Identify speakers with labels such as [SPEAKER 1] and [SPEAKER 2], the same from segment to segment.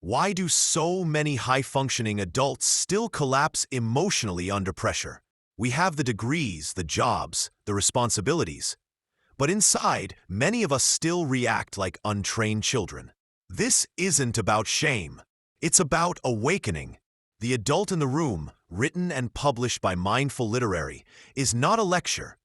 [SPEAKER 1] Why do so many high-functioning adults still collapse emotionally under pressure? We have the degrees, the jobs, the responsibilities. But inside, many of us still react like untrained children. This isn't about shame. It's about awakening. The Adult in the Room, written and published by Mindful Literary, is not a lecture.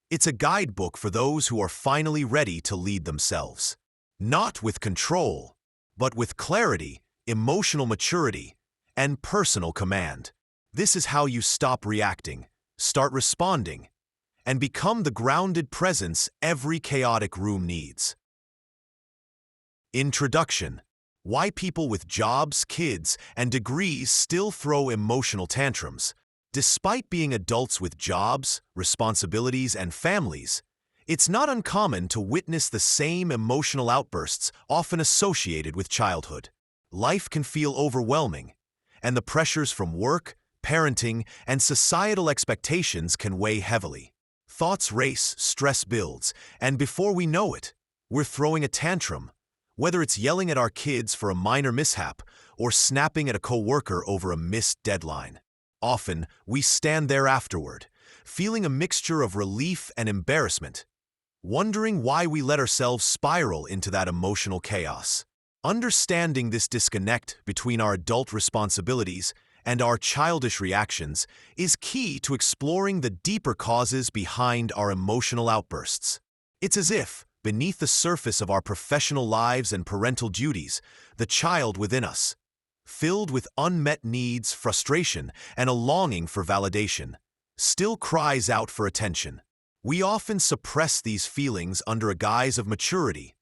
[SPEAKER 1] It's a guidebook for those who are finally ready to lead themselves. Not with control, but with clarity, emotional maturity, and personal command. This is how you stop reacting, start responding, and become the grounded presence every chaotic room needs. Introduction: Why people with jobs, kids, and degrees still throw emotional tantrums. Despite being adults with jobs, responsibilities, and families, it's not uncommon to witness the same emotional outbursts often associated with childhood. Life can feel overwhelming, and the pressures from work, parenting, and societal expectations can weigh heavily. Thoughts race, stress builds, and before we know it, we're throwing a tantrum, whether it's yelling at our kids for a minor mishap or snapping at a coworker over a missed deadline. Often, we stand there afterward, feeling a mixture of relief and embarrassment, wondering why we let ourselves spiral into that emotional chaos. Understanding this disconnect between our adult responsibilities and our childish reactions is key to exploring the deeper causes behind our emotional outbursts. It's as if, beneath the surface of our professional lives and parental duties, the child within us, filled with unmet needs, frustration, and a longing for validation, still cries out for attention. We often suppress these feelings under a guise of maturity,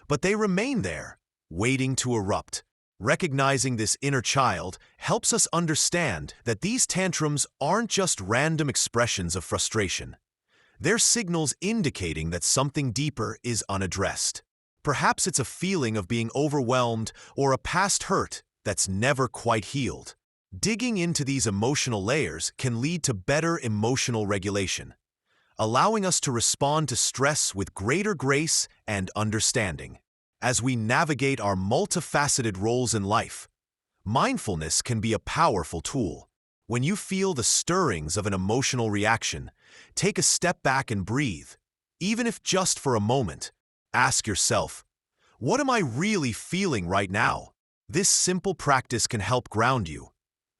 [SPEAKER 1] but they remain there, waiting to erupt. Recognizing this inner child helps us understand that these tantrums aren't just random expressions of frustration. They're signals indicating that something deeper is unaddressed. Perhaps it's a feeling of being overwhelmed or a past hurt that's never quite healed. Digging into these emotional layers can lead to better emotional regulation, allowing us to respond to stress with greater grace and understanding. As we navigate our multifaceted roles in life, mindfulness can be a powerful tool. When you feel the stirrings of an emotional reaction, take a step back and breathe. Even if just for a moment, ask yourself, what am I really feeling right now? This simple practice can help ground you,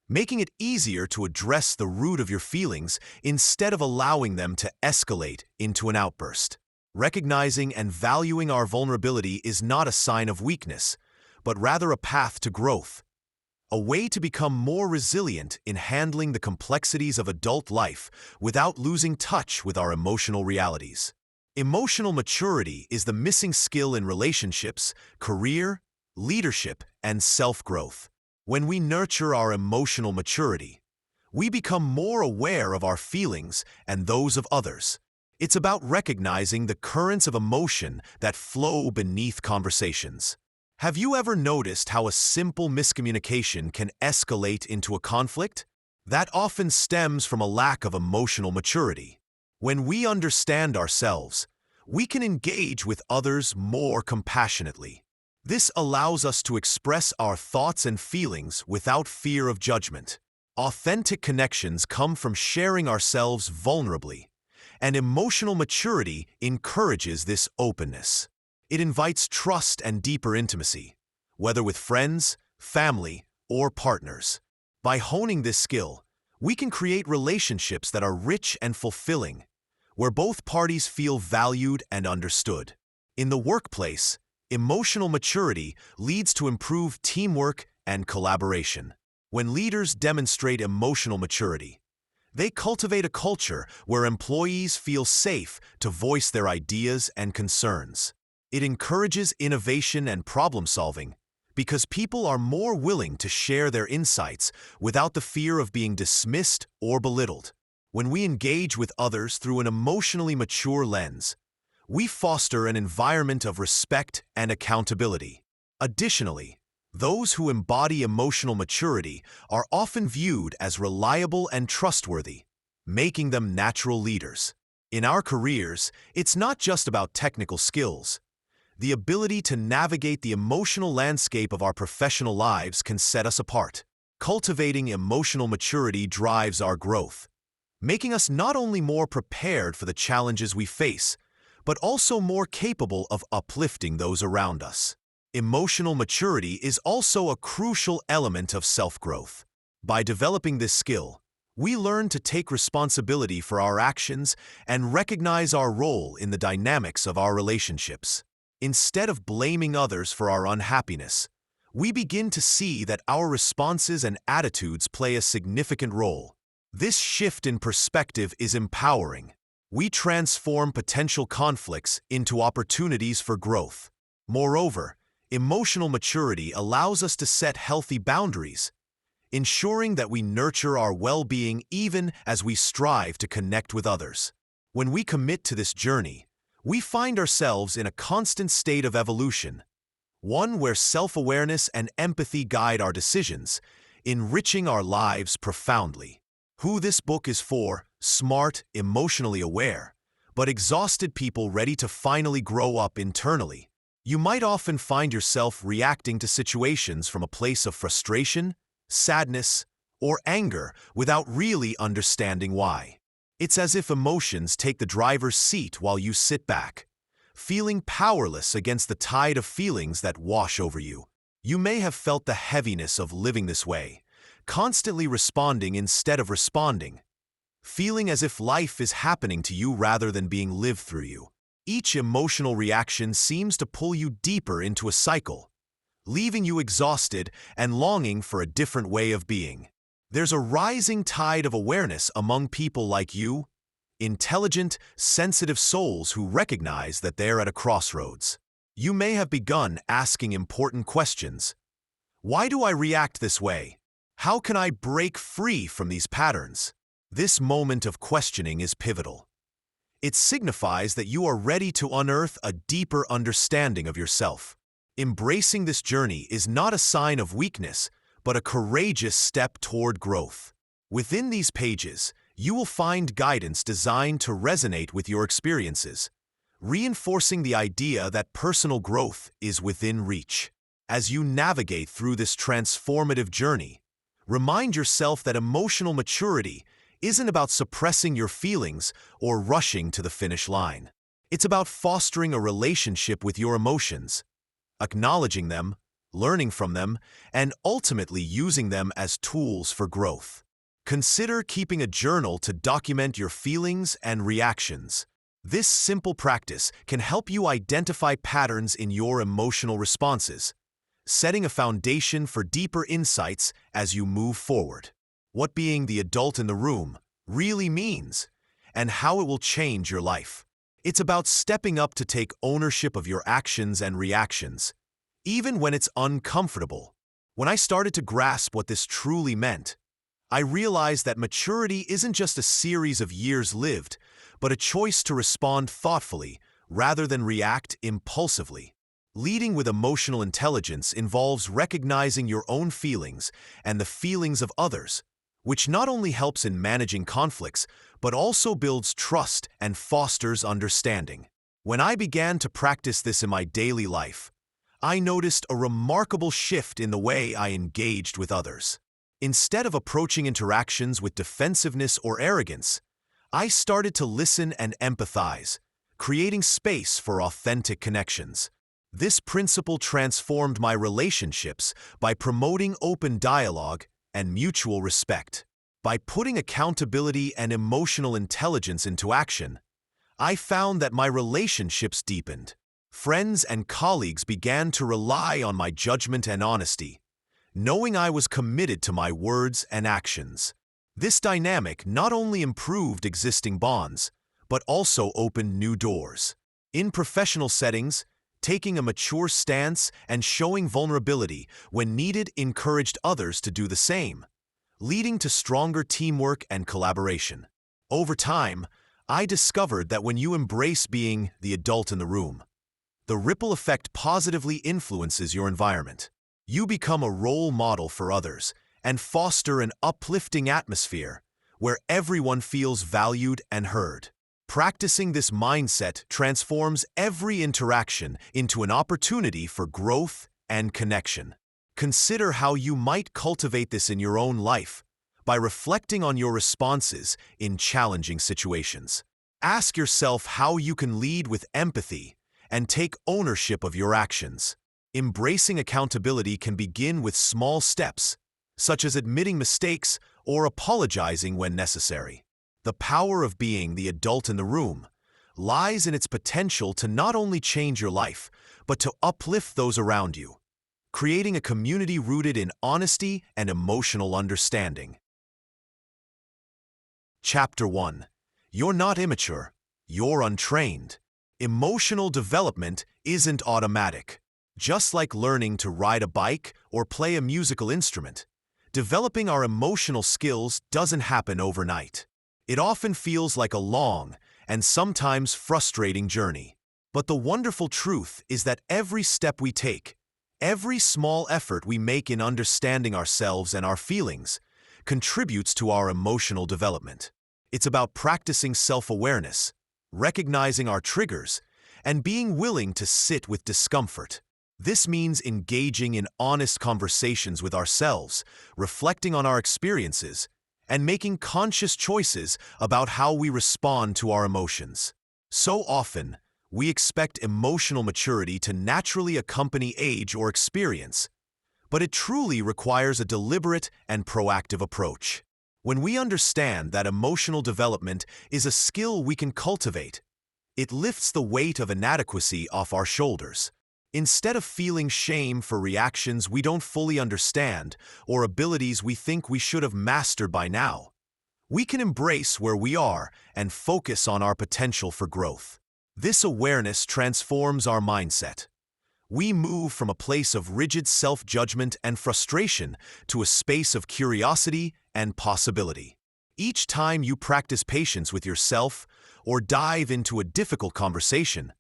[SPEAKER 1] making it easier to address the root of your feelings instead of allowing them to escalate into an outburst. Recognizing and valuing our vulnerability is not a sign of weakness, but rather a path to growth, a way to become more resilient in handling the complexities of adult life without losing touch with our emotional realities. Emotional maturity is the missing skill in relationships, career, leadership, and self-growth. When we nurture our emotional maturity, we become more aware of our feelings and those of others. It's about recognizing the currents of emotion that flow beneath conversations. Have you ever noticed how a simple miscommunication can escalate into a conflict? That often stems from a lack of emotional maturity. When we understand ourselves, we can engage with others more compassionately. This allows us to express our thoughts and feelings without fear of judgment. Authentic connections come from sharing ourselves vulnerably, and emotional maturity encourages this openness. It invites trust and deeper intimacy, whether with friends, family, or partners. By honing this skill, we can create relationships that are rich and fulfilling, where both parties feel valued and understood. In the workplace, emotional maturity leads to improved teamwork and collaboration. When leaders demonstrate emotional maturity, they cultivate a culture where employees feel safe to voice their ideas and concerns. It encourages innovation and problem-solving because people are more willing to share their insights without the fear of being dismissed or belittled. When we engage with others through an emotionally mature lens, we foster an environment of respect and accountability. Additionally, those who embody emotional maturity are often viewed as reliable and trustworthy, making them natural leaders. In our careers, it's not just about technical skills. the ability to navigate the emotional landscape of our professional lives can set us apart. Cultivating emotional maturity drives our growth, making us not only more prepared for the challenges we face, but also more capable of uplifting those around us. Emotional maturity is also a crucial element of self-growth. By developing this skill, we learn to take responsibility for our actions and recognize our role in the dynamics of our relationships. Instead of blaming others for our unhappiness, we begin to see that our responses and attitudes play a significant role. This shift in perspective is empowering. We transform potential conflicts into opportunities for growth. Moreover, emotional maturity allows us to set healthy boundaries, ensuring that we nurture our well-being even as we strive to connect with others. When we commit to this journey, we find ourselves in a constant state of evolution, one where self-awareness and empathy guide our decisions, enriching our lives profoundly. Who this book is for: smart, emotionally aware, but exhausted people ready to finally grow up internally. You might often find yourself reacting to situations from a place of frustration, sadness, or anger without really understanding why. It's as if emotions take the driver's seat while you sit back, feeling powerless against the tide of feelings that wash over you. You may have felt the heaviness of living this way, constantly responding instead of responding, feeling as if life is happening to you rather than being lived through you. Each emotional reaction seems to pull you deeper into a cycle, leaving you exhausted and longing for a different way of being. There's a rising tide of awareness among people like you, intelligent, sensitive souls who recognize that they're at a crossroads. You may have begun asking important questions. Why do I react this way? How can I break free from these patterns? This moment of questioning is pivotal. It signifies that you are ready to unearth a deeper understanding of yourself. Embracing this journey is not a sign of weakness, but a courageous step toward growth. Within these pages, you will find guidance designed to resonate with your experiences, reinforcing the idea that personal growth is within reach. As you navigate through this transformative journey, remind yourself that emotional maturity isn't about suppressing your feelings or rushing to the finish line. It's about fostering a relationship with your emotions, acknowledging them, learning from them, and ultimately using them as tools for growth. Consider keeping a journal to document your feelings and reactions. This simple practice can help you identify patterns in your emotional responses, setting a foundation for deeper insights as you move forward. What being the adult in the room really means, and how it will change your life. It's about stepping up to take ownership of your actions and reactions, even when it's uncomfortable. When I started to grasp what this truly meant, I realized that maturity isn't just a series of years lived, but a choice to respond thoughtfully rather than react impulsively. Leading with emotional intelligence involves recognizing your own feelings and the feelings of others, which not only helps in managing conflicts, but also builds trust and fosters understanding. When I began to practice this in my daily life, I noticed a remarkable shift in the way I engaged with others. Instead of approaching interactions with defensiveness or arrogance, I started to listen and empathize, creating space for authentic connections. This principle transformed my relationships by promoting open dialogue and mutual respect. By putting accountability and emotional intelligence into action, I found that my relationships deepened. Friends and colleagues began to rely on my judgment and honesty, knowing I was committed to my words and actions. This dynamic not only improved existing bonds, but also opened new doors. In professional settings, taking a mature stance and showing vulnerability when needed encouraged others to do the same, leading to stronger teamwork and collaboration. Over time, I discovered that when you embrace being the adult in the room, the ripple effect positively influences your environment. You become a role model for others and foster an uplifting atmosphere where everyone feels valued and heard. Practicing this mindset transforms every interaction into an opportunity for growth and connection. Consider how you might cultivate this in your own life by reflecting on your responses in challenging situations. Ask yourself how you can lead with empathy and take ownership of your actions. Embracing accountability can begin with small steps, such as admitting mistakes or apologizing when necessary. The power of being the adult in the room lies in its potential to not only change your life, but to uplift those around you, creating a community rooted in honesty and emotional understanding. Chapter 1. You're not immature, you're untrained. Emotional development isn't automatic. Just like learning to ride a bike or play a musical instrument, developing our emotional skills doesn't happen overnight. It often feels like a long and sometimes frustrating journey. But the wonderful truth is that every step we take, every small effort we make in understanding ourselves and our feelings, contributes to our emotional development. It's about practicing self-awareness, recognizing our triggers, and being willing to sit with discomfort. This means engaging in honest conversations with ourselves, reflecting on our experiences, and making conscious choices about how we respond to our emotions. So often, we expect emotional maturity to naturally accompany age or experience, but it truly requires a deliberate and proactive approach. When we understand that emotional development is a skill we can cultivate, it lifts the weight of inadequacy off our shoulders. Instead of feeling shame for reactions we don't fully understand or abilities we think we should have mastered by now, we can embrace where we are and focus on our potential for growth. This awareness transforms our mindset. We move from a place of rigid self-judgment and frustration to a space of curiosity and possibility. Each time you practice patience with yourself or dive into a difficult conversation,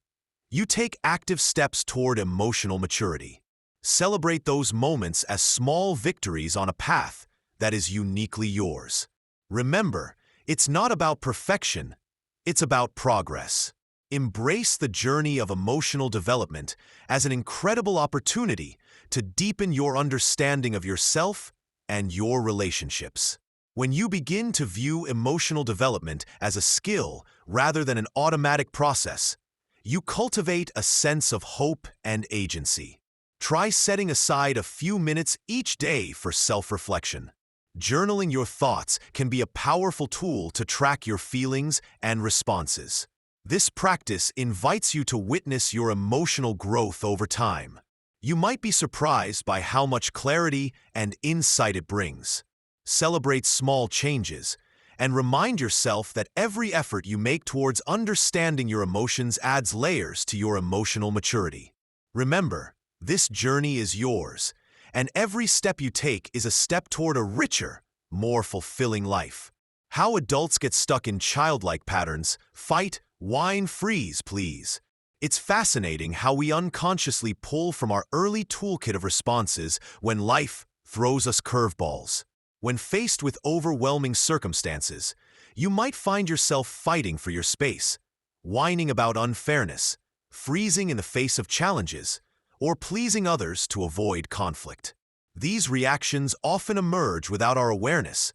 [SPEAKER 1] you take active steps toward emotional maturity. Celebrate those moments as small victories on a path that is uniquely yours. Remember, it's not about perfection, it's about progress. Embrace the journey of emotional development as an incredible opportunity to deepen your understanding of yourself and your relationships. When you begin to view emotional development as a skill rather than an automatic process, you cultivate a sense of hope and agency. Try setting aside a few minutes each day for self-reflection. Journaling your thoughts can be a powerful tool to track your feelings and responses. This practice invites you to witness your emotional growth over time. You might be surprised by how much clarity and insight it brings. Celebrate small changes and remind yourself that every effort you make towards understanding your emotions adds layers to your emotional maturity. Remember, this journey is yours, and every step you take is a step toward a richer, more fulfilling life. How adults get stuck in childlike patterns: fight, whine, freeze, please. It's fascinating how we unconsciously pull from our early toolkit of responses when life throws us curveballs. When faced with overwhelming circumstances, you might find yourself fighting for your space, whining about unfairness, freezing in the face of challenges, or pleasing others to avoid conflict. These reactions often emerge without our awareness,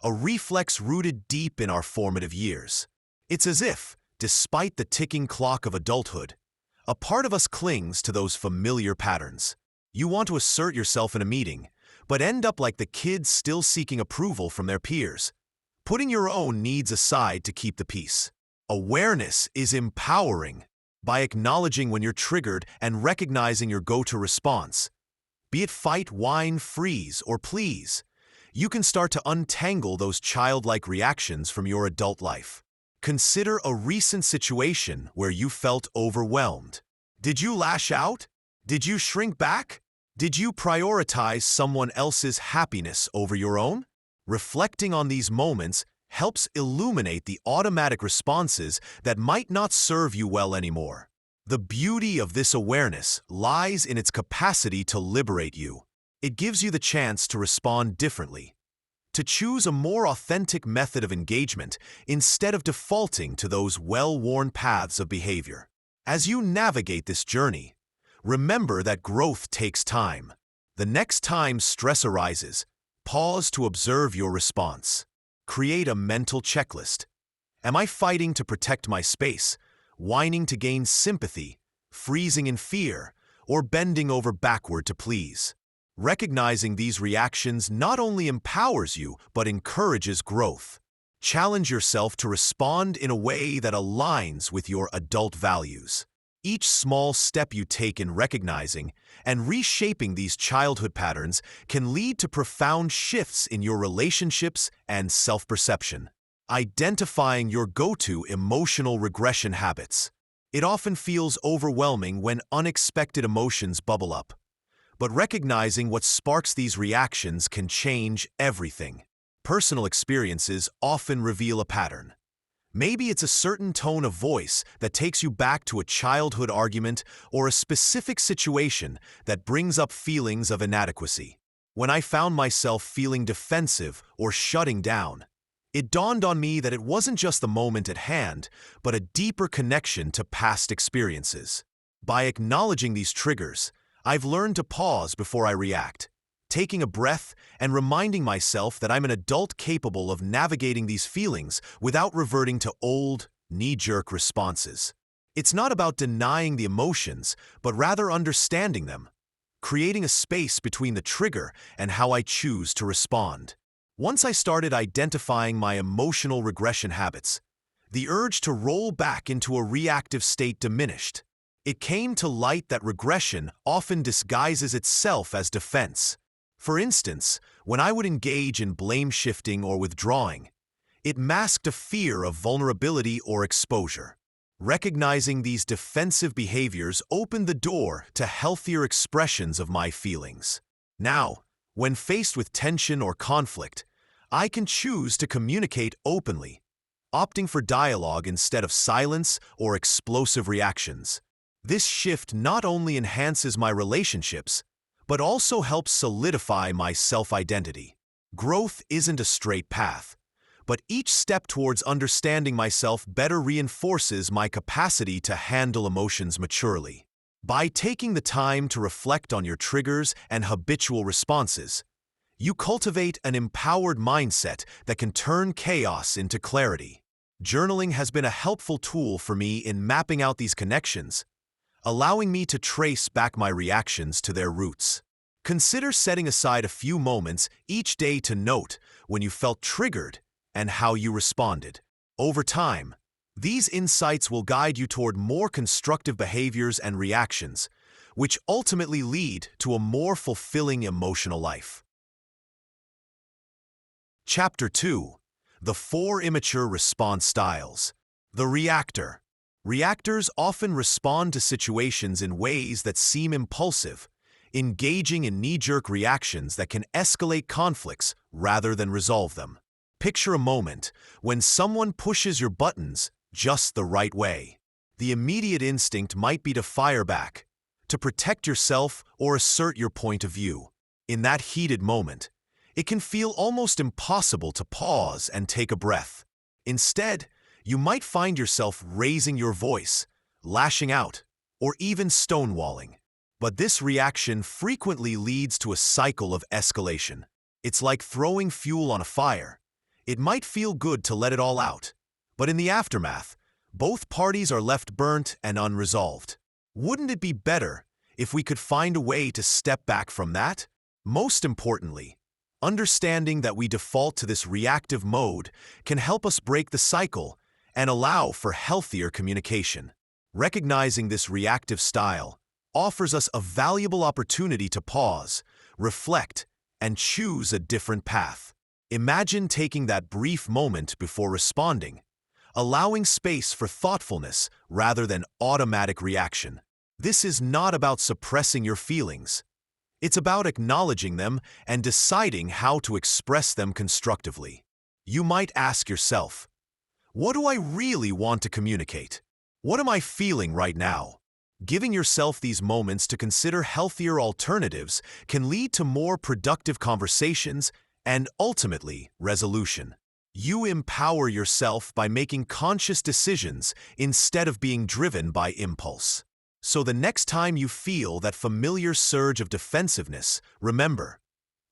[SPEAKER 1] a reflex rooted deep in our formative years. It's as if, despite the ticking clock of adulthood, a part of us clings to those familiar patterns. You want to assert yourself in a meeting, but end up like the kids still seeking approval from their peers, putting your own needs aside to keep the peace. Awareness is empowering. By acknowledging when you're triggered and recognizing your go-to response, be it fight, whine, freeze, or please, you can start to untangle those childlike reactions from your adult life. Consider a recent situation where you felt overwhelmed. Did you lash out? Did you shrink back? Did you prioritize someone else's happiness over your own? Reflecting on these moments helps illuminate the automatic responses that might not serve you well anymore. The beauty of this awareness lies in its capacity to liberate you. It gives you the chance to respond differently, to choose a more authentic method of engagement instead of defaulting to those well-worn paths of behavior. As you navigate this journey, remember that growth takes time. The next time stress arises, pause to observe your response. Create a mental checklist. Am I fighting to protect my space, whining to gain sympathy, freezing in fear, or bending over backward to please? Recognizing these reactions not only empowers you, but encourages growth. Challenge yourself to respond in a way that aligns with your adult values. Each small step you take in recognizing and reshaping these childhood patterns can lead to profound shifts in your relationships and self-perception. Identifying your go-to emotional regression habits. It often feels overwhelming when unexpected emotions bubble up. But recognizing what sparks these reactions can change everything. Personal experiences often reveal a pattern. Maybe it's a certain tone of voice that takes you back to a childhood argument or a specific situation that brings up feelings of inadequacy. When I found myself feeling defensive or shutting down, it dawned on me that it wasn't just the moment at hand, but a deeper connection to past experiences. By acknowledging these triggers, I've learned to pause before I react, taking a breath and reminding myself that I'm an adult capable of navigating these feelings without reverting to old, knee-jerk responses. It's not about denying the emotions, but rather understanding them, creating a space between the trigger and how I choose to respond. Once I started identifying my emotional regression habits, the urge to roll back into a reactive state diminished. It came to light that regression often disguises itself as defense. For instance, when I would engage in blame-shifting or withdrawing, it masked a fear of vulnerability or exposure. Recognizing these defensive behaviors opened the door to healthier expressions of my feelings. Now, when faced with tension or conflict, I can choose to communicate openly, opting for dialogue instead of silence or explosive reactions. This shift not only enhances my relationships, but also helps solidify my self-identity. Growth isn't a straight path, but each step towards understanding myself better reinforces my capacity to handle emotions maturely. By taking the time to reflect on your triggers and habitual responses, you cultivate an empowered mindset that can turn chaos into clarity. Journaling has been a helpful tool for me in mapping out these connections, allowing me to trace back my reactions to their roots. Consider setting aside a few moments each day to note when you felt triggered and how you responded. Over time, these insights will guide you toward more constructive behaviors and reactions, which ultimately lead to a more fulfilling emotional life. Chapter 2. The 4 Immature Response Styles. The Reactor. Reactors often respond to situations in ways that seem impulsive, engaging in knee-jerk reactions that can escalate conflicts rather than resolve them. Picture a moment when someone pushes your buttons just the right way. The immediate instinct might be to fire back, to protect yourself or assert your point of view. In that heated moment, it can feel almost impossible to pause and take a breath. Instead, you might find yourself raising your voice, lashing out, or even stonewalling. But this reaction frequently leads to a cycle of escalation. It's like throwing fuel on a fire. It might feel good to let it all out, but in the aftermath, both parties are left burnt and unresolved. Wouldn't it be better if we could find a way to step back from that? Most importantly, understanding that we default to this reactive mode can help us break the cycle and allow for healthier communication. Recognizing this reactive style offers us a valuable opportunity to pause, reflect, and choose a different path. Imagine taking that brief moment before responding, allowing space for thoughtfulness rather than automatic reaction. This is not about suppressing your feelings. It's about acknowledging them and deciding how to express them constructively. You might ask yourself, what do I really want to communicate? What am I feeling right now? Giving yourself these moments to consider healthier alternatives can lead to more productive conversations and ultimately, resolution. You empower yourself by making conscious decisions instead of being driven by impulse. So the next time you feel that familiar surge of defensiveness, remember,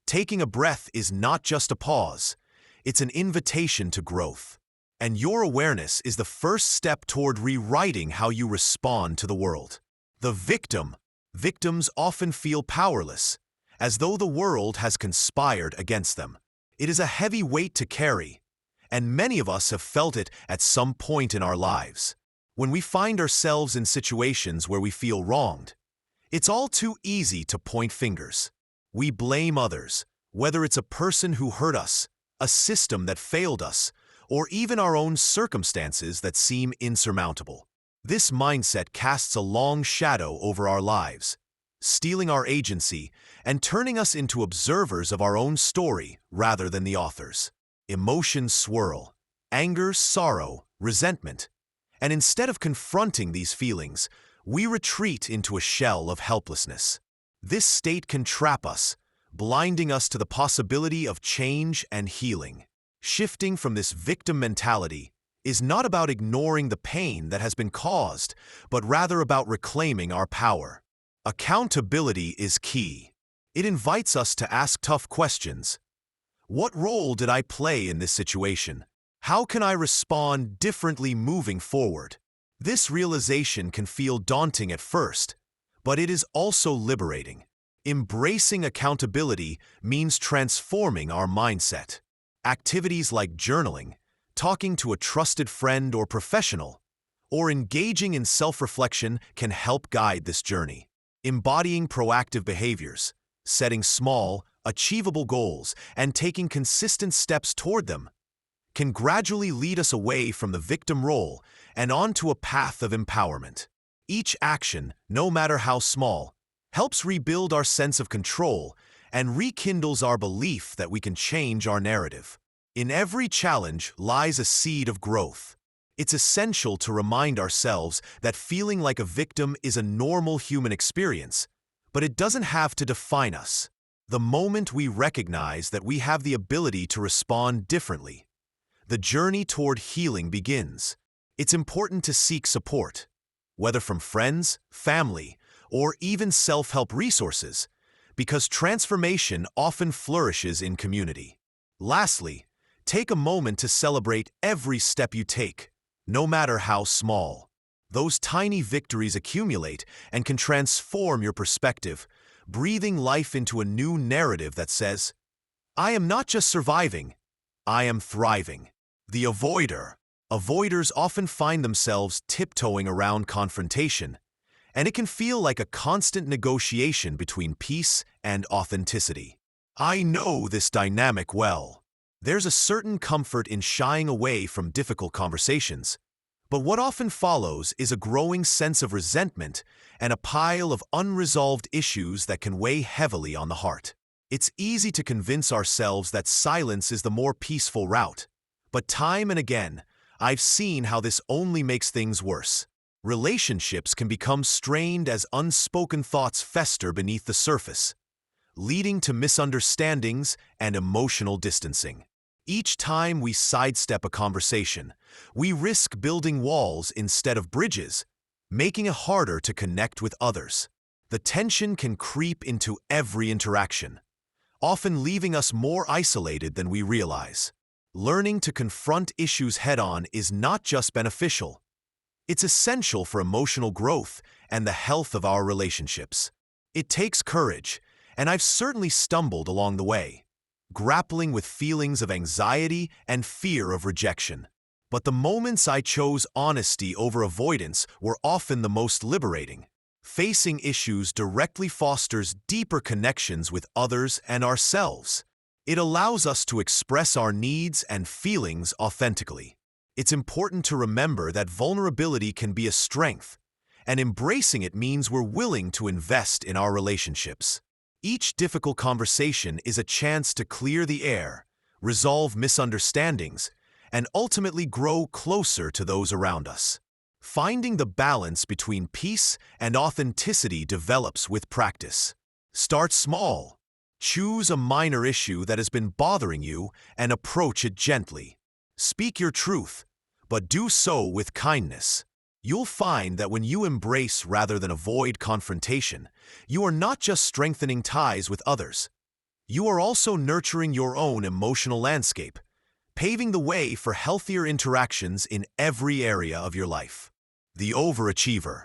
[SPEAKER 1] taking a breath is not just a pause, it's an invitation to growth. And your awareness is the first step toward rewriting how you respond to the world. The victim. Victims often feel powerless, as though the world has conspired against them. It is a heavy weight to carry, and many of us have felt it at some point in our lives. When we find ourselves in situations where we feel wronged, it's all too easy to point fingers. We blame others, whether it's a person who hurt us, a system that failed us, or even our own circumstances that seem insurmountable. This mindset casts a long shadow over our lives, stealing our agency and turning us into observers of our own story rather than the authors. Emotions swirl, anger, sorrow, resentment, and instead of confronting these feelings, we retreat into a shell of helplessness. This state can trap us, blinding us to the possibility of change and healing. Shifting from this victim mentality is not about ignoring the pain that has been caused, but rather about reclaiming our power. Accountability is key. It invites us to ask tough questions. What role did I play in this situation? How can I respond differently moving forward? This realization can feel daunting at first, but it is also liberating. Embracing accountability means transforming our mindset. Activities like journaling, talking to a trusted friend or professional, or engaging in self-reflection can help guide this journey. Embodying proactive behaviors, setting small, achievable goals, and taking consistent steps toward them can gradually lead us away from the victim role and onto a path of empowerment. Each action, no matter how small, helps rebuild our sense of control and rekindles our belief that we can change our narrative. In every challenge lies a seed of growth. It's essential to remind ourselves that feeling like a victim is a normal human experience, but it doesn't have to define us. The moment we recognize that we have the ability to respond differently, the journey toward healing begins. It's important to seek support, whether from friends, family, or even self-help resources, because transformation often flourishes in community. Lastly, take a moment to celebrate every step you take, no matter how small. Those tiny victories accumulate and can transform your perspective, breathing life into a new narrative that says, I am not just surviving, I am thriving. The avoider. Avoiders often find themselves tiptoeing around confrontation, and it can feel like a constant negotiation between peace and authenticity. I know this dynamic well. There's a certain comfort in shying away from difficult conversations, but what often follows is a growing sense of resentment and a pile of unresolved issues that can weigh heavily on the heart. It's easy to convince ourselves that silence is the more peaceful route, but time and again, I've seen how this only makes things worse. Relationships can become strained as unspoken thoughts fester beneath the surface, leading to misunderstandings and emotional distancing. Each time we sidestep a conversation, we risk building walls instead of bridges, making it harder to connect with others. The tension can creep into every interaction, often leaving us more isolated than we realize. Learning to confront issues head-on is not just beneficial, it's essential for emotional growth and the health of our relationships. It takes courage, and I've certainly stumbled along the way, grappling with feelings of anxiety and fear of rejection. But the moments I chose honesty over avoidance were often the most liberating. Facing issues directly fosters deeper connections with others and ourselves. It allows us to express our needs and feelings authentically. It's important to remember that vulnerability can be a strength, and embracing it means we're willing to invest in our relationships. Each difficult conversation is a chance to clear the air, resolve misunderstandings, and ultimately grow closer to those around us. Finding the balance between peace and authenticity develops with practice. Start small. Choose a minor issue that has been bothering you and approach it gently. Speak your truth, but do so with kindness. You'll find that when you embrace rather than avoid confrontation, you are not just strengthening ties with others. You are also nurturing your own emotional landscape, paving the way for healthier interactions in every area of your life. The overachiever.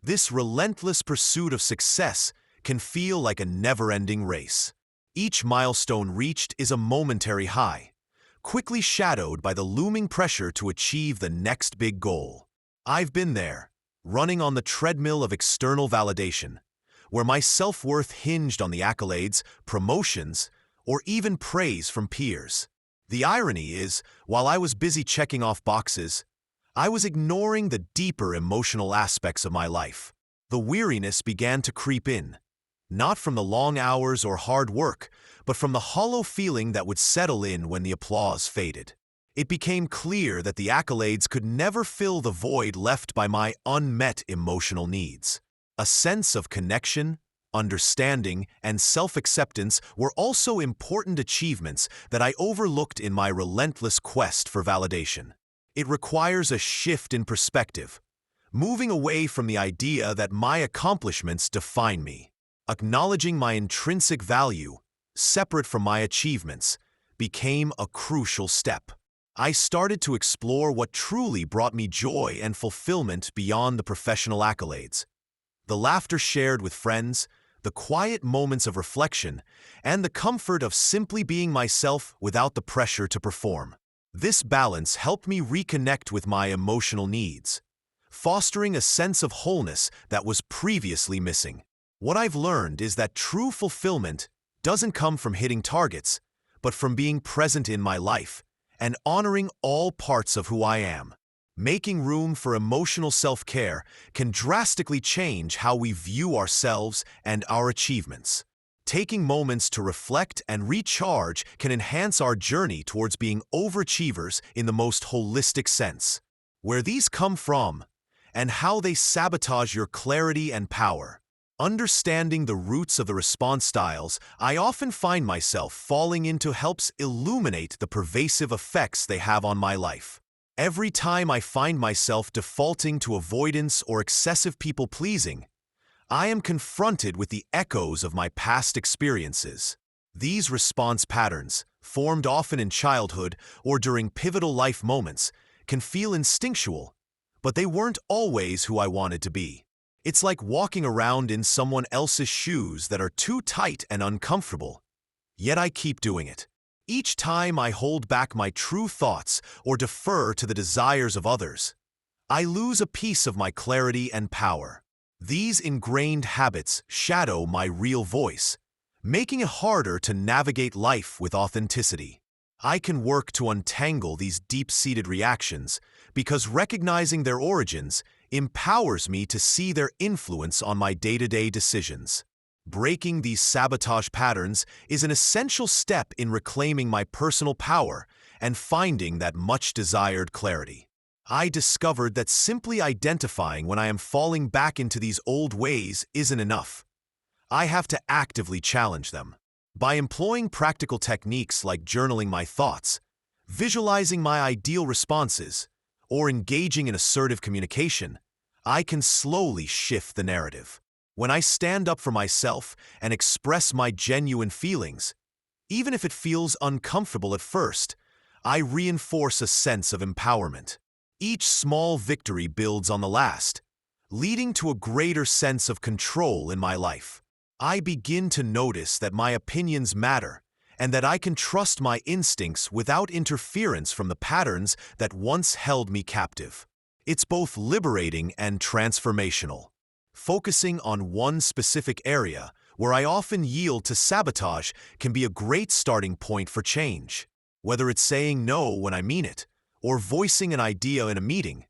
[SPEAKER 1] This relentless pursuit of success can feel like a never-ending race. Each milestone reached is a momentary high, quickly shadowed by the looming pressure to achieve the next big goal. I've been there, running on the treadmill of external validation, where my self-worth hinged on the accolades, promotions, or even praise from peers. The irony is, while I was busy checking off boxes, I was ignoring the deeper emotional aspects of my life. The weariness began to creep in, not from the long hours or hard work, but from the hollow feeling that would settle in when the applause faded. It became clear that the accolades could never fill the void left by my unmet emotional needs. A sense of connection, understanding, and self-acceptance were also important achievements that I overlooked in my relentless quest for validation. It requires a shift in perspective, moving away from the idea that my accomplishments define me. Acknowledging my intrinsic value, separate from my achievements, became a crucial step. I started to explore what truly brought me joy and fulfillment beyond the professional accolades. The laughter shared with friends, the quiet moments of reflection, and the comfort of simply being myself without the pressure to perform. This balance helped me reconnect with my emotional needs, fostering a sense of wholeness that was previously missing. What I've learned is that true fulfillment doesn't come from hitting targets, but from being present in my life and honoring all parts of who I am. Making room for emotional self-care can drastically change how we view ourselves and our achievements. Taking moments to reflect and recharge can enhance our journey towards being overachievers in the most holistic sense. Where these come from, and how they sabotage your clarity and power. Understanding the roots of the response styles I often find myself falling into helps illuminate the pervasive effects they have on my life. Every time I find myself defaulting to avoidance or excessive people-pleasing, I am confronted with the echoes of my past experiences. These response patterns, formed often in childhood or during pivotal life moments, can feel instinctual, but they weren't always who I wanted to be. It's like walking around in someone else's shoes that are too tight and uncomfortable, yet I keep doing it. Each time I hold back my true thoughts or defer to the desires of others, I lose a piece of my clarity and power. These ingrained habits shadow my real voice, making it harder to navigate life with authenticity. I can work to untangle these deep-seated reactions because recognizing their origins empowers me to see their influence on my day-to-day decisions. Breaking these sabotage patterns is an essential step in reclaiming my personal power and finding that much-desired clarity. I discovered that simply identifying when I am falling back into these old ways isn't enough. I have to actively challenge them. By employing practical techniques like journaling my thoughts, visualizing my ideal responses, or engaging in assertive communication, I can slowly shift the narrative. When I stand up for myself and express my genuine feelings, even if it feels uncomfortable at first, I reinforce a sense of empowerment. Each small victory builds on the last, leading to a greater sense of control in my life. I begin to notice that my opinions matter and that I can trust my instincts without interference from the patterns that once held me captive. It's both liberating and transformational. Focusing on one specific area where I often yield to sabotage can be a great starting point for change. Whether it's saying no when I mean it, or voicing an idea in a meeting,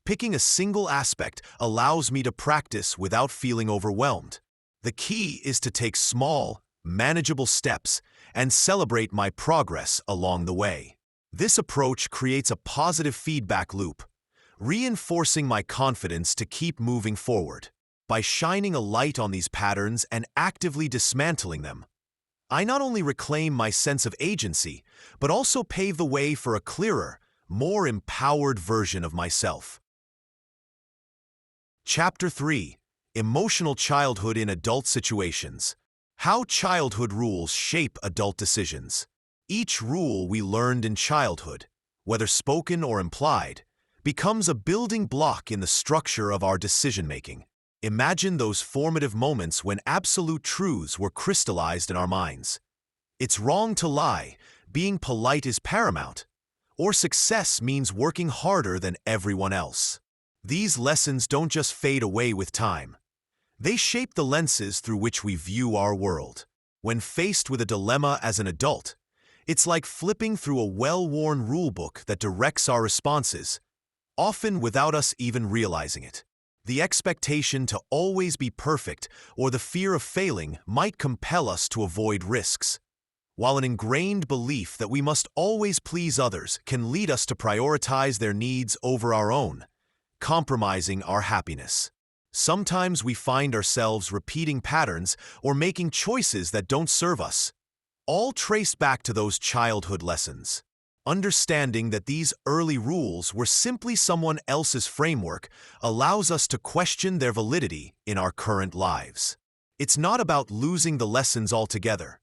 [SPEAKER 1] picking a single aspect allows me to practice without feeling overwhelmed. The key is to take small, manageable steps and celebrate my progress along the way. This approach creates a positive feedback loop, reinforcing my confidence to keep moving forward. By shining a light on these patterns and actively dismantling them, I not only reclaim my sense of agency, but also pave the way for a clearer, more empowered version of myself. Chapter 3: Emotional Childhood in Adult Situations. How childhood rules shape adult decisions. Each rule we learned in childhood, whether spoken or implied, becomes a building block in the structure of our decision-making. Imagine those formative moments when absolute truths were crystallized in our minds. It's wrong to lie, being polite is paramount, or success means working harder than everyone else. These lessons don't just fade away with time. They shape the lenses through which we view our world. When faced with a dilemma as an adult, it's like flipping through a well-worn rulebook that directs our responses, often without us even realizing it. The expectation to always be perfect or the fear of failing might compel us to avoid risks, while an ingrained belief that we must always please others can lead us to prioritize their needs over our own, compromising our happiness. Sometimes we find ourselves repeating patterns or making choices that don't serve us, all traced back to those childhood lessons. Understanding that these early rules were simply someone else's framework allows us to question their validity in our current lives. It's not about losing the lessons altogether.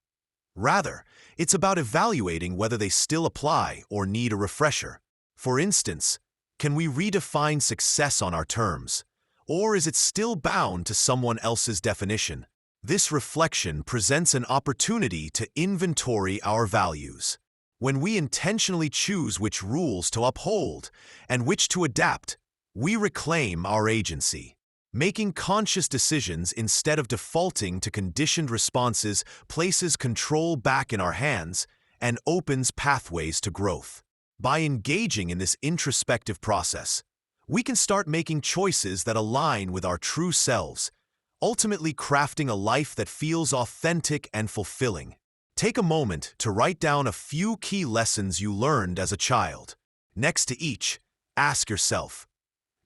[SPEAKER 1] Rather, it's about evaluating whether they still apply or need a refresher. For instance, can we redefine success on our terms, or is it still bound to someone else's definition? This reflection presents an opportunity to inventory our values. When we intentionally choose which rules to uphold and which to adapt, we reclaim our agency. Making conscious decisions instead of defaulting to conditioned responses places control back in our hands and opens pathways to growth. By engaging in this introspective process, we can start making choices that align with our true selves, ultimately crafting a life that feels authentic and fulfilling. Take a moment to write down a few key lessons you learned as a child. Next to each, ask yourself,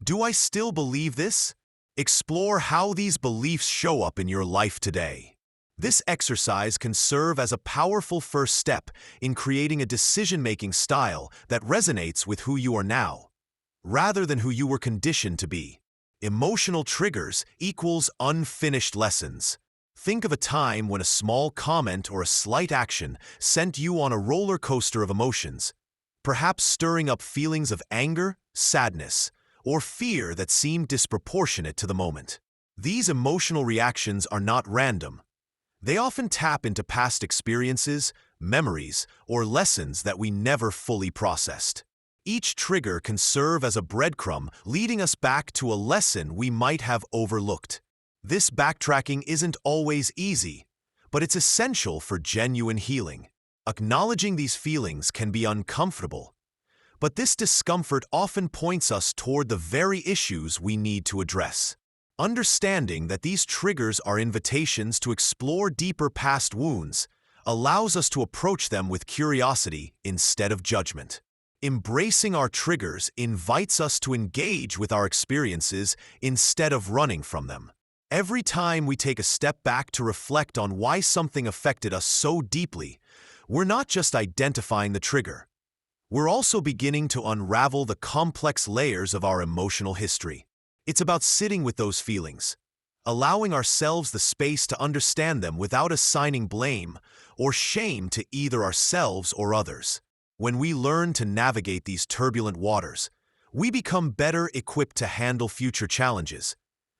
[SPEAKER 1] do I still believe this? Explore how these beliefs show up in your life today. This exercise can serve as a powerful first step in creating a decision-making style that resonates with who you are now, rather than who you were conditioned to be. Emotional triggers equals unfinished lessons. Think of a time when a small comment or a slight action sent you on a roller coaster of emotions, perhaps stirring up feelings of anger, sadness, or fear that seemed disproportionate to the moment. These emotional reactions are not random. They often tap into past experiences, memories, or lessons that we never fully processed. Each trigger can serve as a breadcrumb leading us back to a lesson we might have overlooked. This backtracking isn't always easy, but it's essential for genuine healing. Acknowledging these feelings can be uncomfortable, but this discomfort often points us toward the very issues we need to address. Understanding that these triggers are invitations to explore deeper past wounds allows us to approach them with curiosity instead of judgment. Embracing our triggers invites us to engage with our experiences instead of running from them. Every time we take a step back to reflect on why something affected us so deeply, we're not just identifying the trigger. We're also beginning to unravel the complex layers of our emotional history. It's about sitting with those feelings, allowing ourselves the space to understand them without assigning blame or shame to either ourselves or others. When we learn to navigate these turbulent waters, we become better equipped to handle future challenges,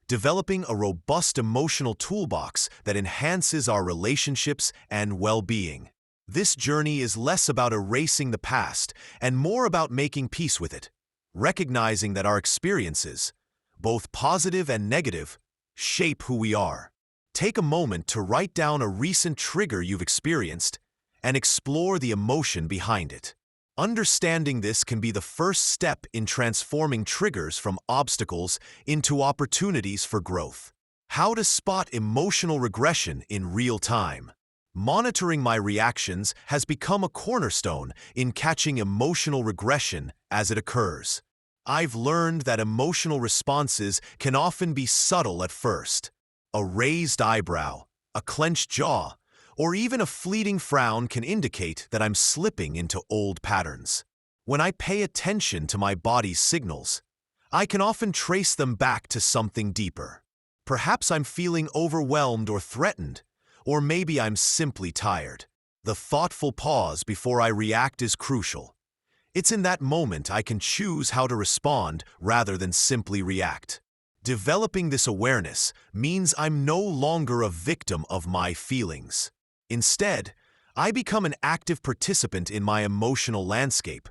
[SPEAKER 1] developing a robust emotional toolbox that enhances our relationships and well-being. This journey is less about erasing the past and more about making peace with it, recognizing that our experiences, both positive and negative, shape who we are. Take a moment to write down a recent trigger you've experienced and explore the emotion behind it. Understanding this can be the first step in transforming triggers from obstacles into opportunities for growth. How to spot emotional regression in real time. Monitoring my reactions has become a cornerstone in catching emotional regression as it occurs. I've learned that emotional responses can often be subtle at first. A raised eyebrow, a clenched jaw, or even a fleeting frown can indicate that I'm slipping into old patterns. When I pay attention to my body's signals, I can often trace them back to something deeper. Perhaps I'm feeling overwhelmed or threatened, or maybe I'm simply tired. The thoughtful pause before I react is crucial. It's in that moment I can choose how to respond rather than simply react. Developing this awareness means I'm no longer a victim of my feelings. Instead, I become an active participant in my emotional landscape,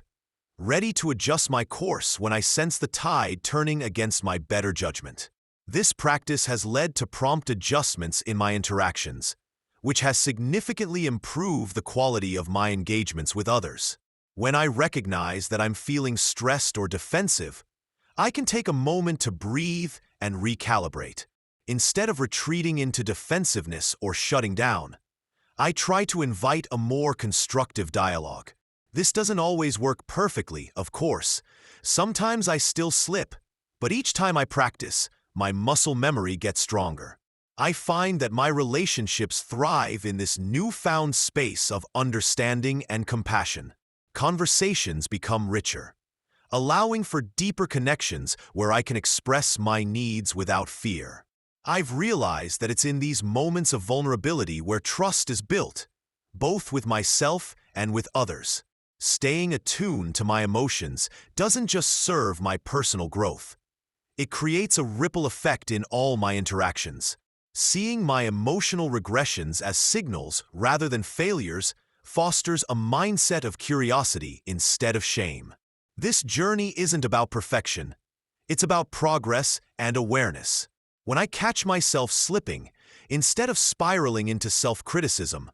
[SPEAKER 1] ready to adjust my course when I sense the tide turning against my better judgment. This practice has led to prompt adjustments in my interactions, which has significantly improved the quality of my engagements with others. When I recognize that I'm feeling stressed or defensive, I can take a moment to breathe and recalibrate. Instead of retreating into defensiveness or shutting down, I try to invite a more constructive dialogue. This doesn't always work perfectly, of course. Sometimes I still slip, but each time I practice, my muscle memory gets stronger. I find that my relationships thrive in this newfound space of understanding and compassion. Conversations become richer, allowing for deeper connections where I can express my needs without fear. I've realized that it's in these moments of vulnerability where trust is built, both with myself and with others. Staying attuned to my emotions doesn't just serve my personal growth. It creates a ripple effect in all my interactions. Seeing my emotional regressions as signals rather than failures fosters a mindset of curiosity instead of shame. This journey isn't about perfection. It's about progress and awareness. When I catch myself slipping, instead of spiraling into self-criticism,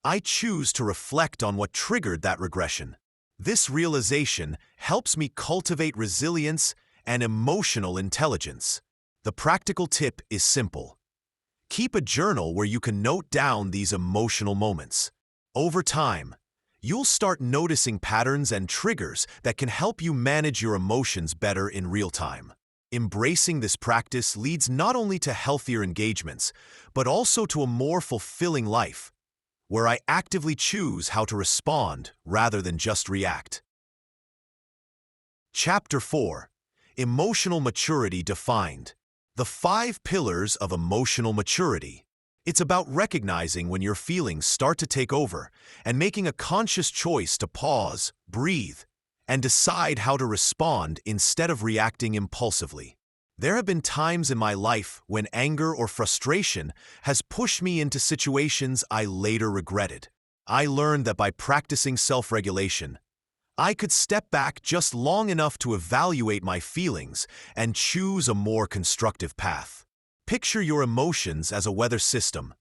[SPEAKER 1] I choose to reflect on what triggered that regression. This realization helps me cultivate resilience and emotional intelligence. The practical tip is simple. Keep a journal where you can note down these emotional moments. Over time, you'll start noticing patterns and triggers that can help you manage your emotions better in real time. Embracing this practice leads not only to healthier engagements, but also to a more fulfilling life, where I actively choose how to respond rather than just react. Chapter 4. Emotional Maturity Defined. The 5 Pillars of Emotional Maturity. It's about recognizing when your feelings start to take over and making a conscious choice to pause, breathe, and decide how to respond instead of reacting impulsively. There have been times in my life when anger or frustration has pushed me into situations I later regretted. I learned that by practicing self-regulation, I could step back just long enough to evaluate my feelings and choose a more constructive path. Picture your emotions as a weather system,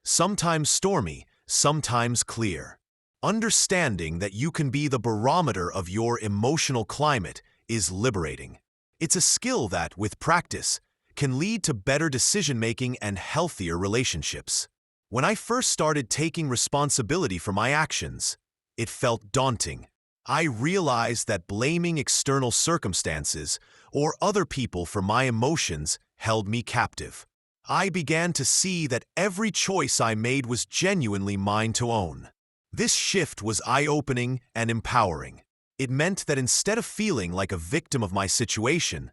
[SPEAKER 1] sometimes stormy, sometimes clear. Understanding that you can be the barometer of your emotional climate is liberating. It's a skill that, with practice, can lead to better decision-making and healthier relationships. When I first started taking responsibility for my actions, it felt daunting. I realized that blaming external circumstances or other people for my emotions held me captive. I began to see that every choice I made was genuinely mine to own. This shift was eye-opening and empowering. It meant that instead of feeling like a victim of my situation,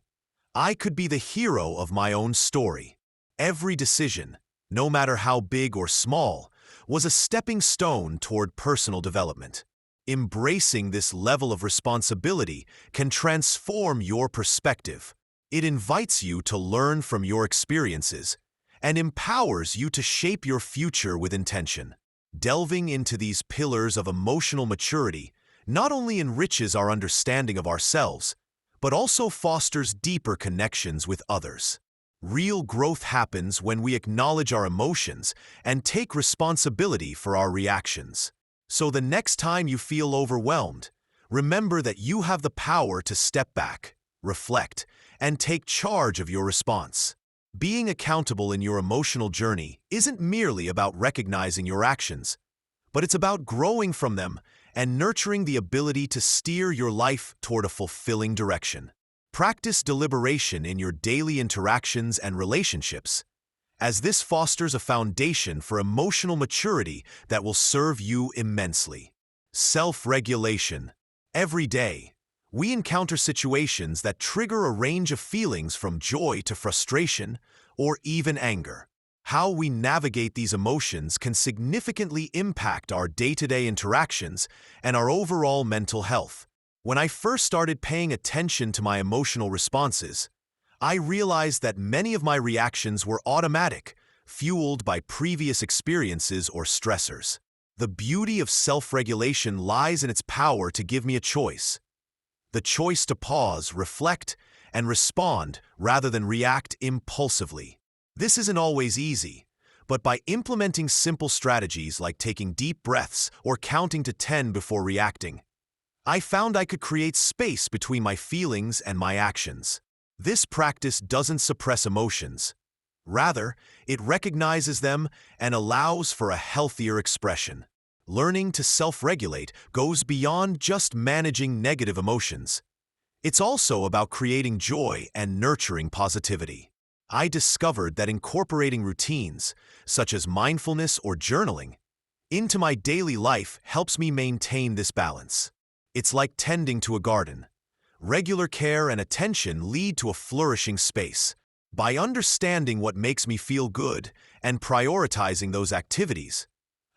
[SPEAKER 1] I could be the hero of my own story. Every decision, no matter how big or small, was a stepping stone toward personal development. Embracing this level of responsibility can transform your perspective. It invites you to learn from your experiences and empowers you to shape your future with intention. Delving into these pillars of emotional maturity not only enriches our understanding of ourselves, but also fosters deeper connections with others. Real growth happens when we acknowledge our emotions and take responsibility for our reactions. So the next time you feel overwhelmed, remember that you have the power to step back, reflect, and take charge of your response. Being accountable in your emotional journey isn't merely about recognizing your actions, but it's about growing from them and nurturing the ability to steer your life toward a fulfilling direction. Practice deliberation in your daily interactions and relationships, as this fosters a foundation for emotional maturity that will serve you immensely. Self-regulation. Every day, we encounter situations that trigger a range of feelings from joy to frustration or even anger. How we navigate these emotions can significantly impact our day-to-day interactions and our overall mental health. When I first started paying attention to my emotional responses, I realized that many of my reactions were automatic, fueled by previous experiences or stressors. The beauty of self-regulation lies in its power to give me a choice. The choice to pause, reflect, and respond rather than react impulsively. This isn't always easy, but by implementing simple strategies like taking deep breaths or counting to 10 before reacting, I found I could create space between my feelings and my actions. This practice doesn't suppress emotions. Rather, it recognizes them and allows for a healthier expression. Learning to self-regulate goes beyond just managing negative emotions. It's also about creating joy and nurturing positivity. I discovered that incorporating routines, such as mindfulness or journaling, into my daily life helps me maintain this balance. It's like tending to a garden. Regular care and attention lead to a flourishing space. By understanding what makes me feel good and prioritizing those activities,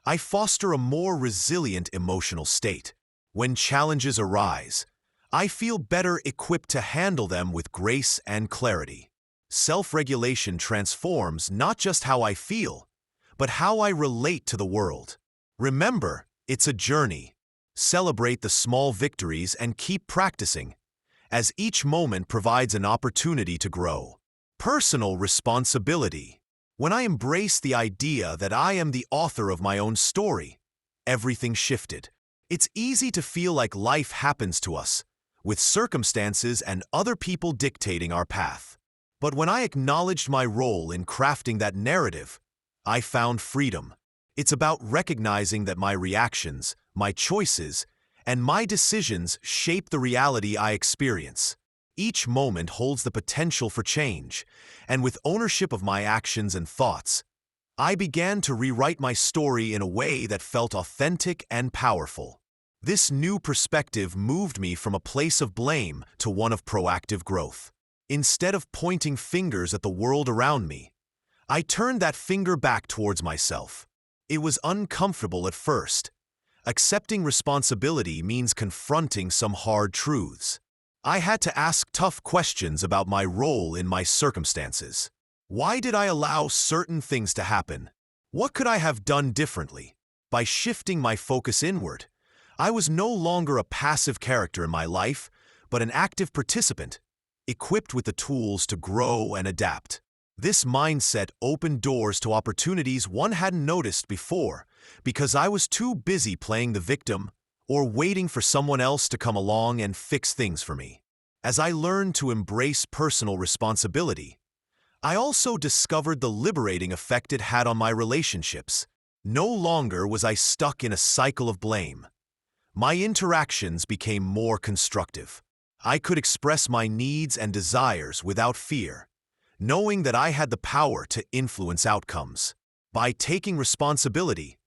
[SPEAKER 1] I foster a more resilient emotional state. When challenges arise, I feel better equipped to handle them with grace and clarity. Self-regulation transforms not just how I feel, but how I relate to the world. Remember, it's a journey. Celebrate the small victories and keep practicing, as each moment provides an opportunity to grow. Personal responsibility. When I embrace the idea that I am the author of my own story, everything shifted. It's easy to feel like life happens to us, with circumstances and other people dictating our path. But when I acknowledged my role in crafting that narrative, I found freedom. It's about recognizing that my reactions, my choices, and my decisions shape the reality I experience. Each moment holds the potential for change, and with ownership of my actions and thoughts, I began to rewrite my story in a way that felt authentic and powerful. This new perspective moved me from a place of blame to one of proactive growth. Instead of pointing fingers at the world around me, I turned that finger back towards myself. It was uncomfortable at first. Accepting responsibility means confronting some hard truths. I had to ask tough questions about my role in my circumstances. Why did I allow certain things to happen? What could I have done differently? By shifting my focus inward, I was no longer a passive character in my life, but an active participant, equipped with the tools to grow and adapt. This mindset opened doors to opportunities one hadn't noticed before because I was too busy playing the victim or waiting for someone else to come along and fix things for me. As I learned to embrace personal responsibility, I also discovered the liberating effect it had on my relationships. No longer was I stuck in a cycle of blame. My interactions became more constructive. I could express my needs and desires without fear, knowing that I had the power to influence outcomes. By taking responsibility,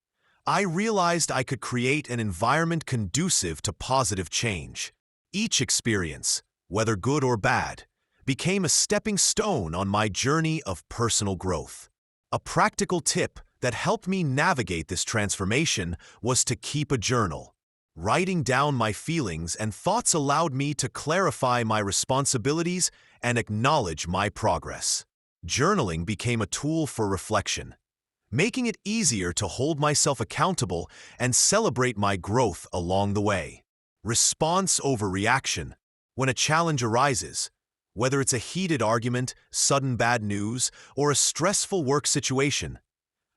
[SPEAKER 1] I realized I could create an environment conducive to positive change. Each experience, whether good or bad, became a stepping stone on my journey of personal growth. A practical tip that helped me navigate this transformation was to keep a journal. Writing down my feelings and thoughts allowed me to clarify my responsibilities and acknowledge my progress. Journaling became a tool for reflection, making it easier to hold myself accountable and celebrate my growth along the way. Response over reaction. When a challenge arises, whether it's a heated argument, sudden bad news, or a stressful work situation,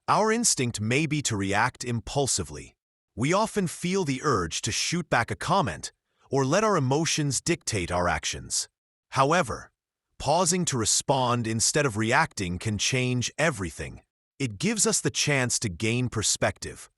[SPEAKER 1] our instinct may be to react impulsively. We often feel the urge to shoot back a comment or let our emotions dictate our actions. However, pausing to respond instead of reacting can change everything. It gives us the chance to gain perspective,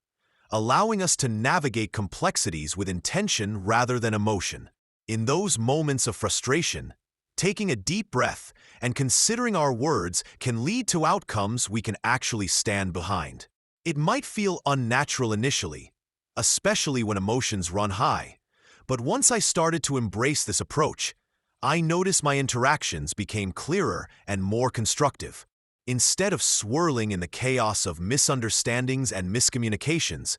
[SPEAKER 1] allowing us to navigate complexities with intention rather than emotion. In those moments of frustration, taking a deep breath and considering our words can lead to outcomes we can actually stand behind. It might feel unnatural initially, especially when emotions run high, but once I started to embrace this approach, I noticed my interactions became clearer and more constructive. Instead of swirling in the chaos of misunderstandings and miscommunications,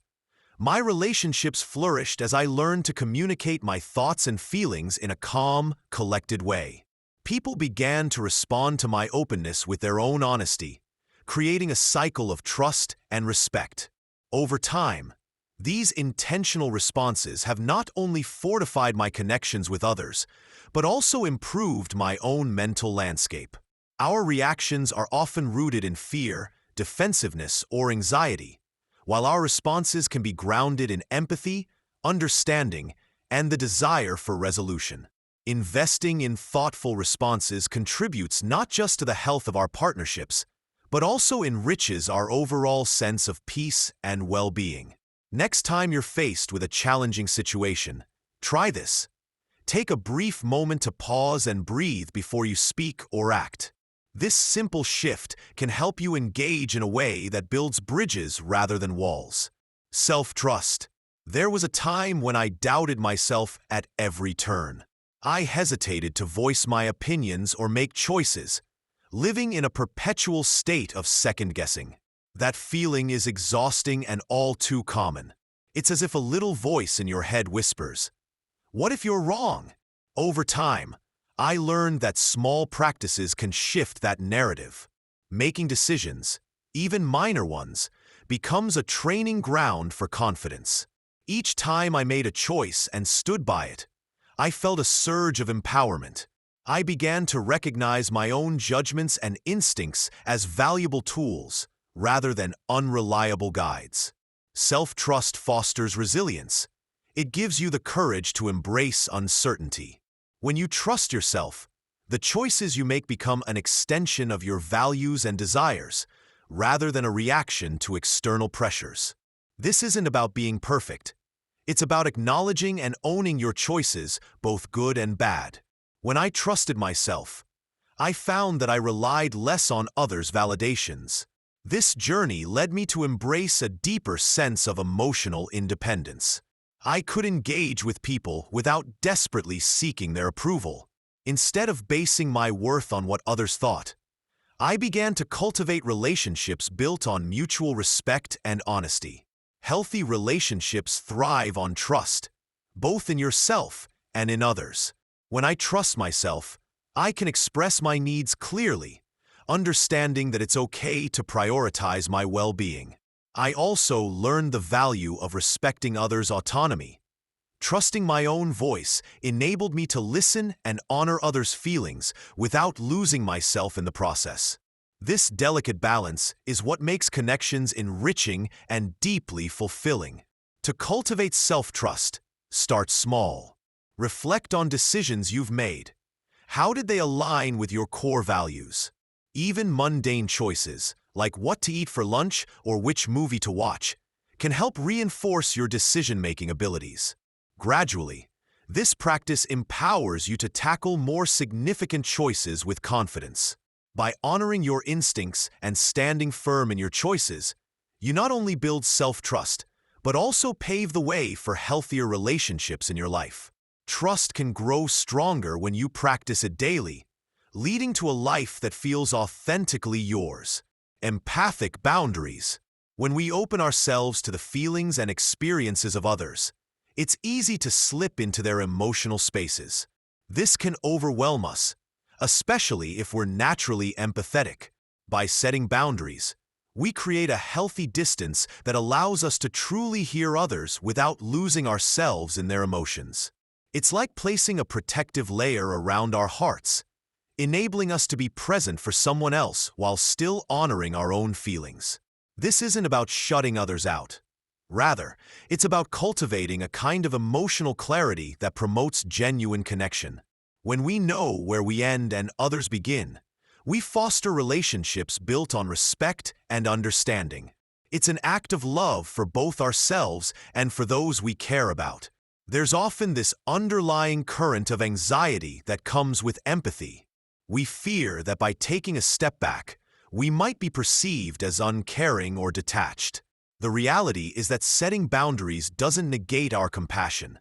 [SPEAKER 1] my relationships flourished as I learned to communicate my thoughts and feelings in a calm, collected way. People began to respond to my openness with their own honesty, creating a cycle of trust and respect. Over time, these intentional responses have not only fortified my connections with others, but also improved my own mental landscape. Our reactions are often rooted in fear, defensiveness, or anxiety, while our responses can be grounded in empathy, understanding, and the desire for resolution. Investing in thoughtful responses contributes not just to the health of our partnerships, but also enriches our overall sense of peace and well-being. Next time you're faced with a challenging situation, try this. Take a brief moment to pause and breathe before you speak or act. This simple shift can help you engage in a way that builds bridges rather than walls. Self-trust. There was a time when I doubted myself at every turn. I hesitated to voice my opinions or make choices, living in a perpetual state of second-guessing. That feeling is exhausting and all too common. It's as if a little voice in your head whispers, "What if you're wrong?" Over time, I learned that small practices can shift that narrative. Making decisions, even minor ones, becomes a training ground for confidence. Each time I made a choice and stood by it, I felt a surge of empowerment. I began to recognize my own judgments and instincts as valuable tools rather than unreliable guides. Self-trust fosters resilience. It gives you the courage to embrace uncertainty. When you trust yourself, the choices you make become an extension of your values and desires, rather than a reaction to external pressures. This isn't about being perfect. It's about acknowledging and owning your choices, both good and bad. When I trusted myself, I found that I relied less on others' validations. This journey led me to embrace a deeper sense of emotional independence. I could engage with people without desperately seeking their approval. Instead of basing my worth on what others thought, I began to cultivate relationships built on mutual respect and honesty. Healthy relationships thrive on trust, both in yourself and in others. When I trust myself, I can express my needs clearly, understanding that it's okay to prioritize my well-being. I also learned the value of respecting others' autonomy. Trusting my own voice enabled me to listen and honor others' feelings without losing myself in the process. This delicate balance is what makes connections enriching and deeply fulfilling. To cultivate self-trust, start small. Reflect on decisions you've made. How did they align with your core values? Even mundane choices, like what to eat for lunch or which movie to watch, can help reinforce your decision-making abilities. Gradually, this practice empowers you to tackle more significant choices with confidence. By honoring your instincts and standing firm in your choices, you not only build self-trust, but also pave the way for healthier relationships in your life. Trust can grow stronger when you practice it daily, leading to a life that feels authentically yours. Empathic boundaries. When we open ourselves to the feelings and experiences of others, it's easy to slip into their emotional spaces. This can overwhelm us, especially if we're naturally empathetic. By setting boundaries, we create a healthy distance that allows us to truly hear others without losing ourselves in their emotions. It's like placing a protective layer around our hearts, enabling us to be present for someone else while still honoring our own feelings. This isn't about shutting others out. Rather, it's about cultivating a kind of emotional clarity that promotes genuine connection. When we know where we end and others begin, we foster relationships built on respect and understanding. It's an act of love for both ourselves and for those we care about. There's often this underlying current of anxiety that comes with empathy. We fear that by taking a step back, we might be perceived as uncaring or detached. The reality is that setting boundaries doesn't negate our compassion.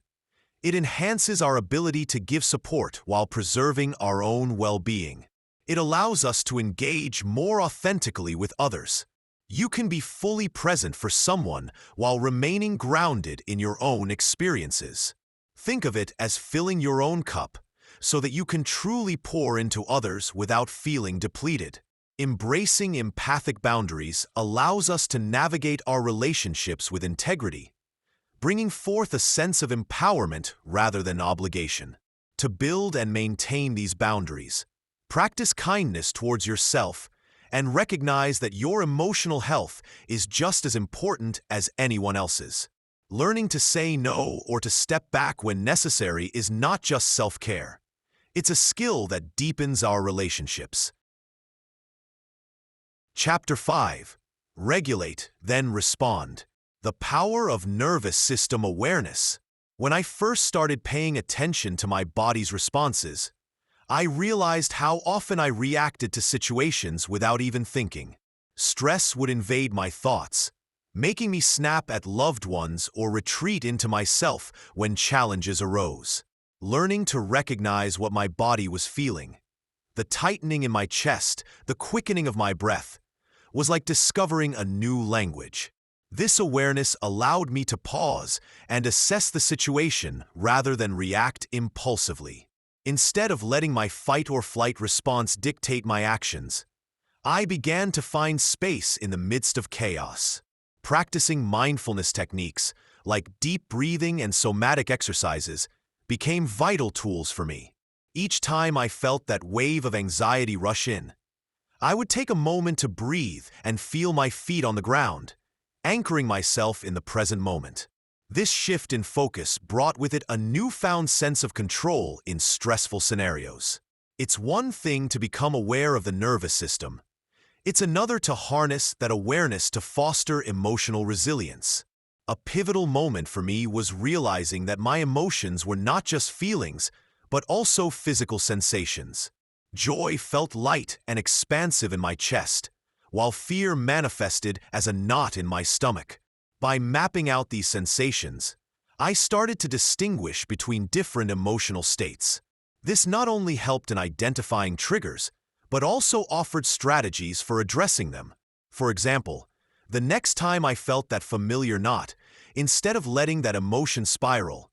[SPEAKER 1] It enhances our ability to give support while preserving our own well-being. It allows us to engage more authentically with others. You can be fully present for someone while remaining grounded in your own experiences. Think of it as filling your own cup so that you can truly pour into others without feeling depleted. Embracing empathic boundaries allows us to navigate our relationships with integrity, bringing forth a sense of empowerment rather than obligation. To build and maintain these boundaries, practice kindness towards yourself and recognize that your emotional health is just as important as anyone else's. Learning to say no or to step back when necessary is not just self-care. It's a skill that deepens our relationships. Chapter 5. Regulate, then respond. The power of nervous system awareness. When I first started paying attention to my body's responses, I realized how often I reacted to situations without even thinking. Stress would invade my thoughts, making me snap at loved ones or retreat into myself when challenges arose. Learning to recognize what my body was feeling, the tightening in my chest, the quickening of my breath, was like discovering a new language. This awareness allowed me to pause and assess the situation rather than react impulsively. Instead of letting my fight-or-flight response dictate my actions, I began to find space in the midst of chaos. Practicing mindfulness techniques, like deep breathing and somatic exercises, became vital tools for me. Each time I felt that wave of anxiety rush in, I would take a moment to breathe and feel my feet on the ground, anchoring myself in the present moment. This shift in focus brought with it a newfound sense of control in stressful scenarios. It's one thing to become aware of the nervous system. It's another to harness that awareness to foster emotional resilience. A pivotal moment for me was realizing that my emotions were not just feelings, but also physical sensations. Joy felt light and expansive in my chest, while fear manifested as a knot in my stomach. By mapping out these sensations, I started to distinguish between different emotional states. This not only helped in identifying triggers, but also offered strategies for addressing them. For example, the next time I felt that familiar knot, instead of letting that emotion spiral,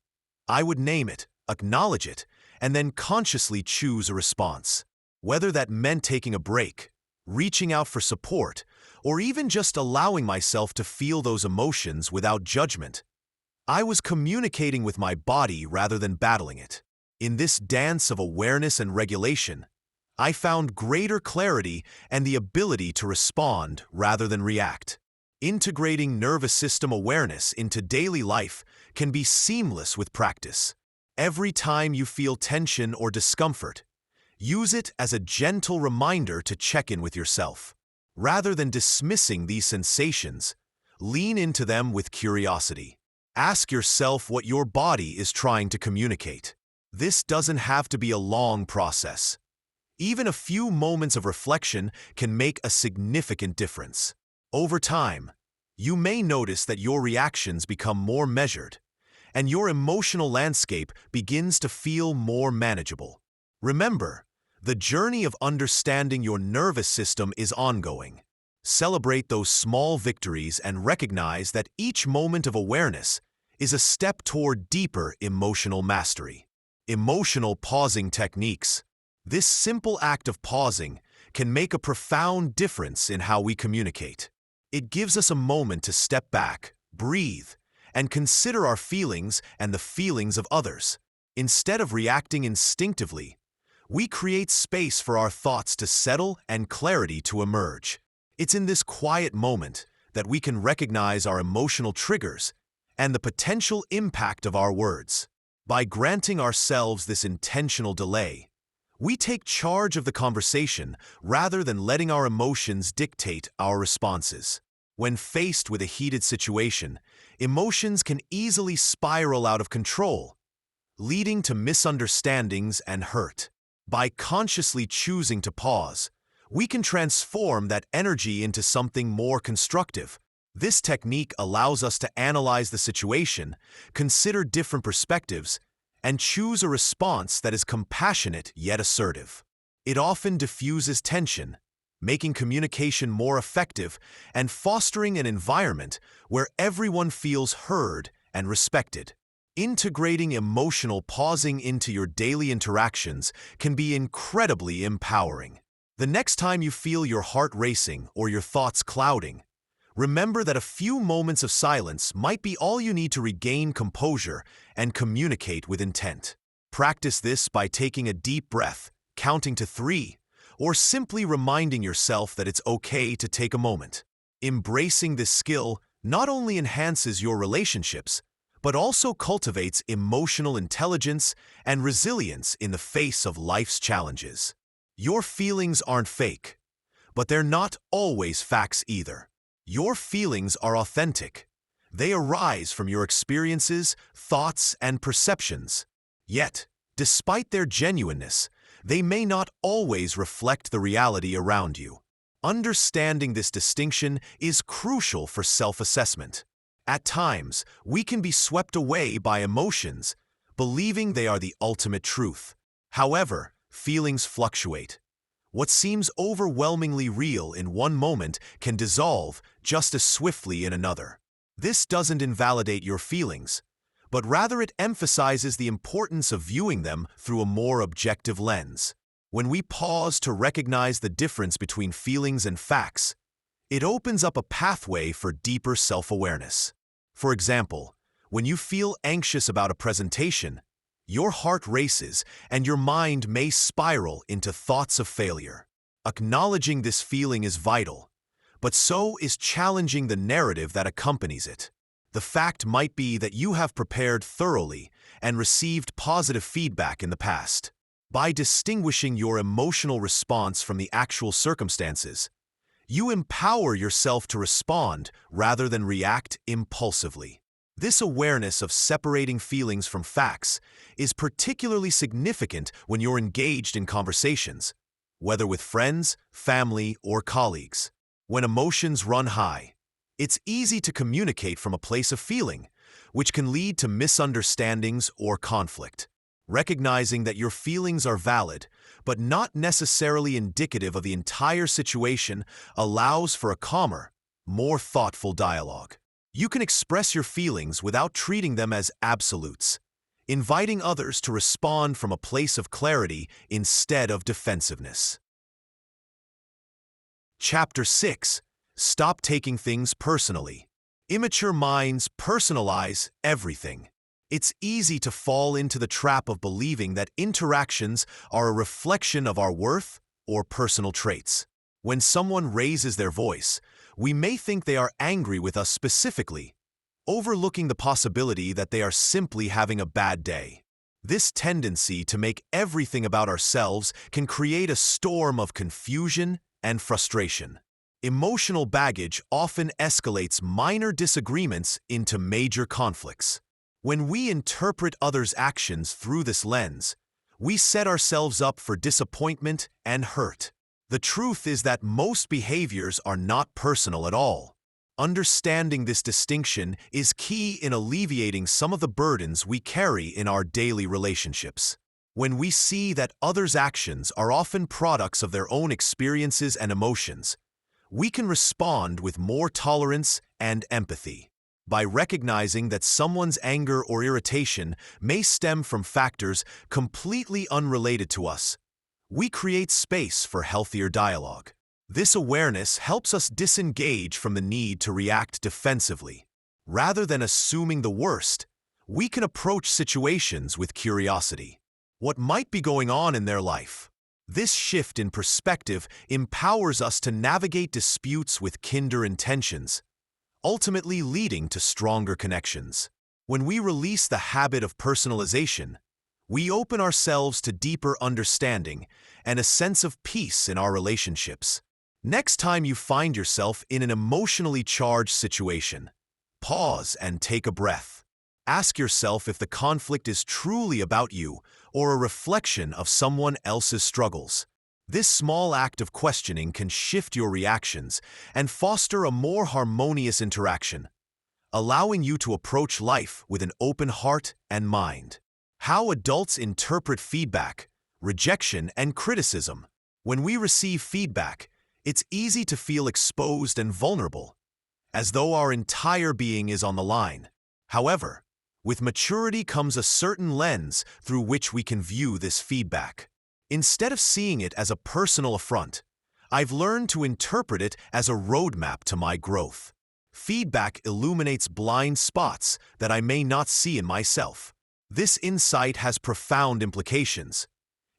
[SPEAKER 1] I would name it, acknowledge it, and then consciously choose a response. Whether that meant taking a break, reaching out for support, or even just allowing myself to feel those emotions without judgment, I was communicating with my body rather than battling it. In this dance of awareness and regulation, I found greater clarity and the ability to respond rather than react. Integrating nervous system awareness into daily life can be seamless with practice. Every time you feel tension or discomfort, use it as a gentle reminder to check in with yourself. Rather than dismissing these sensations, lean into them with curiosity. Ask yourself what your body is trying to communicate. This doesn't have to be a long process. Even a few moments of reflection can make a significant difference. Over time, you may notice that your reactions become more measured, and your emotional landscape begins to feel more manageable. Remember, the journey of understanding your nervous system is ongoing. Celebrate those small victories and recognize that each moment of awareness is a step toward deeper emotional mastery. Emotional pausing techniques. This simple act of pausing can make a profound difference in how we communicate. It gives us a moment to step back, breathe, and consider our feelings and the feelings of others. Instead of reacting instinctively, we create space for our thoughts to settle and clarity to emerge. It's in this quiet moment that we can recognize our emotional triggers and the potential impact of our words. By granting ourselves this intentional delay, we take charge of the conversation rather than letting our emotions dictate our responses. When faced with a heated situation, emotions can easily spiral out of control, leading to misunderstandings and hurt. By consciously choosing to pause, we can transform that energy into something more constructive. This technique allows us to analyze the situation, consider different perspectives, and choose a response that is compassionate yet assertive. It often diffuses tension, making communication more effective and fostering an environment where everyone feels heard and respected. Integrating emotional pausing into your daily interactions can be incredibly empowering. The next time you feel your heart racing or your thoughts clouding, remember that a few moments of silence might be all you need to regain composure and communicate with intent. Practice this by taking a deep breath, counting to 3, or simply reminding yourself that it's okay to take a moment. Embracing this skill not only enhances your relationships, but also cultivates emotional intelligence and resilience in the face of life's challenges. Your feelings aren't fake, but they're not always facts either. Your feelings are authentic. They arise from your experiences, thoughts, and perceptions. Yet, despite their genuineness, they may not always reflect the reality around you. Understanding this distinction is crucial for self-assessment. At times, we can be swept away by emotions, believing they are the ultimate truth. However, feelings fluctuate. What seems overwhelmingly real in one moment can dissolve just as swiftly in another. This doesn't invalidate your feelings, but rather it emphasizes the importance of viewing them through a more objective lens. When we pause to recognize the difference between feelings and facts, it opens up a pathway for deeper self-awareness. For example, when you feel anxious about a presentation, your heart races and your mind may spiral into thoughts of failure. Acknowledging this feeling is vital, but so is challenging the narrative that accompanies it. The fact might be that you have prepared thoroughly and received positive feedback in the past. By distinguishing your emotional response from the actual circumstances, you empower yourself to respond rather than react impulsively. This awareness of separating feelings from facts is particularly significant when you're engaged in conversations, whether with friends, family, or colleagues. When emotions run high, it's easy to communicate from a place of feeling, which can lead to misunderstandings or conflict. Recognizing that your feelings are valid, but not necessarily indicative of the entire situation, allows for a calmer, more thoughtful dialogue. You can express your feelings without treating them as absolutes, inviting others to respond from a place of clarity instead of defensiveness. Chapter 6. Stop taking things personally. Immature minds personalize everything. It's easy to fall into the trap of believing that interactions are a reflection of our worth or personal traits. When someone raises their voice, we may think they are angry with us specifically, overlooking the possibility that they are simply having a bad day. This tendency to make everything about ourselves can create a storm of confusion and frustration. Emotional baggage often escalates minor disagreements into major conflicts. When we interpret others' actions through this lens, we set ourselves up for disappointment and hurt. The truth is that most behaviors are not personal at all. Understanding this distinction is key in alleviating some of the burdens we carry in our daily relationships. When we see that others' actions are often products of their own experiences and emotions, we can respond with more tolerance and empathy. By recognizing that someone's anger or irritation may stem from factors completely unrelated to us, we create space for healthier dialogue. This awareness helps us disengage from the need to react defensively. Rather than assuming the worst, we can approach situations with curiosity. What might be going on in their life? This shift in perspective empowers us to navigate disputes with kinder intentions, ultimately leading to stronger connections. When we release the habit of personalization, we open ourselves to deeper understanding and a sense of peace in our relationships. Next time you find yourself in an emotionally charged situation, pause and take a breath. Ask yourself if the conflict is truly about you or a reflection of someone else's struggles. This small act of questioning can shift your reactions and foster a more harmonious interaction, allowing you to approach life with an open heart and mind. How adults interpret feedback, rejection, and criticism. When we receive feedback, it's easy to feel exposed and vulnerable, as though our entire being is on the line. However, with maturity comes a certain lens through which we can view this feedback. Instead of seeing it as a personal affront, I've learned to interpret it as a roadmap to my growth. Feedback illuminates blind spots that I may not see in myself. This insight has profound implications.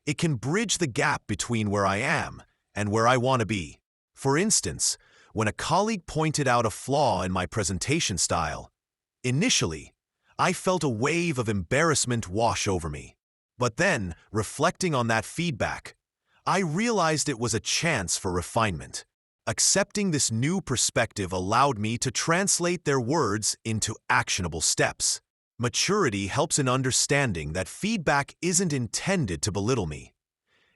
[SPEAKER 1] It can bridge the gap between where I am and where I want to be. For instance, when a colleague pointed out a flaw in my presentation style, initially, I felt a wave of embarrassment wash over me. But then, reflecting on that feedback, I realized it was a chance for refinement. Accepting this new perspective allowed me to translate their words into actionable steps. Maturity helps in understanding that feedback isn't intended to belittle me.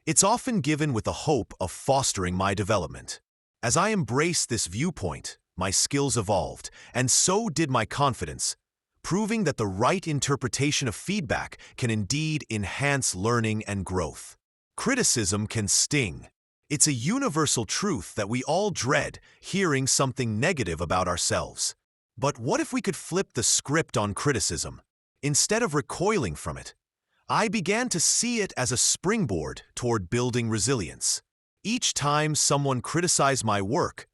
[SPEAKER 1] It's often given with the hope of fostering my development. As I embraced this viewpoint, my skills evolved, and so did my confidence, proving that the right interpretation of feedback can indeed enhance learning and growth. Criticism can sting. It's a universal truth that we all dread hearing something negative about ourselves. But what if we could flip the script on criticism? Instead of recoiling from it, I began to see it as a springboard toward building resilience. Each time someone criticized my work,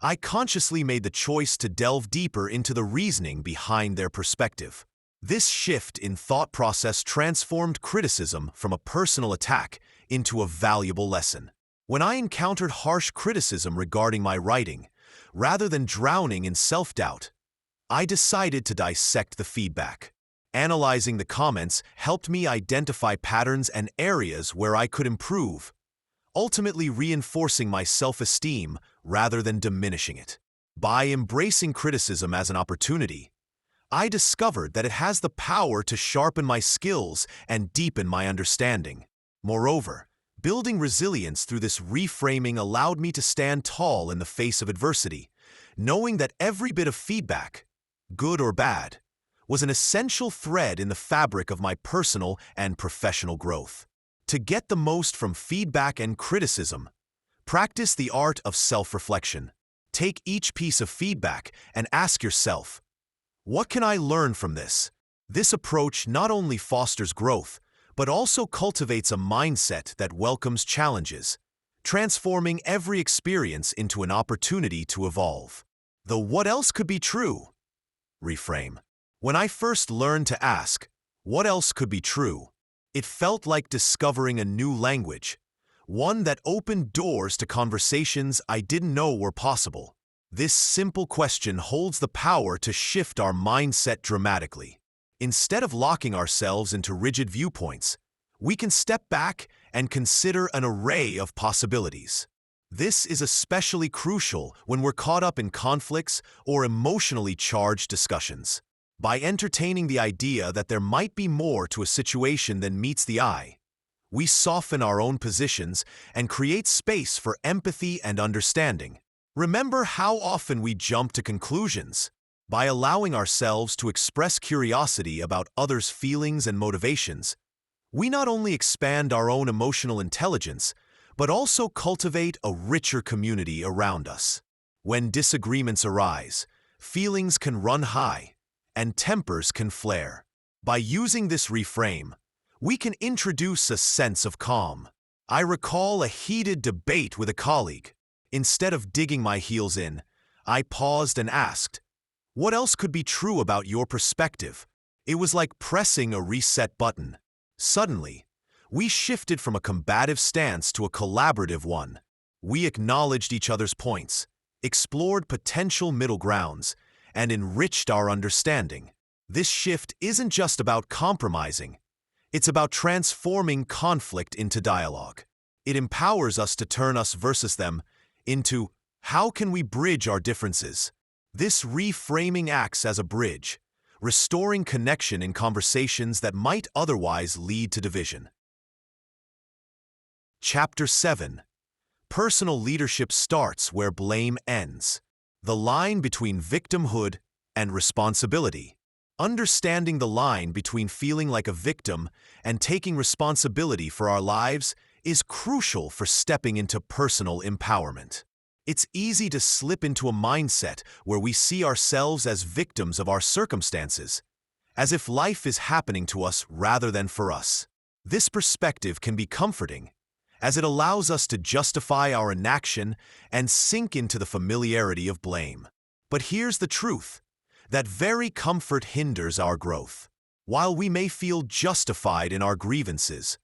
[SPEAKER 1] I consciously made the choice to delve deeper into the reasoning behind their perspective. This shift in thought process transformed criticism from a personal attack into a valuable lesson. When I encountered harsh criticism regarding my writing, rather than drowning in self-doubt, I decided to dissect the feedback. Analyzing the comments helped me identify patterns and areas where I could improve, ultimately reinforcing my self-esteem rather than diminishing it. By embracing criticism as an opportunity, I discovered that it has the power to sharpen my skills and deepen my understanding. Moreover, building resilience through this reframing allowed me to stand tall in the face of adversity, knowing that every bit of feedback, good or bad, was an essential thread in the fabric of my personal and professional growth. To get the most from feedback and criticism, practice the art of self-reflection. Take each piece of feedback and ask yourself, what can I learn from this? This approach not only fosters growth, but also cultivates a mindset that welcomes challenges, transforming every experience into an opportunity to evolve. The what else could be true? Reframe. When I first learned to ask, what else could be true? It felt like discovering a new language, one that opened doors to conversations I didn't know were possible. This simple question holds the power to shift our mindset dramatically. Instead of locking ourselves into rigid viewpoints, we can step back and consider an array of possibilities. This is especially crucial when we're caught up in conflicts or emotionally charged discussions. By entertaining the idea that there might be more to a situation than meets the eye, we soften our own positions and create space for empathy and understanding. Remember how often we jump to conclusions. By allowing ourselves to express curiosity about others' feelings and motivations, we not only expand our own emotional intelligence, but also cultivate a richer community around us. When disagreements arise, feelings can run high, and tempers can flare. By using this reframe, we can introduce a sense of calm. I recall a heated debate with a colleague. Instead of digging my heels in, I paused and asked, what else could be true about your perspective? It was like pressing a reset button. Suddenly, we shifted from a combative stance to a collaborative one. We acknowledged each other's points, explored potential middle grounds, and enriched our understanding. This shift isn't just about compromising, it's about transforming conflict into dialogue. It empowers us to turn us versus them into how can we bridge our differences. This reframing acts as a bridge, restoring connection in conversations that might otherwise lead to division. Chapter 7. Personal leadership starts where blame ends. The line between victimhood and responsibility. Understanding the line between feeling like a victim and taking responsibility for our lives is crucial for stepping into personal empowerment. It's easy to slip into a mindset where we see ourselves as victims of our circumstances, as if life is happening to us rather than for us. This perspective can be comforting, as it allows us to justify our inaction and sink into the familiarity of blame. But here's the truth: that very comfort hinders our growth. While we may feel justified in our grievances,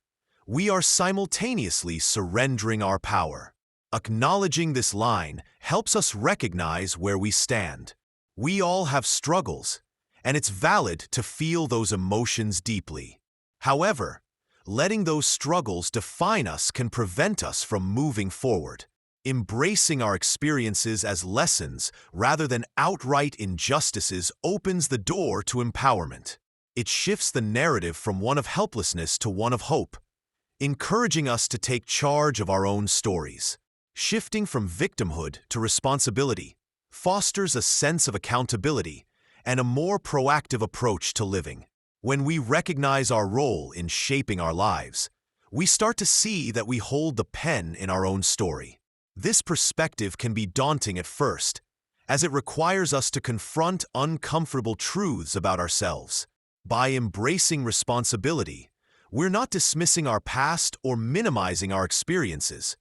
[SPEAKER 1] we are simultaneously surrendering our power. Acknowledging this line helps us recognize where we stand. We all have struggles, and it's valid to feel those emotions deeply. However, letting those struggles define us can prevent us from moving forward. Embracing our experiences as lessons rather than outright injustices opens the door to empowerment. It shifts the narrative from one of helplessness to one of hope, encouraging us to take charge of our own stories. Shifting from victimhood to responsibility fosters a sense of accountability and a more proactive approach to living. When we recognize our role in shaping our lives, we start to see that we hold the pen in our own story. This perspective can be daunting at first, as it requires us to confront uncomfortable truths about ourselves. By embracing responsibility, we're not dismissing our past or minimizing our experiences.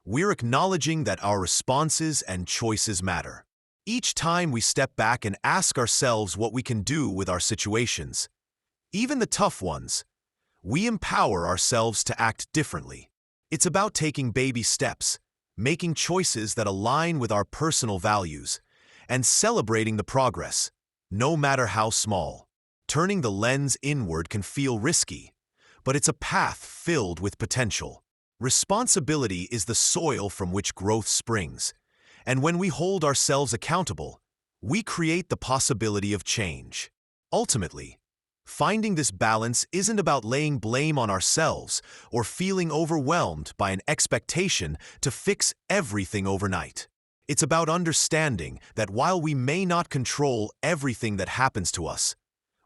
[SPEAKER 1] We're acknowledging that our responses and choices matter. Each time we step back and ask ourselves what we can do with our situations, even the tough ones, we empower ourselves to act differently. It's about taking baby steps, making choices that align with our personal values, and celebrating the progress, no matter how small. Turning the lens inward can feel risky, but it's a path filled with potential. Responsibility is the soil from which growth springs, and when we hold ourselves accountable, we create the possibility of change. Ultimately, finding this balance isn't about laying blame on ourselves or feeling overwhelmed by an expectation to fix everything overnight. It's about understanding that while we may not control everything that happens to us,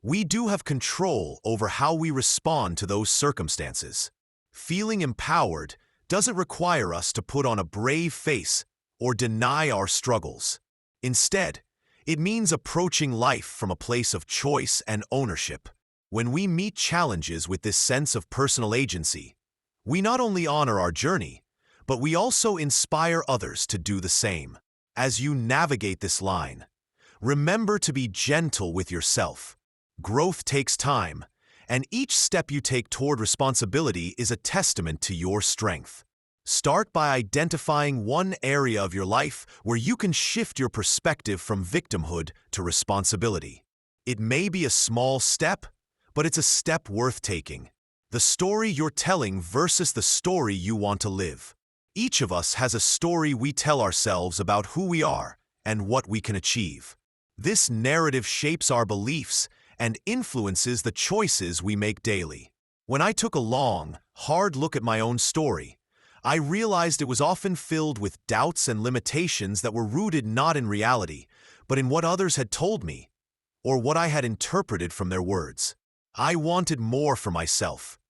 [SPEAKER 1] we do have control over how we respond to those circumstances. Feeling empowered doesn't require us to put on a brave face or deny our struggles. Instead, it means approaching life from a place of choice and ownership. When we meet challenges with this sense of personal agency, we not only honor our journey, but we also inspire others to do the same. As you navigate this line, remember to be gentle with yourself. Growth takes time, and each step you take toward responsibility is a testament to your strength. Start by identifying one area of your life where you can shift your perspective from victimhood to responsibility. It may be a small step, but it's a step worth taking. The story you're telling versus the story you want to live. Each of us has a story we tell ourselves about who we are and what we can achieve. This narrative shapes our beliefs and influences the choices we make daily. When I took a long, hard look at my own story, I realized it was often filled with doubts and limitations that were rooted not in reality, but in what others had told me, or what I had interpreted from their words. I wanted more for myself,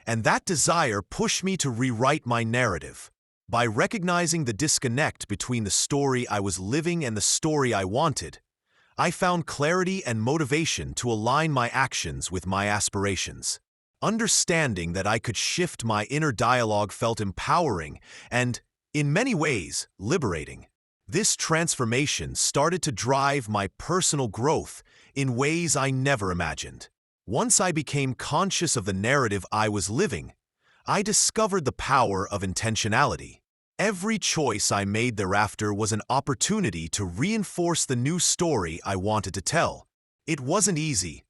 [SPEAKER 1] and that desire pushed me to rewrite my narrative. By recognizing the disconnect between the story I was living and the story I wanted, I found clarity and motivation to align my actions with my aspirations. Understanding that I could shift my inner dialogue felt empowering and, in many ways, liberating. This transformation started to drive my personal growth in ways I never imagined. Once I became conscious of the narrative I was living, I discovered the power of intentionality. Every choice I made thereafter was an opportunity to reinforce the new story I wanted to tell. It wasn't easy.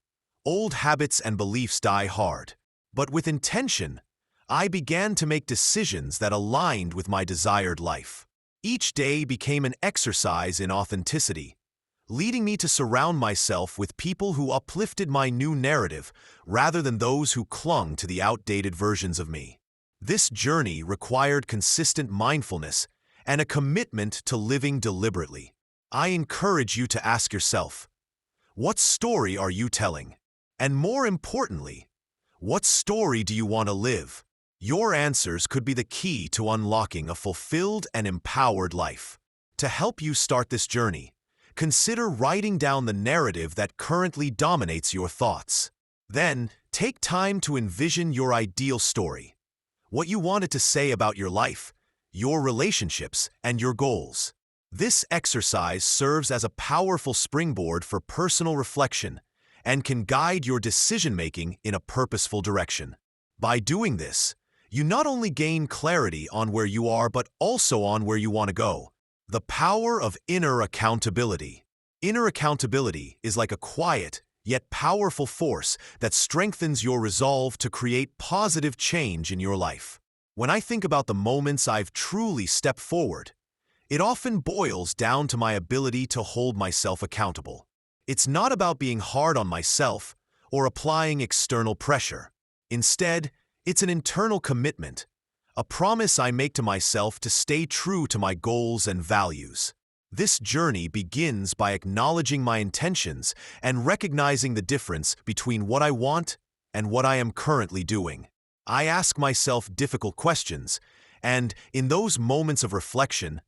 [SPEAKER 1] Old habits and beliefs die hard. But with intention, I began to make decisions that aligned with my desired life. Each day became an exercise in authenticity, leading me to surround myself with people who uplifted my new narrative rather than those who clung to the outdated versions of me. This journey required consistent mindfulness and a commitment to living deliberately. I encourage you to ask yourself, what story are you telling? And more importantly, what story do you want to live? Your answers could be the key to unlocking a fulfilled and empowered life. To help you start this journey, consider writing down the narrative that currently dominates your thoughts. Then, take time to envision your ideal story, what you want it to say about your life, your relationships, and your goals. This exercise serves as a powerful springboard for personal reflection and can guide your decision-making in a purposeful direction. By doing this, you not only gain clarity on where you are but also on where you want to go. The power of inner accountability. Inner accountability is like a quiet, yet powerful force that strengthens your resolve to create positive change in your life. When I think about the moments I've truly stepped forward, it often boils down to my ability to hold myself accountable. It's not about being hard on myself or applying external pressure. Instead, it's an internal commitment, a promise I make to myself to stay true to my goals and values. This journey begins by acknowledging my intentions and recognizing the difference between what I want and what I am currently doing. I ask myself difficult questions, and in those moments of reflection,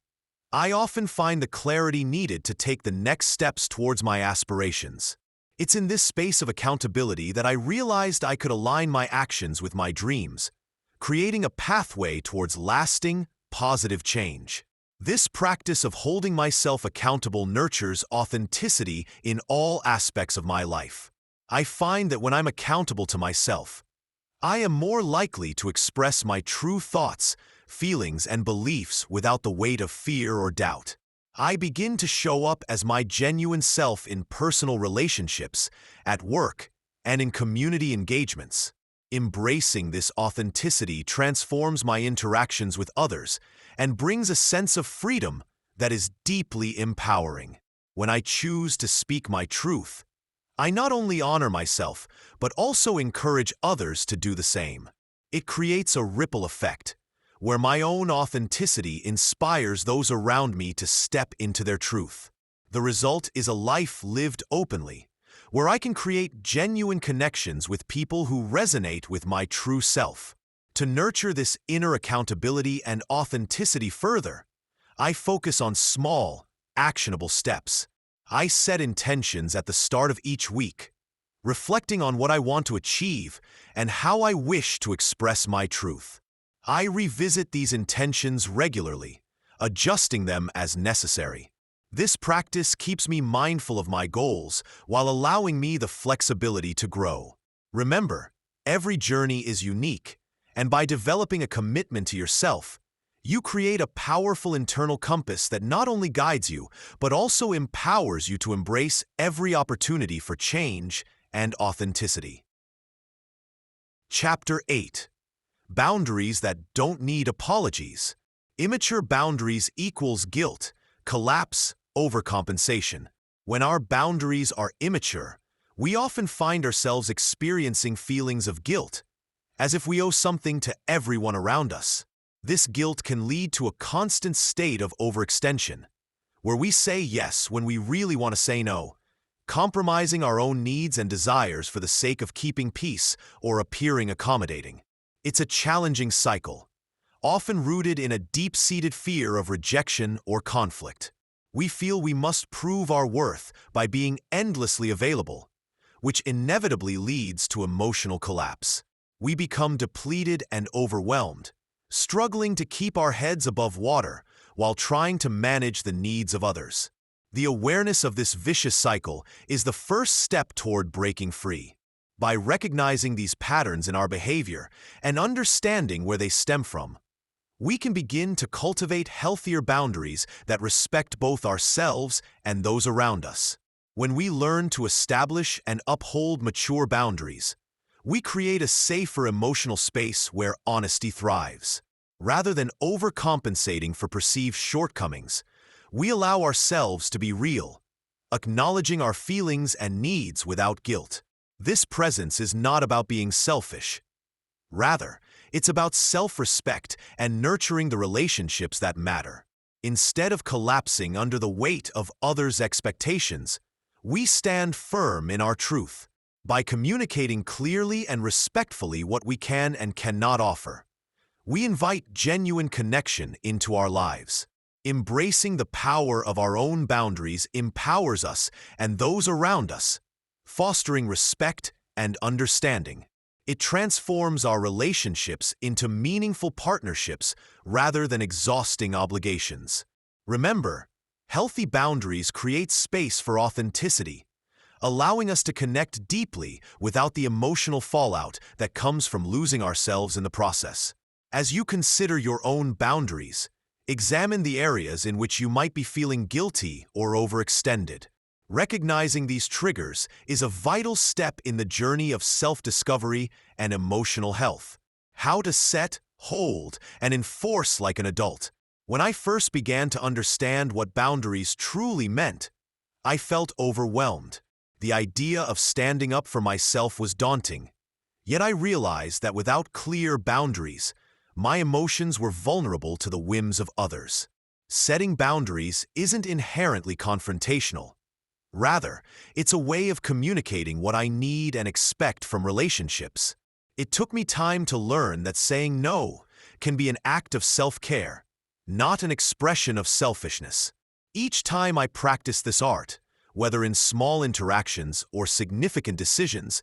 [SPEAKER 1] I often find the clarity needed to take the next steps towards my aspirations. It's in this space of accountability that I realized I could align my actions with my dreams, creating a pathway towards lasting, positive change. This practice of holding myself accountable nurtures authenticity in all aspects of my life. I find that when I'm accountable to myself, I am more likely to express my true thoughts, feelings, and beliefs without the weight of fear or doubt. I begin to show up as my genuine self in personal relationships, at work, and in community engagements. Embracing this authenticity transforms my interactions with others and brings a sense of freedom that is deeply empowering. When I choose to speak my truth, I not only honor myself, but also encourage others to do the same. It creates a ripple effect, where my own authenticity inspires those around me to step into their truth. The result is a life lived openly, where I can create genuine connections with people who resonate with my true self. To nurture this inner accountability and authenticity further, I focus on small, actionable steps. I set intentions at the start of each week, reflecting on what I want to achieve and how I wish to express my truth. I revisit these intentions regularly, adjusting them as necessary. This practice keeps me mindful of my goals while allowing me the flexibility to grow. Remember, every journey is unique, and by developing a commitment to yourself, you create a powerful internal compass that not only guides you, but also empowers you to embrace every opportunity for change and authenticity. Chapter 8. Boundaries that don't need apologies. Immature boundaries equals guilt, collapse, overcompensation. When our boundaries are immature, we often find ourselves experiencing feelings of guilt, as if we owe something to everyone around us. This guilt can lead to a constant state of overextension, where we say yes when we really want to say no, compromising our own needs and desires for the sake of keeping peace or appearing accommodating. It's a challenging cycle, often rooted in a deep-seated fear of rejection or conflict. We feel we must prove our worth by being endlessly available, which inevitably leads to emotional collapse. We become depleted and overwhelmed, struggling to keep our heads above water while trying to manage the needs of others. The awareness of this vicious cycle is the first step toward breaking free. By recognizing these patterns in our behavior and understanding where they stem from, we can begin to cultivate healthier boundaries that respect both ourselves and those around us. When we learn to establish and uphold mature boundaries, we create a safer emotional space where honesty thrives. Rather than overcompensating for perceived shortcomings, we allow ourselves to be real, acknowledging our feelings and needs without guilt. This presence is not about being selfish. Rather, it's about self-respect and nurturing the relationships that matter. Instead of collapsing under the weight of others' expectations, we stand firm in our truth. By communicating clearly and respectfully what we can and cannot offer, we invite genuine connection into our lives. Embracing the power of our own boundaries empowers us and those around us, fostering respect and understanding. It transforms our relationships into meaningful partnerships rather than exhausting obligations. Remember, healthy boundaries create space for authenticity, allowing us to connect deeply without the emotional fallout that comes from losing ourselves in the process. As you consider your own boundaries, examine the areas in which you might be feeling guilty or overextended. Recognizing these triggers is a vital step in the journey of self-discovery and emotional health. How to set, hold, and enforce like an adult. When I first began to understand what boundaries truly meant, I felt overwhelmed. The idea of standing up for myself was daunting. Yet I realized that without clear boundaries, my emotions were vulnerable to the whims of others. Setting boundaries isn't inherently confrontational. Rather, it's a way of communicating what I need and expect from relationships. It took me time to learn that saying no can be an act of self-care, not an expression of selfishness. Each time I practiced this art, whether in small interactions or significant decisions,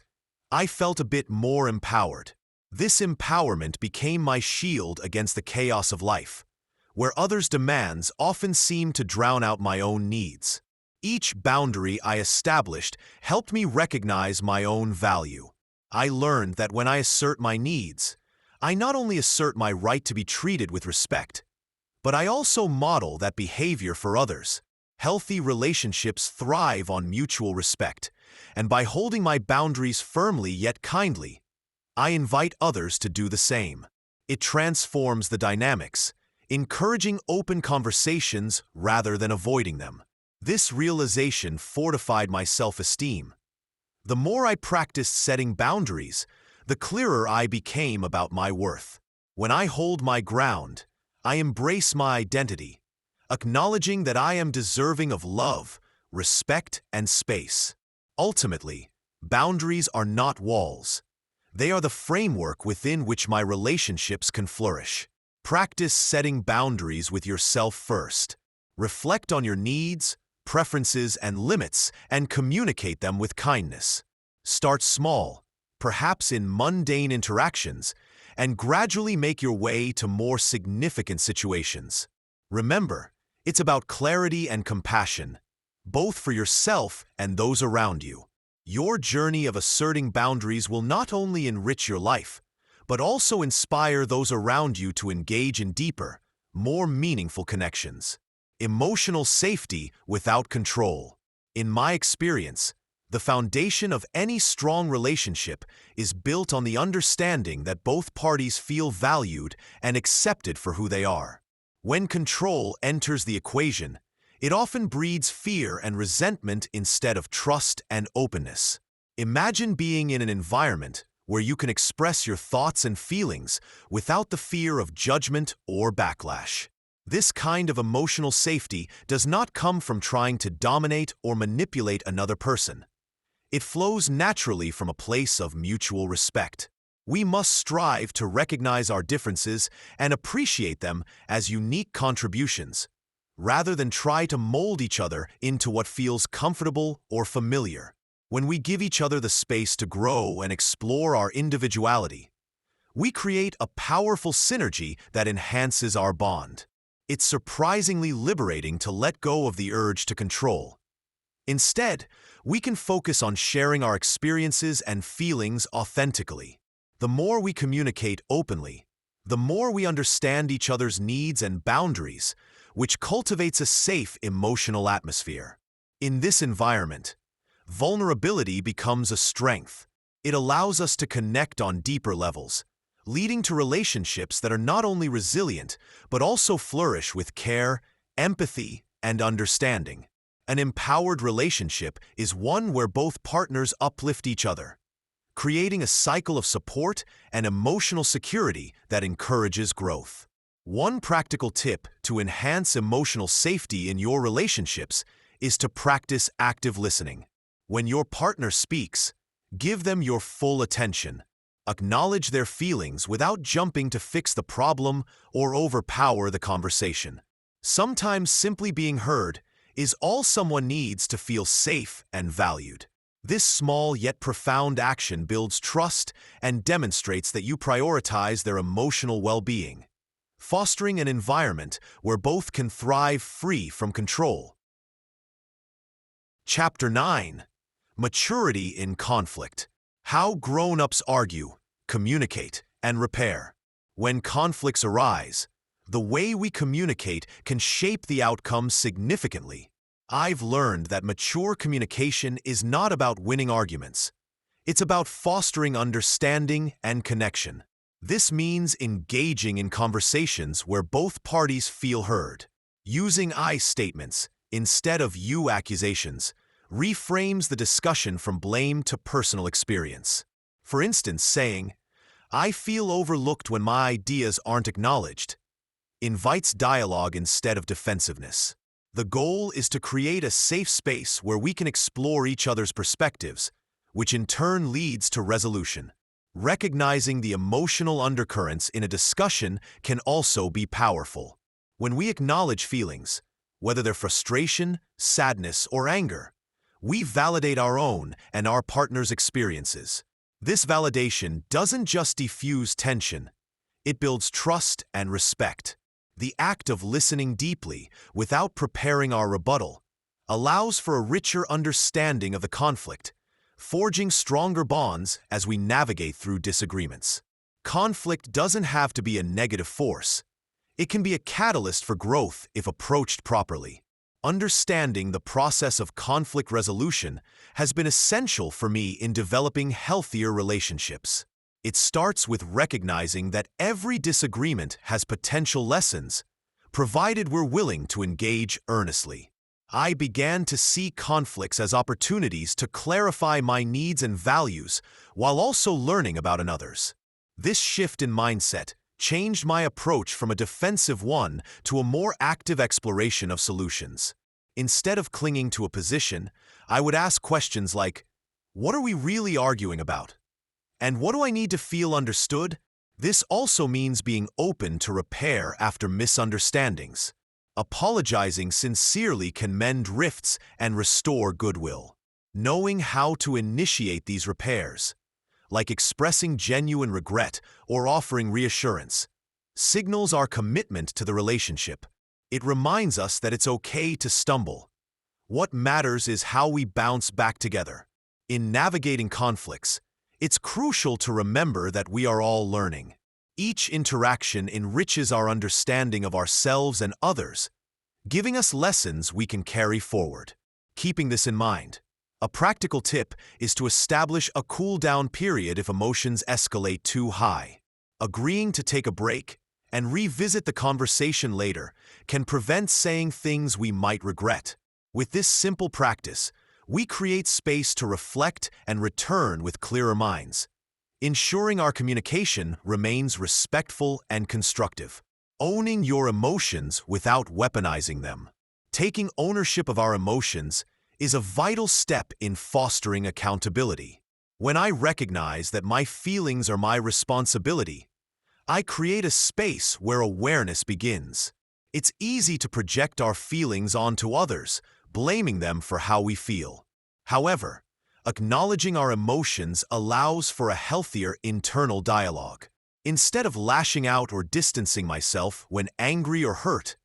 [SPEAKER 1] I felt a bit more empowered. This empowerment became my shield against the chaos of life, where others' demands often seem to drown out my own needs. Each boundary I established helped me recognize my own value. I learned that when I assert my needs, I not only assert my right to be treated with respect, but I also model that behavior for others. Healthy relationships thrive on mutual respect, and by holding my boundaries firmly yet kindly, I invite others to do the same. It transforms the dynamics, encouraging open conversations rather than avoiding them. This realization fortified my self-esteem. The more I practiced setting boundaries, the clearer I became about my worth. When I hold my ground, I embrace my identity, acknowledging that I am deserving of love, respect, and space. Ultimately, boundaries are not walls. They are the framework within which my relationships can flourish. Practice setting boundaries with yourself first. Reflect on your needs, preferences, and limits, and communicate them with kindness. Start small, perhaps in mundane interactions, and gradually make your way to more significant situations. Remember, it's about clarity and compassion, both for yourself and those around you. Your journey of asserting boundaries will not only enrich your life, but also inspire those around you to engage in deeper, more meaningful connections. Emotional safety without control. In my experience, the foundation of any strong relationship is built on the understanding that both parties feel valued and accepted for who they are. When control enters the equation, it often breeds fear and resentment instead of trust and openness. Imagine being in an environment where you can express your thoughts and feelings without the fear of judgment or backlash. This kind of emotional safety does not come from trying to dominate or manipulate another person. It flows naturally from a place of mutual respect. We must strive to recognize our differences and appreciate them as unique contributions, rather than try to mold each other into what feels comfortable or familiar. When we give each other the space to grow and explore our individuality, we create a powerful synergy that enhances our bond. It's surprisingly liberating to let go of the urge to control. Instead, we can focus on sharing our experiences and feelings authentically. The more we communicate openly, the more we understand each other's needs and boundaries, which cultivates a safe emotional atmosphere. In this environment, vulnerability becomes a strength. It allows us to connect on deeper levels, leading to relationships that are not only resilient, but also flourish with care, empathy, and understanding. An empowered relationship is one where both partners uplift each other, creating a cycle of support and emotional security that encourages growth. One practical tip to enhance emotional safety in your relationships is to practice active listening. When your partner speaks, give them your full attention. Acknowledge their feelings without jumping to fix the problem or overpower the conversation. Sometimes simply being heard is all someone needs to feel safe and valued. This small yet profound action builds trust and demonstrates that you prioritize their emotional well-being, fostering an environment where both can thrive free from control. Chapter 9. Maturity in Conflict. How grown-ups argue, communicate, and repair. When conflicts arise, the way we communicate can shape the outcome significantly. I've learned that mature communication is not about winning arguments. It's about fostering understanding and connection. This means engaging in conversations where both parties feel heard. Using I statements instead of you accusations reframes the discussion from blame to personal experience. For instance, saying, "I feel overlooked when my ideas aren't acknowledged," invites dialogue instead of defensiveness. The goal is to create a safe space where we can explore each other's perspectives, which in turn leads to resolution. Recognizing the emotional undercurrents in a discussion can also be powerful. When we acknowledge feelings, whether they're frustration, sadness, or anger, we validate our own and our partner's experiences. This validation doesn't just diffuse tension, it builds trust and respect. The act of listening deeply without preparing our rebuttal allows for a richer understanding of the conflict, forging stronger bonds as we navigate through disagreements. Conflict doesn't have to be a negative force. It can be a catalyst for growth if approached properly. Understanding the process of conflict resolution has been essential for me in developing healthier relationships. It starts with recognizing that every disagreement has potential lessons, provided we're willing to engage earnestly. I began to see conflicts as opportunities to clarify my needs and values while also learning about another's. This shift in mindset changed my approach from a defensive one to a more active exploration of solutions. Instead of clinging to a position, I would ask questions like, "What are we really arguing about? And what do I need to feel understood?" This also means being open to repair after misunderstandings. Apologizing sincerely can mend rifts and restore goodwill. Knowing how to initiate these repairs, like expressing genuine regret or offering reassurance, signals our commitment to the relationship. It reminds us that it's okay to stumble. What matters is how we bounce back together. In navigating conflicts, it's crucial to remember that we are all learning. Each interaction enriches our understanding of ourselves and others, giving us lessons we can carry forward. Keeping this in mind, a practical tip is to establish a cool-down period if emotions escalate too high. Agreeing to take a break and revisit the conversation later can prevent saying things we might regret. With this simple practice, we create space to reflect and return with clearer minds, ensuring our communication remains respectful and constructive. Owning your emotions without weaponizing them. Taking ownership of our emotions is a vital step in fostering accountability. When I recognize that my feelings are my responsibility, I create a space where awareness begins. It's easy to project our feelings onto others, blaming them for how we feel. However, acknowledging our emotions allows for a healthier internal dialogue. Instead of lashing out or distancing myself when angry or hurt,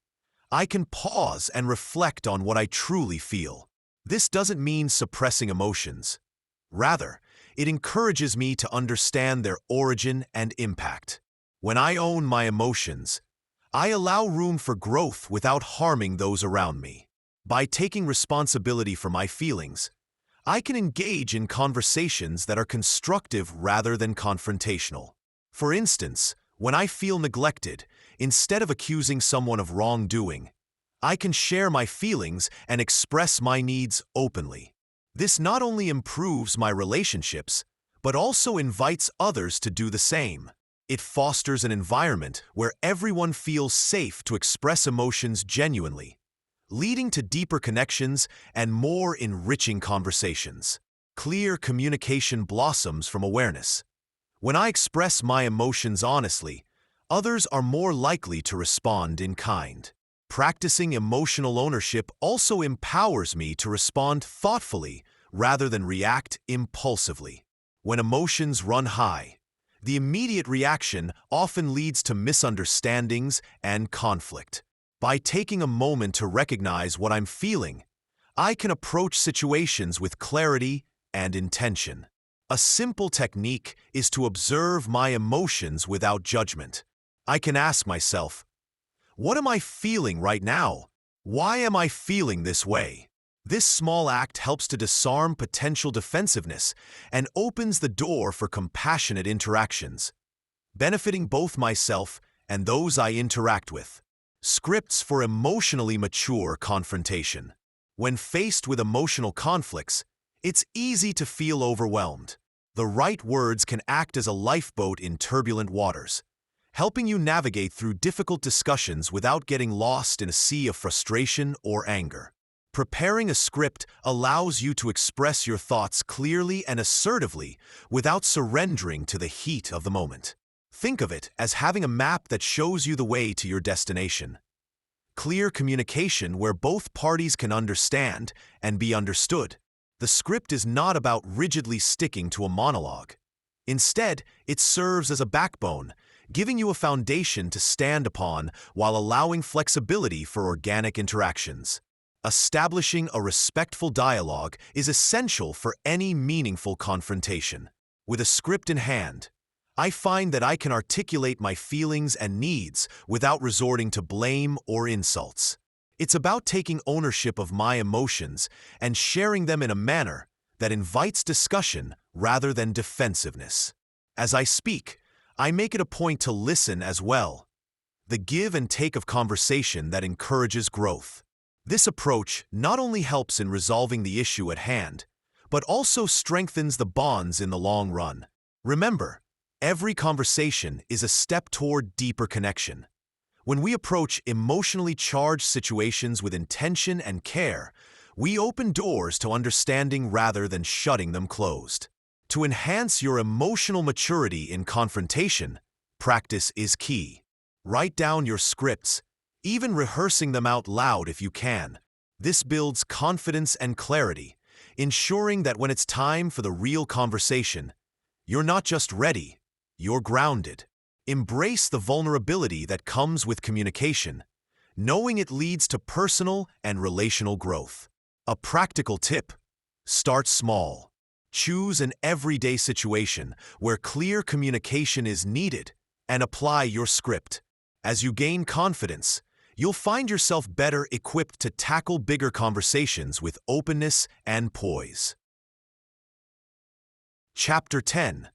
[SPEAKER 1] I can pause and reflect on what I truly feel. This doesn't mean suppressing emotions. Rather, it encourages me to understand their origin and impact. When I own my emotions, I allow room for growth without harming those around me. By taking responsibility for my feelings, I can engage in conversations that are constructive rather than confrontational. For instance, when I feel neglected, instead of accusing someone of wrongdoing, I can share my feelings and express my needs openly. This not only improves my relationships, but also invites others to do the same. It fosters an environment where everyone feels safe to express emotions genuinely, leading to deeper connections and more enriching conversations. Clear communication blossoms from awareness. When I express my emotions honestly, others are more likely to respond in kind. Practicing emotional ownership also empowers me to respond thoughtfully rather than react impulsively. When emotions run high, the immediate reaction often leads to misunderstandings and conflict. By taking a moment to recognize what I'm feeling, I can approach situations with clarity and intention. A simple technique is to observe my emotions without judgment. I can ask myself, what am I feeling right now? Why am I feeling this way? This small act helps to disarm potential defensiveness and opens the door for compassionate interactions, benefiting both myself and those I interact with. Scripts for emotionally mature confrontation. When faced with emotional conflicts, it's easy to feel overwhelmed. The right words can act as a lifeboat in turbulent waters, helping you navigate through difficult discussions without getting lost in a sea of frustration or anger. Preparing a script allows you to express your thoughts clearly and assertively without surrendering to the heat of the moment. Think of it as having a map that shows you the way to your destination. Clear communication where both parties can understand and be understood. The script is not about rigidly sticking to a monologue. Instead, it serves as a backbone, giving you a foundation to stand upon while allowing flexibility for organic interactions. Establishing a respectful dialogue is essential for any meaningful confrontation. With a script in hand, I find that I can articulate my feelings and needs without resorting to blame or insults. It's about taking ownership of my emotions and sharing them in a manner that invites discussion rather than defensiveness. As I speak, I make it a point to listen as well, the give and take of conversation that encourages growth. This approach not only helps in resolving the issue at hand, but also strengthens the bonds in the long run. Remember, every conversation is a step toward deeper connection. When we approach emotionally charged situations with intention and care, we open doors to understanding rather than shutting them closed. To enhance your emotional maturity in confrontation, practice is key. Write down your scripts, even rehearsing them out loud if you can. This builds confidence and clarity, ensuring that when it's time for the real conversation, you're not just ready, you're grounded. Embrace the vulnerability that comes with communication, knowing it leads to personal and relational growth. A practical tip: start small. Choose an everyday situation where clear communication is needed and apply your script. As you gain confidence, you'll find yourself better equipped to tackle bigger conversations with openness and poise. Chapter 10.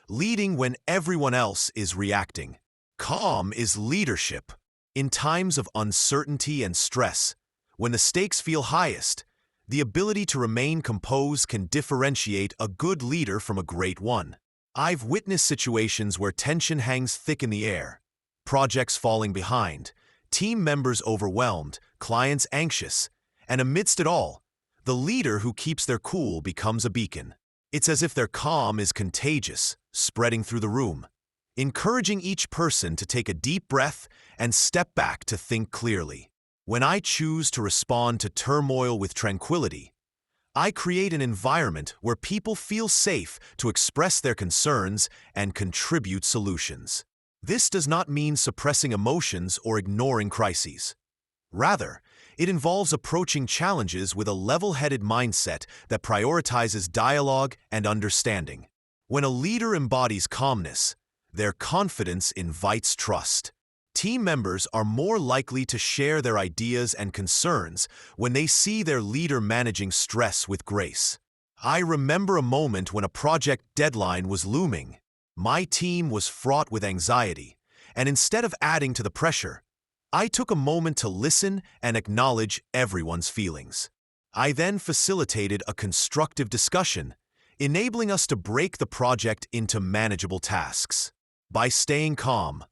[SPEAKER 1] Leading when everyone else is reacting. Calm is leadership. In times of uncertainty and stress, when the stakes feel highest, the ability to remain composed can differentiate a good leader from a great one. I've witnessed situations where tension hangs thick in the air, projects falling behind, team members overwhelmed, clients anxious, and amidst it all, the leader who keeps their cool becomes a beacon. It's as if their calm is contagious, spreading through the room, encouraging each person to take a deep breath and step back to think clearly. When I choose to respond to turmoil with tranquility, I create an environment where people feel safe to express their concerns and contribute solutions. This does not mean suppressing emotions or ignoring crises. Rather, it involves approaching challenges with a level-headed mindset that prioritizes dialogue and understanding. When a leader embodies calmness, their confidence invites trust. Team members are more likely to share their ideas and concerns when they see their leader managing stress with grace. I remember a moment when a project deadline was looming. My team was fraught with anxiety, and instead of adding to the pressure, I took a moment to listen and acknowledge everyone's feelings. I then facilitated a constructive discussion, enabling us to break the project into manageable tasks. By staying calm,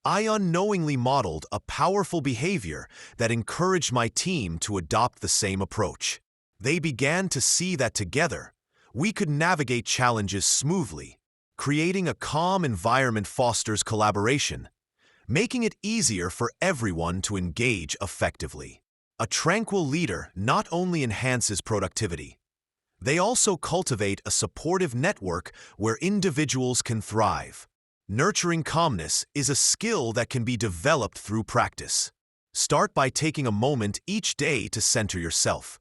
[SPEAKER 1] I unknowingly modeled a powerful behavior that encouraged my team to adopt the same approach. They began to see that together, we could navigate challenges smoothly. Creating a calm environment fosters collaboration, making it easier for everyone to engage effectively. A tranquil leader not only enhances productivity, they also cultivate a supportive network where individuals can thrive. Nurturing calmness is a skill that can be developed through practice. Start by taking a moment each day to center yourself,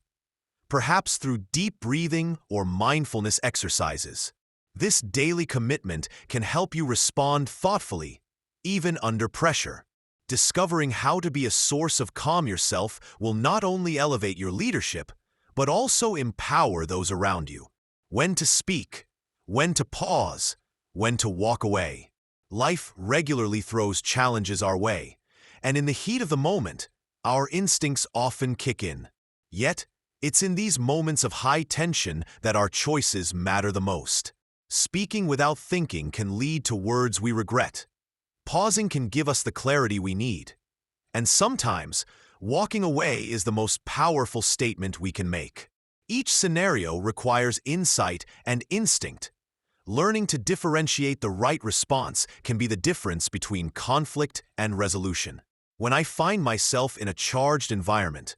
[SPEAKER 1] perhaps through deep breathing or mindfulness exercises. This daily commitment can help you respond thoughtfully, even under pressure. Discovering how to be a source of calm yourself will not only elevate your leadership, but also empower those around you. When to speak, when to pause, when to walk away. Life regularly throws challenges our way, and in the heat of the moment, our instincts often kick in. Yet, it's in these moments of high tension that our choices matter the most. Speaking without thinking can lead to words we regret. Pausing can give us the clarity we need. And sometimes, walking away is the most powerful statement we can make. Each scenario requires insight and instinct. Learning to differentiate the right response can be the difference between conflict and resolution. When I find myself in a charged environment,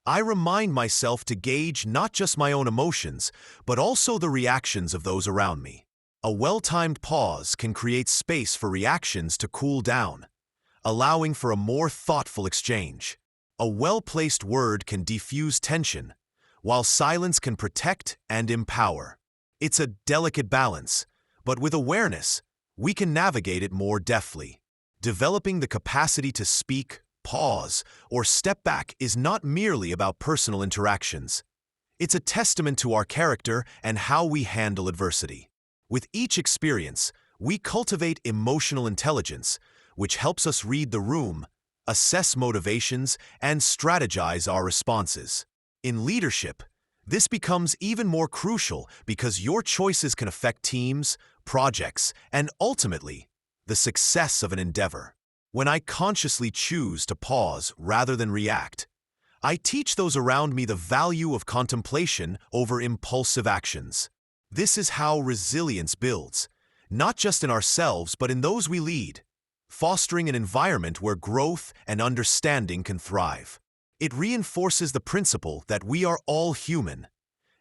[SPEAKER 1] I remind myself to gauge not just my own emotions, but also the reactions of those around me. A well-timed pause can create space for reactions to cool down, allowing for a more thoughtful exchange. A well-placed word can defuse tension, while silence can protect and empower. It's a delicate balance, but with awareness, we can navigate it more deftly. Developing the capacity to speak, pause, or step back is not merely about personal interactions. It's a testament to our character and how we handle adversity. With each experience, we cultivate emotional intelligence, which helps us read the room, assess motivations, and strategize our responses. In leadership, this becomes even more crucial because your choices can affect teams, projects, and ultimately, the success of an endeavor. When I consciously choose to pause rather than react, I teach those around me the value of contemplation over impulsive actions. This is how resilience builds, not just in ourselves but in those we lead, fostering an environment where growth and understanding can thrive. It reinforces the principle that we are all human,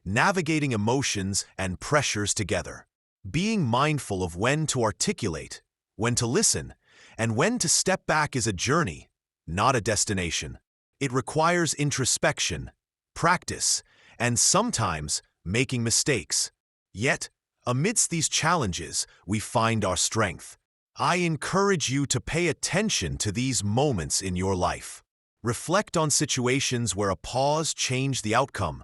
[SPEAKER 1] navigating emotions and pressures together. Being mindful of when to articulate, when to listen, and when to step back is a journey, not a destination. It requires introspection, practice, and sometimes making mistakes. Yet, amidst these challenges, we find our strength. I encourage you to pay attention to these moments in your life. Reflect on situations where a pause changed the outcome,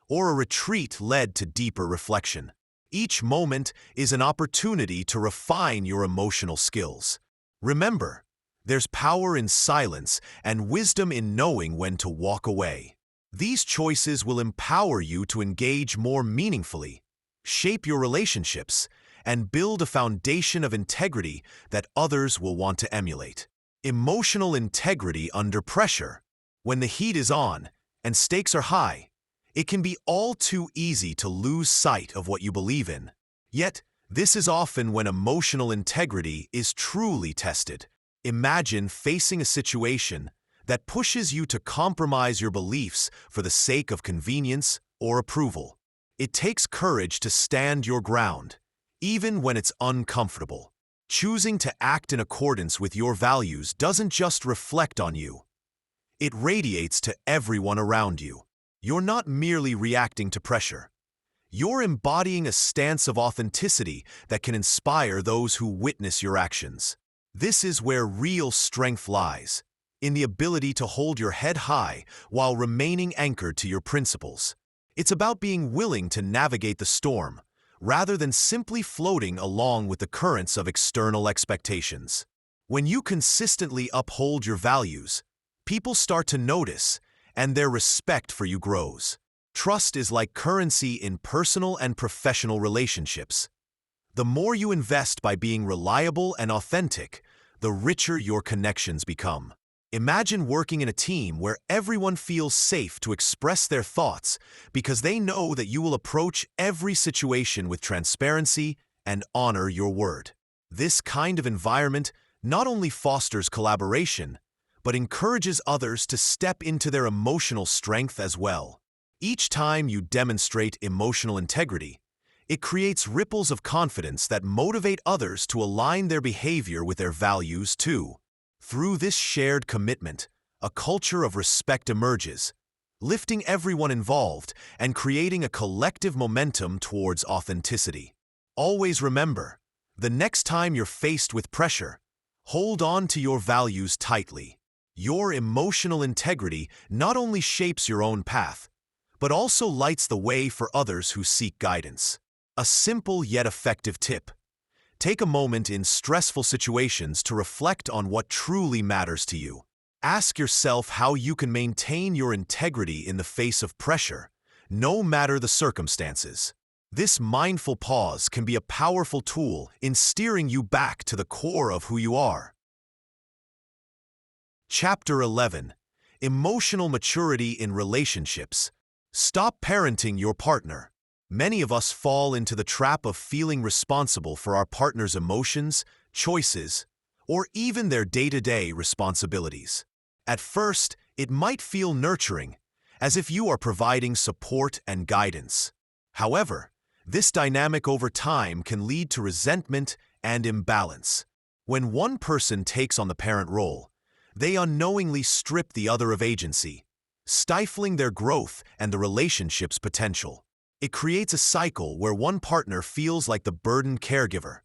[SPEAKER 1] or a retreat led to deeper reflection. Each moment is an opportunity to refine your emotional skills. Remember, there's power in silence and wisdom in knowing when to walk away. These choices will empower you to engage more meaningfully, shape your relationships, and build a foundation of integrity that others will want to emulate. Emotional integrity under pressure. When the heat is on and stakes are high, it can be all too easy to lose sight of what you believe in. Yet, this is often when emotional integrity is truly tested. Imagine facing a situation that pushes you to compromise your beliefs for the sake of convenience or approval. It takes courage to stand your ground, even when it's uncomfortable. Choosing to act in accordance with your values doesn't just reflect on you. It radiates to everyone around you. You're not merely reacting to pressure. You're embodying a stance of authenticity that can inspire those who witness your actions. This is where real strength lies, in the ability to hold your head high while remaining anchored to your principles. It's about being willing to navigate the storm, rather than simply floating along with the currents of external expectations. When you consistently uphold your values, people start to notice, and their respect for you grows. Trust is like currency in personal and professional relationships. The more you invest by being reliable and authentic, the richer your connections become. Imagine working in a team where everyone feels safe to express their thoughts because they know that you will approach every situation with transparency and honor your word. This kind of environment not only fosters collaboration, but encourages others to step into their emotional strength as well. Each time you demonstrate emotional integrity, it creates ripples of confidence that motivate others to align their behavior with their values too. Through this shared commitment, a culture of respect emerges, lifting everyone involved and creating a collective momentum towards authenticity. Always remember, the next time you're faced with pressure, hold on to your values tightly. Your emotional integrity not only shapes your own path, but also lights the way for others who seek guidance. A simple yet effective tip: take a moment in stressful situations to reflect on what truly matters to you. Ask yourself how you can maintain your integrity in the face of pressure, no matter the circumstances. This mindful pause can be a powerful tool in steering you back to the core of who you are. Chapter 11. Emotional Maturity in Relationships. Stop parenting your partner. Many of us fall into the trap of feeling responsible for our partner's emotions, choices, or even their day-to-day responsibilities. At first, it might feel nurturing, as if you are providing support and guidance. However, this dynamic over time can lead to resentment and imbalance. When one person takes on the parent role, they unknowingly strip the other of agency, stifling their growth and the relationship's potential. It creates a cycle where one partner feels like the burdened caregiver,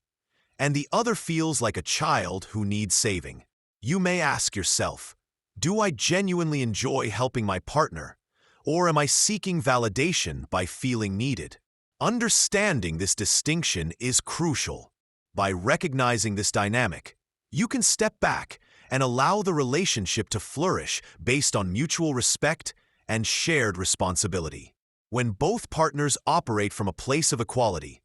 [SPEAKER 1] and the other feels like a child who needs saving. You may ask yourself, do I genuinely enjoy helping my partner, or am I seeking validation by feeling needed? Understanding this distinction is crucial. By recognizing this dynamic, you can step back and allow the relationship to flourish based on mutual respect and shared responsibility. When both partners operate from a place of equality,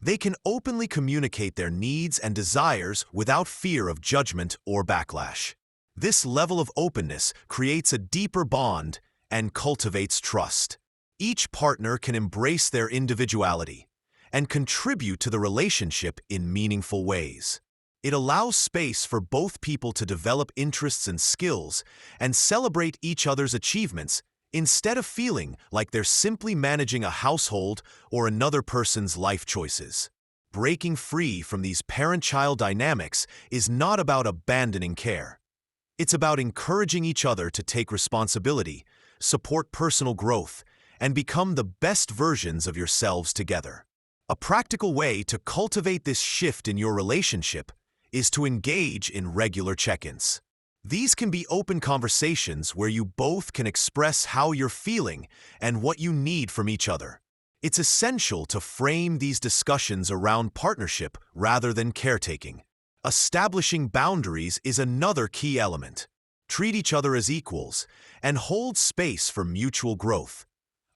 [SPEAKER 1] they can openly communicate their needs and desires without fear of judgment or backlash. This level of openness creates a deeper bond and cultivates trust. Each partner can embrace their individuality and contribute to the relationship in meaningful ways. It allows space for both people to develop interests and skills and celebrate each other's achievements instead of feeling like they're simply managing a household or another person's life choices. Breaking free from these parent-child dynamics is not about abandoning care. It's about encouraging each other to take responsibility, support personal growth, and become the best versions of yourselves together. A practical way to cultivate this shift in your relationship is to engage in regular check-ins. These can be open conversations where you both can express how you're feeling and what you need from each other. It's essential to frame these discussions around partnership rather than caretaking. Establishing boundaries is another key element. Treat each other as equals and hold space for mutual growth,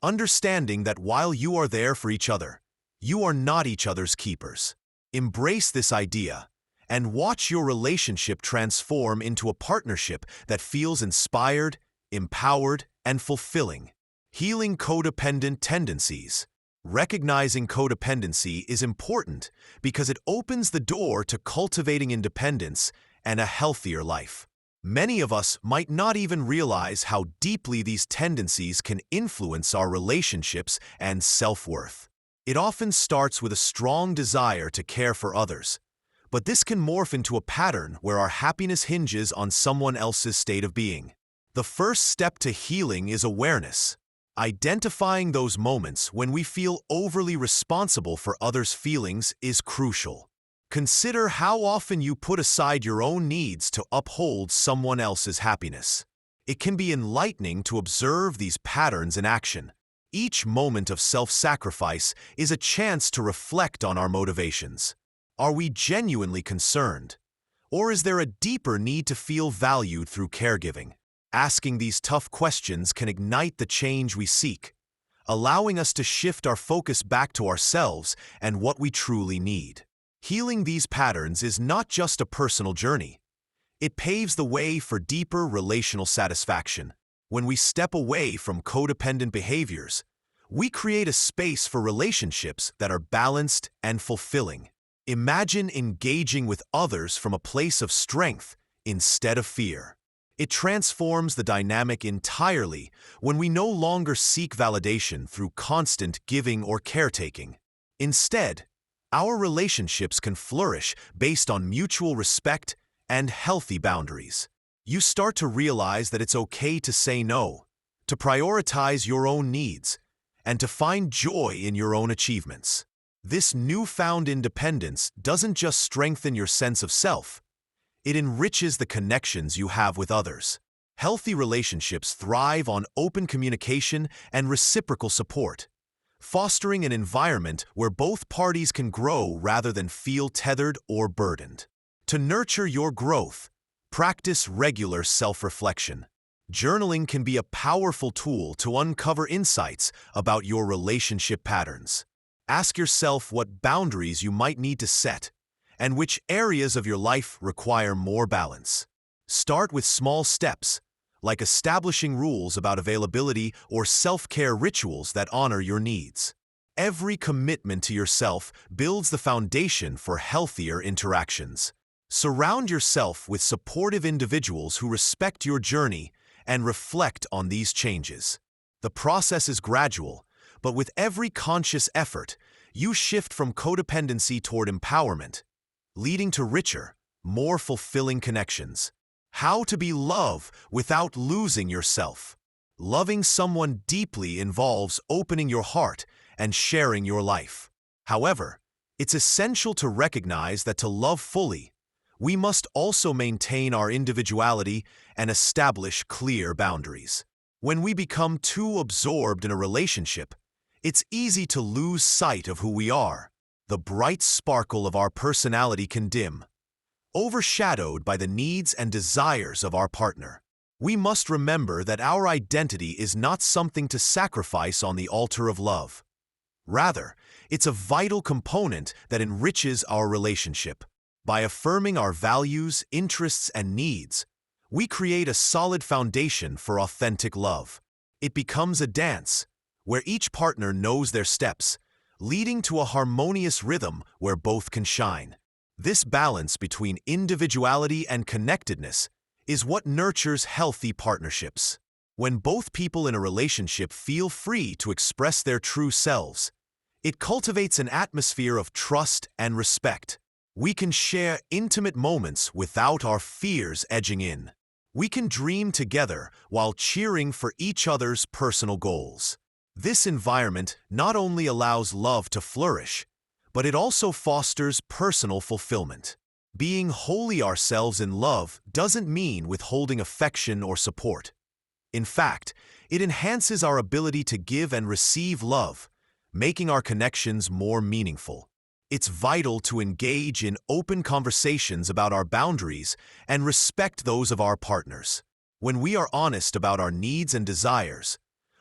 [SPEAKER 1] understanding that while you are there for each other, you are not each other's keepers. Embrace this idea and watch your relationship transform into a partnership that feels inspired, empowered, and fulfilling. Healing codependent tendencies. Recognizing codependency is important because it opens the door to cultivating independence and a healthier life. Many of us might not even realize how deeply these tendencies can influence our relationships and self-worth. It often starts with a strong desire to care for others, but this can morph into a pattern where our happiness hinges on someone else's state of being. The first step to healing is awareness. Identifying those moments when we feel overly responsible for others' feelings is crucial. Consider how often you put aside your own needs to uphold someone else's happiness. It can be enlightening to observe these patterns in action. Each moment of self-sacrifice is a chance to reflect on our motivations. Are we genuinely concerned? Or is there a deeper need to feel valued through caregiving? Asking these tough questions can ignite the change we seek, allowing us to shift our focus back to ourselves and what we truly need. Healing these patterns is not just a personal journey. It paves the way for deeper relational satisfaction. When we step away from codependent behaviors, we create a space for relationships that are balanced and fulfilling. Imagine engaging with others from a place of strength instead of fear. It transforms the dynamic entirely when we no longer seek validation through constant giving or caretaking. Instead, our relationships can flourish based on mutual respect and healthy boundaries. You start to realize that it's okay to say no, to prioritize your own needs, and to find joy in your own achievements. This newfound independence doesn't just strengthen your sense of self, it enriches the connections you have with others. Healthy relationships thrive on open communication and reciprocal support, fostering an environment where both parties can grow rather than feel tethered or burdened. To nurture your growth, practice regular self-reflection. Journaling can be a powerful tool to uncover insights about your relationship patterns. Ask yourself what boundaries you might need to set and which areas of your life require more balance. Start with small steps, like establishing rules about availability or self-care rituals that honor your needs. Every commitment to yourself builds the foundation for healthier interactions. Surround yourself with supportive individuals who respect your journey and reflect on these changes. The process is gradual, but with every conscious effort, you shift from codependency toward empowerment, leading to richer, more fulfilling connections. How to be love without losing yourself. Loving someone deeply involves opening your heart and sharing your life. However, it's essential to recognize that to love fully, we must also maintain our individuality and establish clear boundaries. When we become too absorbed in a relationship, it's easy to lose sight of who we are. The bright sparkle of our personality can dim, overshadowed by the needs and desires of our partner. We must remember that our identity is not something to sacrifice on the altar of love. Rather, it's a vital component that enriches our relationship. By affirming our values, interests, and needs, we create a solid foundation for authentic love. It becomes a dance, where each partner knows their steps, leading to a harmonious rhythm where both can shine. This balance between individuality and connectedness is what nurtures healthy partnerships. When both people in a relationship feel free to express their true selves, it cultivates an atmosphere of trust and respect. We can share intimate moments without our fears edging in. We can dream together while cheering for each other's personal goals. This environment not only allows love to flourish, but it also fosters personal fulfillment. Being wholly ourselves in love doesn't mean withholding affection or support. In fact, it enhances our ability to give and receive love, making our connections more meaningful. It's vital to engage in open conversations about our boundaries and respect those of our partners. When we are honest about our needs and desires,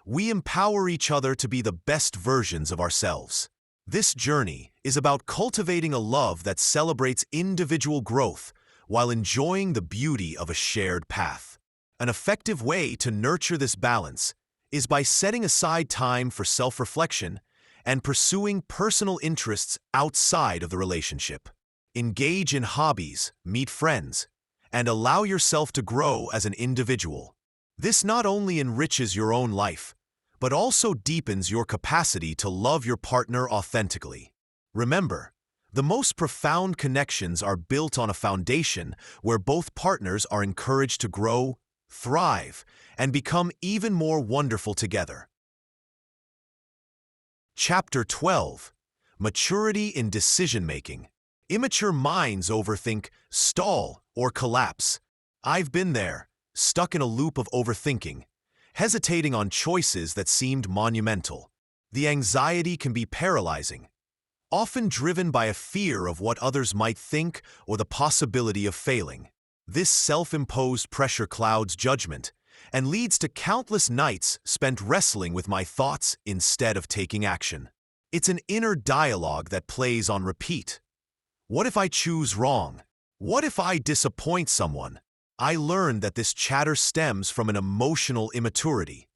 [SPEAKER 1] we empower each other to be the best versions of ourselves. This journey is about cultivating a love that celebrates individual growth while enjoying the beauty of a shared path. An effective way to nurture this balance is by setting aside time for self-reflection and pursuing personal interests outside of the relationship. Engage in hobbies, meet friends, and allow yourself to grow as an individual. This not only enriches your own life, but also deepens your capacity to love your partner authentically. Remember, the most profound connections are built on a foundation where both partners are encouraged to grow, thrive, and become even more wonderful together. Chapter 12. Maturity in Decision-Making. Immature minds overthink, stall, or collapse. I've been there, stuck in a loop of overthinking, hesitating on choices that seemed monumental. The anxiety can be paralyzing, often driven by a fear of what others might think or the possibility of failing. This self-imposed pressure clouds judgment and leads to countless nights spent wrestling with my thoughts instead of taking action. It's an inner dialogue that plays on repeat. What if I choose wrong? What if I disappoint someone? I learned that this chatter stems from an emotional immaturity,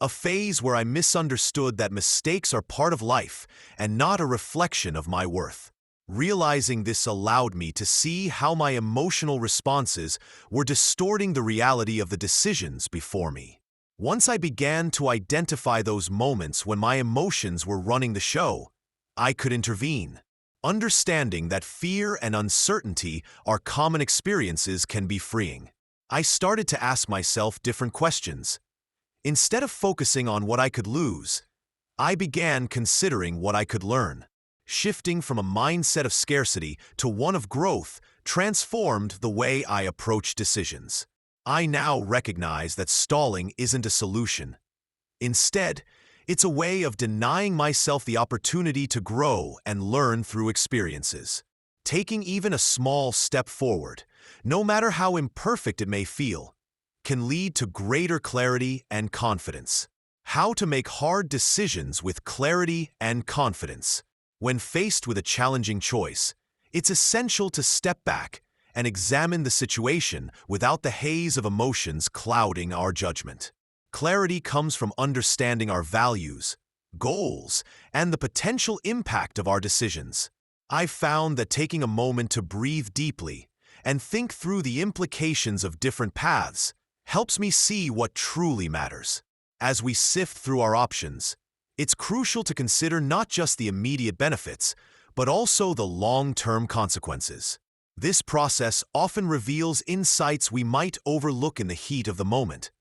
[SPEAKER 1] a phase where I misunderstood that mistakes are part of life and not a reflection of my worth. Realizing this allowed me to see how my emotional responses were distorting the reality of the decisions before me. Once I began to identify those moments when my emotions were running the show, I could intervene. Understanding that fear and uncertainty are common experiences can be freeing. I started to ask myself different questions. Instead of focusing on what I could lose, I began considering what I could learn. Shifting from a mindset of scarcity to one of growth transformed the way I approach decisions. I now recognize that stalling isn't a solution. Instead, it's a way of denying myself the opportunity to grow and learn through experiences. Taking even a small step forward, no matter how imperfect it may feel, can lead to greater clarity and confidence. How to make hard decisions with clarity and confidence. When faced with a challenging choice, it's essential to step back and examine the situation without the haze of emotions clouding our judgment. Clarity comes from understanding our values, goals, and the potential impact of our decisions. I've found that taking a moment to breathe deeply and think through the implications of different paths helps me see what truly matters. As we sift through our options, it's crucial to consider not just the immediate benefits, but also the long-term consequences. This process often reveals insights we might overlook in the heat of the moment,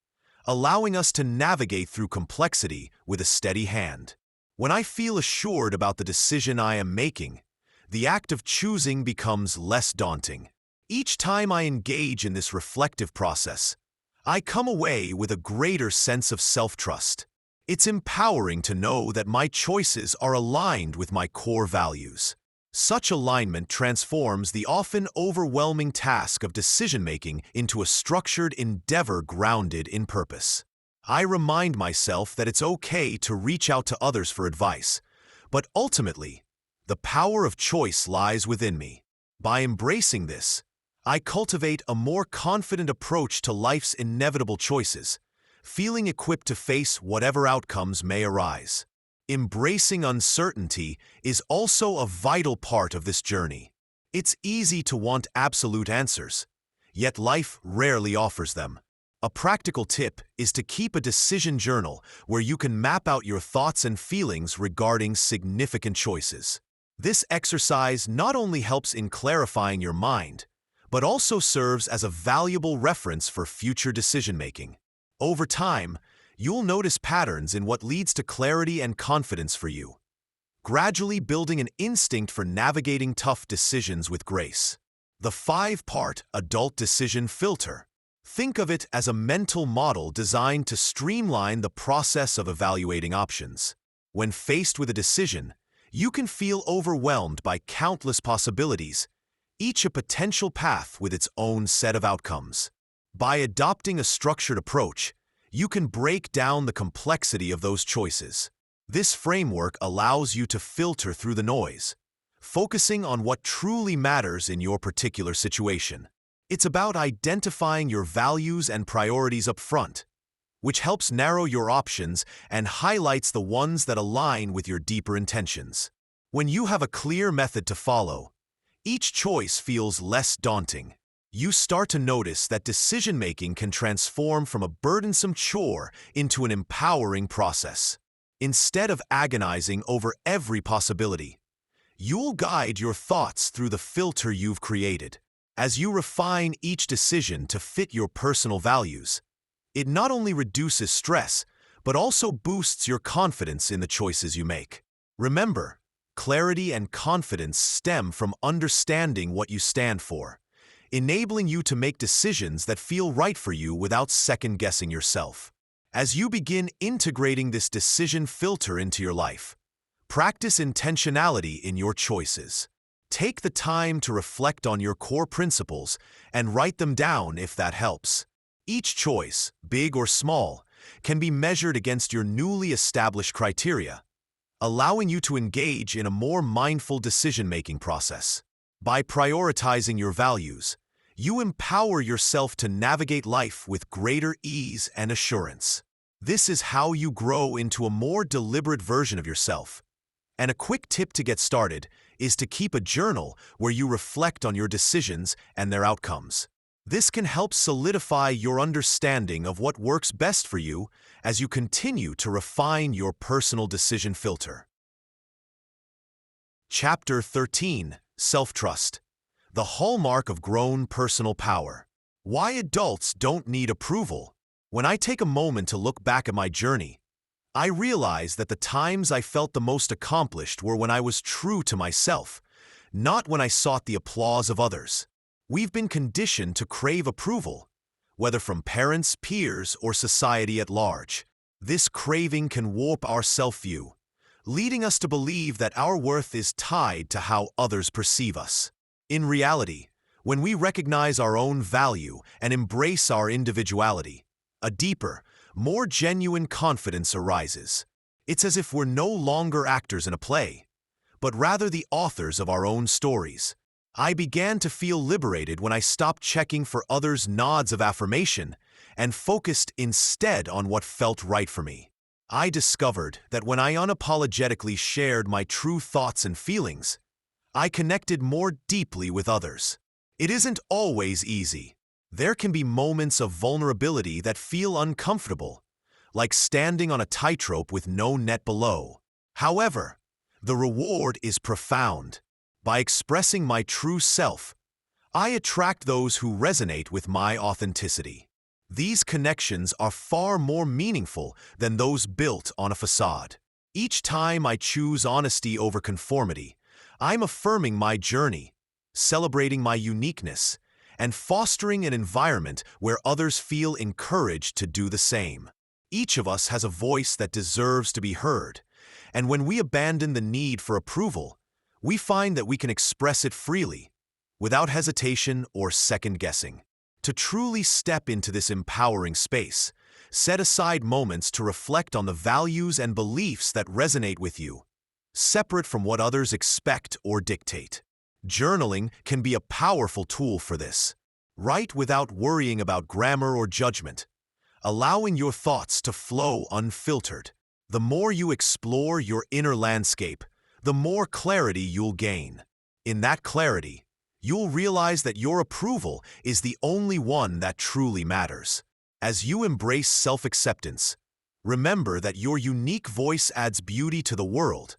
[SPEAKER 1] allowing us to navigate through complexity with a steady hand. When I feel assured about the decision I am making, the act of choosing becomes less daunting. Each time I engage in this reflective process, I come away with a greater sense of self-trust. It's empowering to know that my choices are aligned with my core values. Such alignment transforms the often overwhelming task of decision-making into a structured endeavor grounded in purpose. I remind myself that it's okay to reach out to others for advice, but ultimately, the power of choice lies within me. By embracing this, I cultivate a more confident approach to life's inevitable choices, feeling equipped to face whatever outcomes may arise. Embracing uncertainty is also a vital part of this journey. It's easy to want absolute answers, yet life rarely offers them. A practical tip is to keep a decision journal where you can map out your thoughts and feelings regarding significant choices. This exercise not only helps in clarifying your mind, but also serves as a valuable reference for future decision-making. Over time, you'll notice patterns in what leads to clarity and confidence for you, gradually building an instinct for navigating tough decisions with grace. The 5-part adult decision filter. Think of it as a mental model designed to streamline the process of evaluating options. When faced with a decision, you can feel overwhelmed by countless possibilities, each a potential path with its own set of outcomes. By adopting a structured approach, you can break down the complexity of those choices. This framework allows you to filter through the noise, focusing on what truly matters in your particular situation. It's about identifying your values and priorities up front, which helps narrow your options and highlights the ones that align with your deeper intentions. When you have a clear method to follow, each choice feels less daunting. You start to notice that decision-making can transform from a burdensome chore into an empowering process. Instead of agonizing over every possibility, you'll guide your thoughts through the filter you've created. As you refine each decision to fit your personal values, it not only reduces stress, but also boosts your confidence in the choices you make. Remember, clarity and confidence stem from understanding what you stand for, enabling you to make decisions that feel right for you without second-guessing yourself. As you begin integrating this decision filter into your life, practice intentionality in your choices. Take the time to reflect on your core principles and write them down if that helps. Each choice, big or small, can be measured against your newly established criteria, allowing you to engage in a more mindful decision-making process. By prioritizing your values, you empower yourself to navigate life with greater ease and assurance. This is how you grow into a more deliberate version of yourself. And a quick tip to get started is to keep a journal where you reflect on your decisions and their outcomes. This can help solidify your understanding of what works best for you as you continue to refine your personal decision filter. Chapter 13: Self-Trust. The hallmark of grown personal power. Why adults don't need approval. When I take a moment to look back at my journey, I realize that the times I felt the most accomplished were when I was true to myself, not when I sought the applause of others. We've been conditioned to crave approval, whether from parents, peers, or society at large. This craving can warp our self-view, leading us to believe that our worth is tied to how others perceive us. In reality, when we recognize our own value and embrace our individuality, a deeper, more genuine confidence arises. It's as if we're no longer actors in a play, but rather the authors of our own stories. I began to feel liberated when I stopped checking for others' nods of affirmation and focused instead on what felt right for me. I discovered that when I unapologetically shared my true thoughts and feelings, I connected more deeply with others. It isn't always easy. There can be moments of vulnerability that feel uncomfortable, like standing on a tightrope with no net below. However, the reward is profound. By expressing my true self, I attract those who resonate with my authenticity. These connections are far more meaningful than those built on a facade. Each time I choose honesty over conformity, I'm affirming my journey, celebrating my uniqueness, and fostering an environment where others feel encouraged to do the same. Each of us has a voice that deserves to be heard, and when we abandon the need for approval, we find that we can express it freely, without hesitation or second-guessing. To truly step into this empowering space, set aside moments to reflect on the values and beliefs that resonate with you, separate from what others expect or dictate. Journaling can be a powerful tool for this. Write without worrying about grammar or judgment, allowing your thoughts to flow unfiltered. The more you explore your inner landscape, the more clarity you'll gain. In that clarity, you'll realize that your approval is the only one that truly matters. As you embrace self-acceptance, remember that your unique voice adds beauty to the world,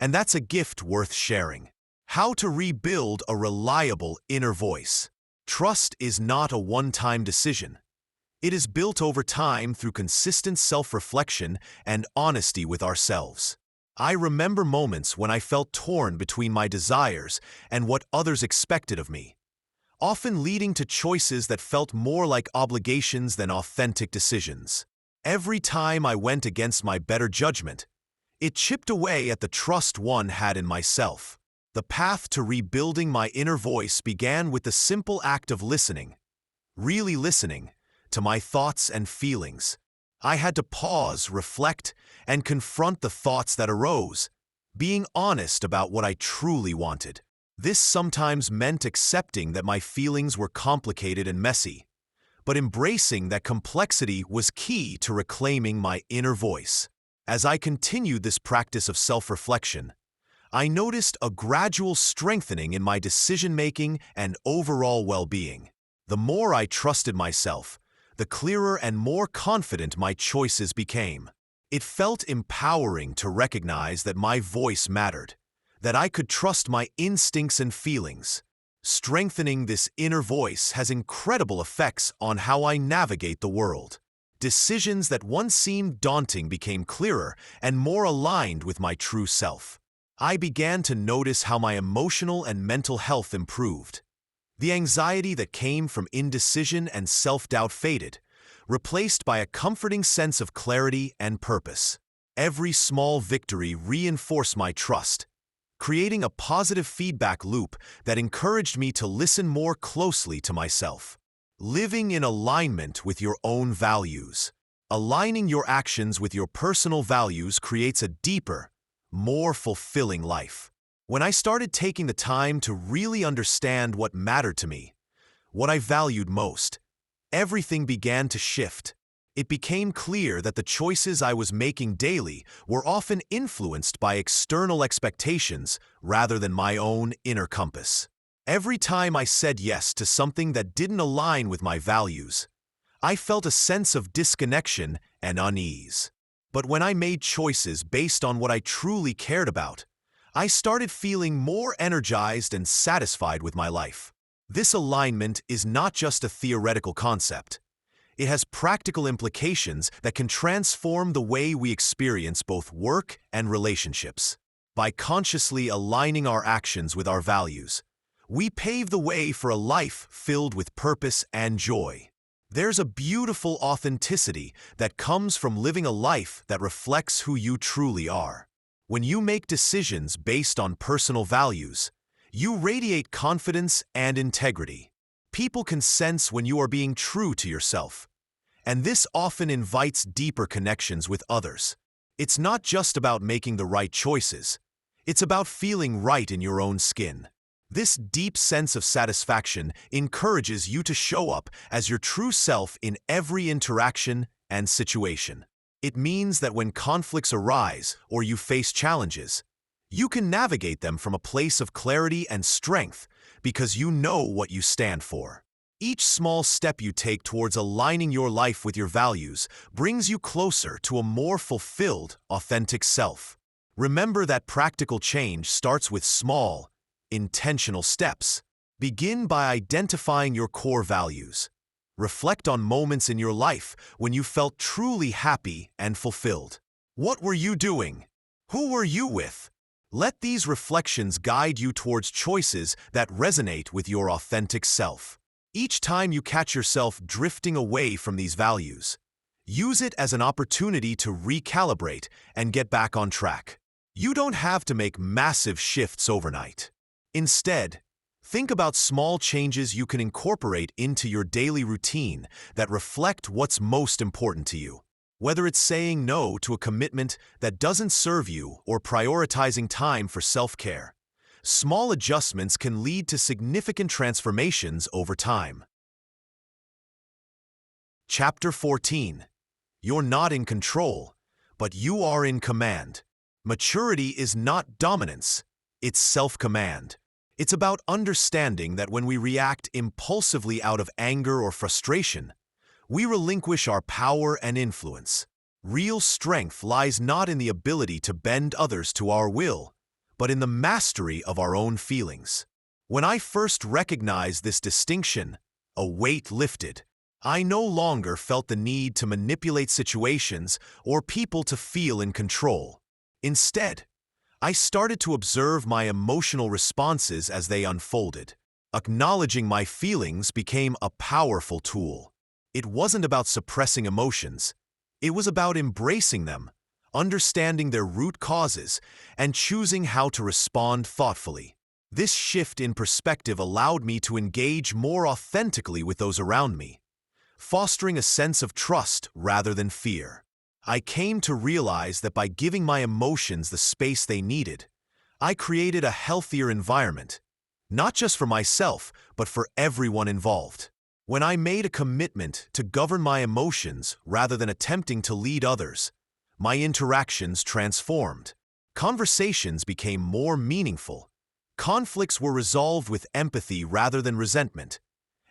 [SPEAKER 1] and that's a gift worth sharing. How to rebuild a reliable inner voice. Trust is not a one-time decision. It is built over time through consistent self-reflection and honesty with ourselves. I remember moments when I felt torn between my desires and what others expected of me, often leading to choices that felt more like obligations than authentic decisions. Every time I went against my better judgment, it chipped away at the trust one had in myself. The path to rebuilding my inner voice began with the simple act of listening, really listening, to my thoughts and feelings. I had to pause, reflect, and confront the thoughts that arose, being honest about what I truly wanted. This sometimes meant accepting that my feelings were complicated and messy, but embracing that complexity was key to reclaiming my inner voice. As I continued this practice of self-reflection, I noticed a gradual strengthening in my decision-making and overall well-being. The more I trusted myself, the clearer and more confident my choices became. It felt empowering to recognize that my voice mattered, that I could trust my instincts and feelings. Strengthening this inner voice has incredible effects on how I navigate the world. Decisions that once seemed daunting became clearer and more aligned with my true self. I began to notice how my emotional and mental health improved. The anxiety that came from indecision and self-doubt faded, replaced by a comforting sense of clarity and purpose. Every small victory reinforced my trust, creating a positive feedback loop that encouraged me to listen more closely to myself. living in alignment with your own values. Aligning your actions with your personal values creates a deeper, more fulfilling life. When I started taking the time to really understand what mattered to me, what I valued most, everything began to shift. It became clear that the choices I was making daily were often influenced by external expectations rather than my own inner compass. Every time I said yes to something that didn't align with my values, I felt a sense of disconnection and unease. But when I made choices based on what I truly cared about, I started feeling more energized and satisfied with my life. This alignment is not just a theoretical concept. It has practical implications that can transform the way we experience both work and relationships. By consciously aligning our actions with our values, we pave the way for a life filled with purpose and joy. There's a beautiful authenticity that comes from living a life that reflects who you truly are. When you make decisions based on personal values, you radiate confidence and integrity. People can sense when you are being true to yourself, and this often invites deeper connections with others. It's not just about making the right choices, it's about feeling right in your own skin. This deep sense of satisfaction encourages you to show up as your true self in every interaction and situation. It means that when conflicts arise or you face challenges, you can navigate them from a place of clarity and strength because you know what you stand for. Each small step you take towards aligning your life with your values brings you closer to a more fulfilled, authentic self. Remember that practical change starts with small, intentional steps. Begin by identifying your core values. Reflect on moments in your life when you felt truly happy and fulfilled. What were you doing? Who were you with? Let these reflections guide you towards choices that resonate with your authentic self. Each time you catch yourself drifting away from these values, use it as an opportunity to recalibrate and get back on track. You don't have to make massive shifts overnight. Instead, think about small changes you can incorporate into your daily routine that reflect what's most important to you. Whether it's saying no to a commitment that doesn't serve you or prioritizing time for self-care, small adjustments can lead to significant transformations over time. Chapter 14. You're not in control, but you are in command. Maturity is not dominance, it's self-command. It's about understanding that when we react impulsively out of anger or frustration, we relinquish our power and influence. Real strength lies not in the ability to bend others to our will, but in the mastery of our own feelings. When I first recognized this distinction, a weight lifted. I no longer felt the need to manipulate situations or people to feel in control. Instead, I started to observe my emotional responses as they unfolded. Acknowledging my feelings became a powerful tool. It wasn't about suppressing emotions. It was about embracing them, understanding their root causes, and choosing how to respond thoughtfully. This shift in perspective allowed me to engage more authentically with those around me, fostering a sense of trust rather than fear. I came to realize that by giving my emotions the space they needed, I created a healthier environment, not just for myself, but for everyone involved. When I made a commitment to govern my emotions rather than attempting to lead others, my interactions transformed. Conversations became more meaningful. Conflicts were resolved with empathy rather than resentment,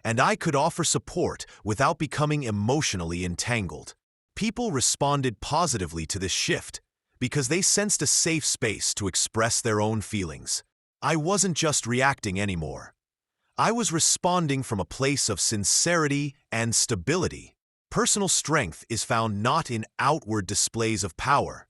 [SPEAKER 1] and I could offer support without becoming emotionally entangled. People responded positively to this shift because they sensed a safe space to express their own feelings. I wasn't just reacting anymore. I was responding from a place of sincerity and stability. Personal strength is found not in outward displays of power,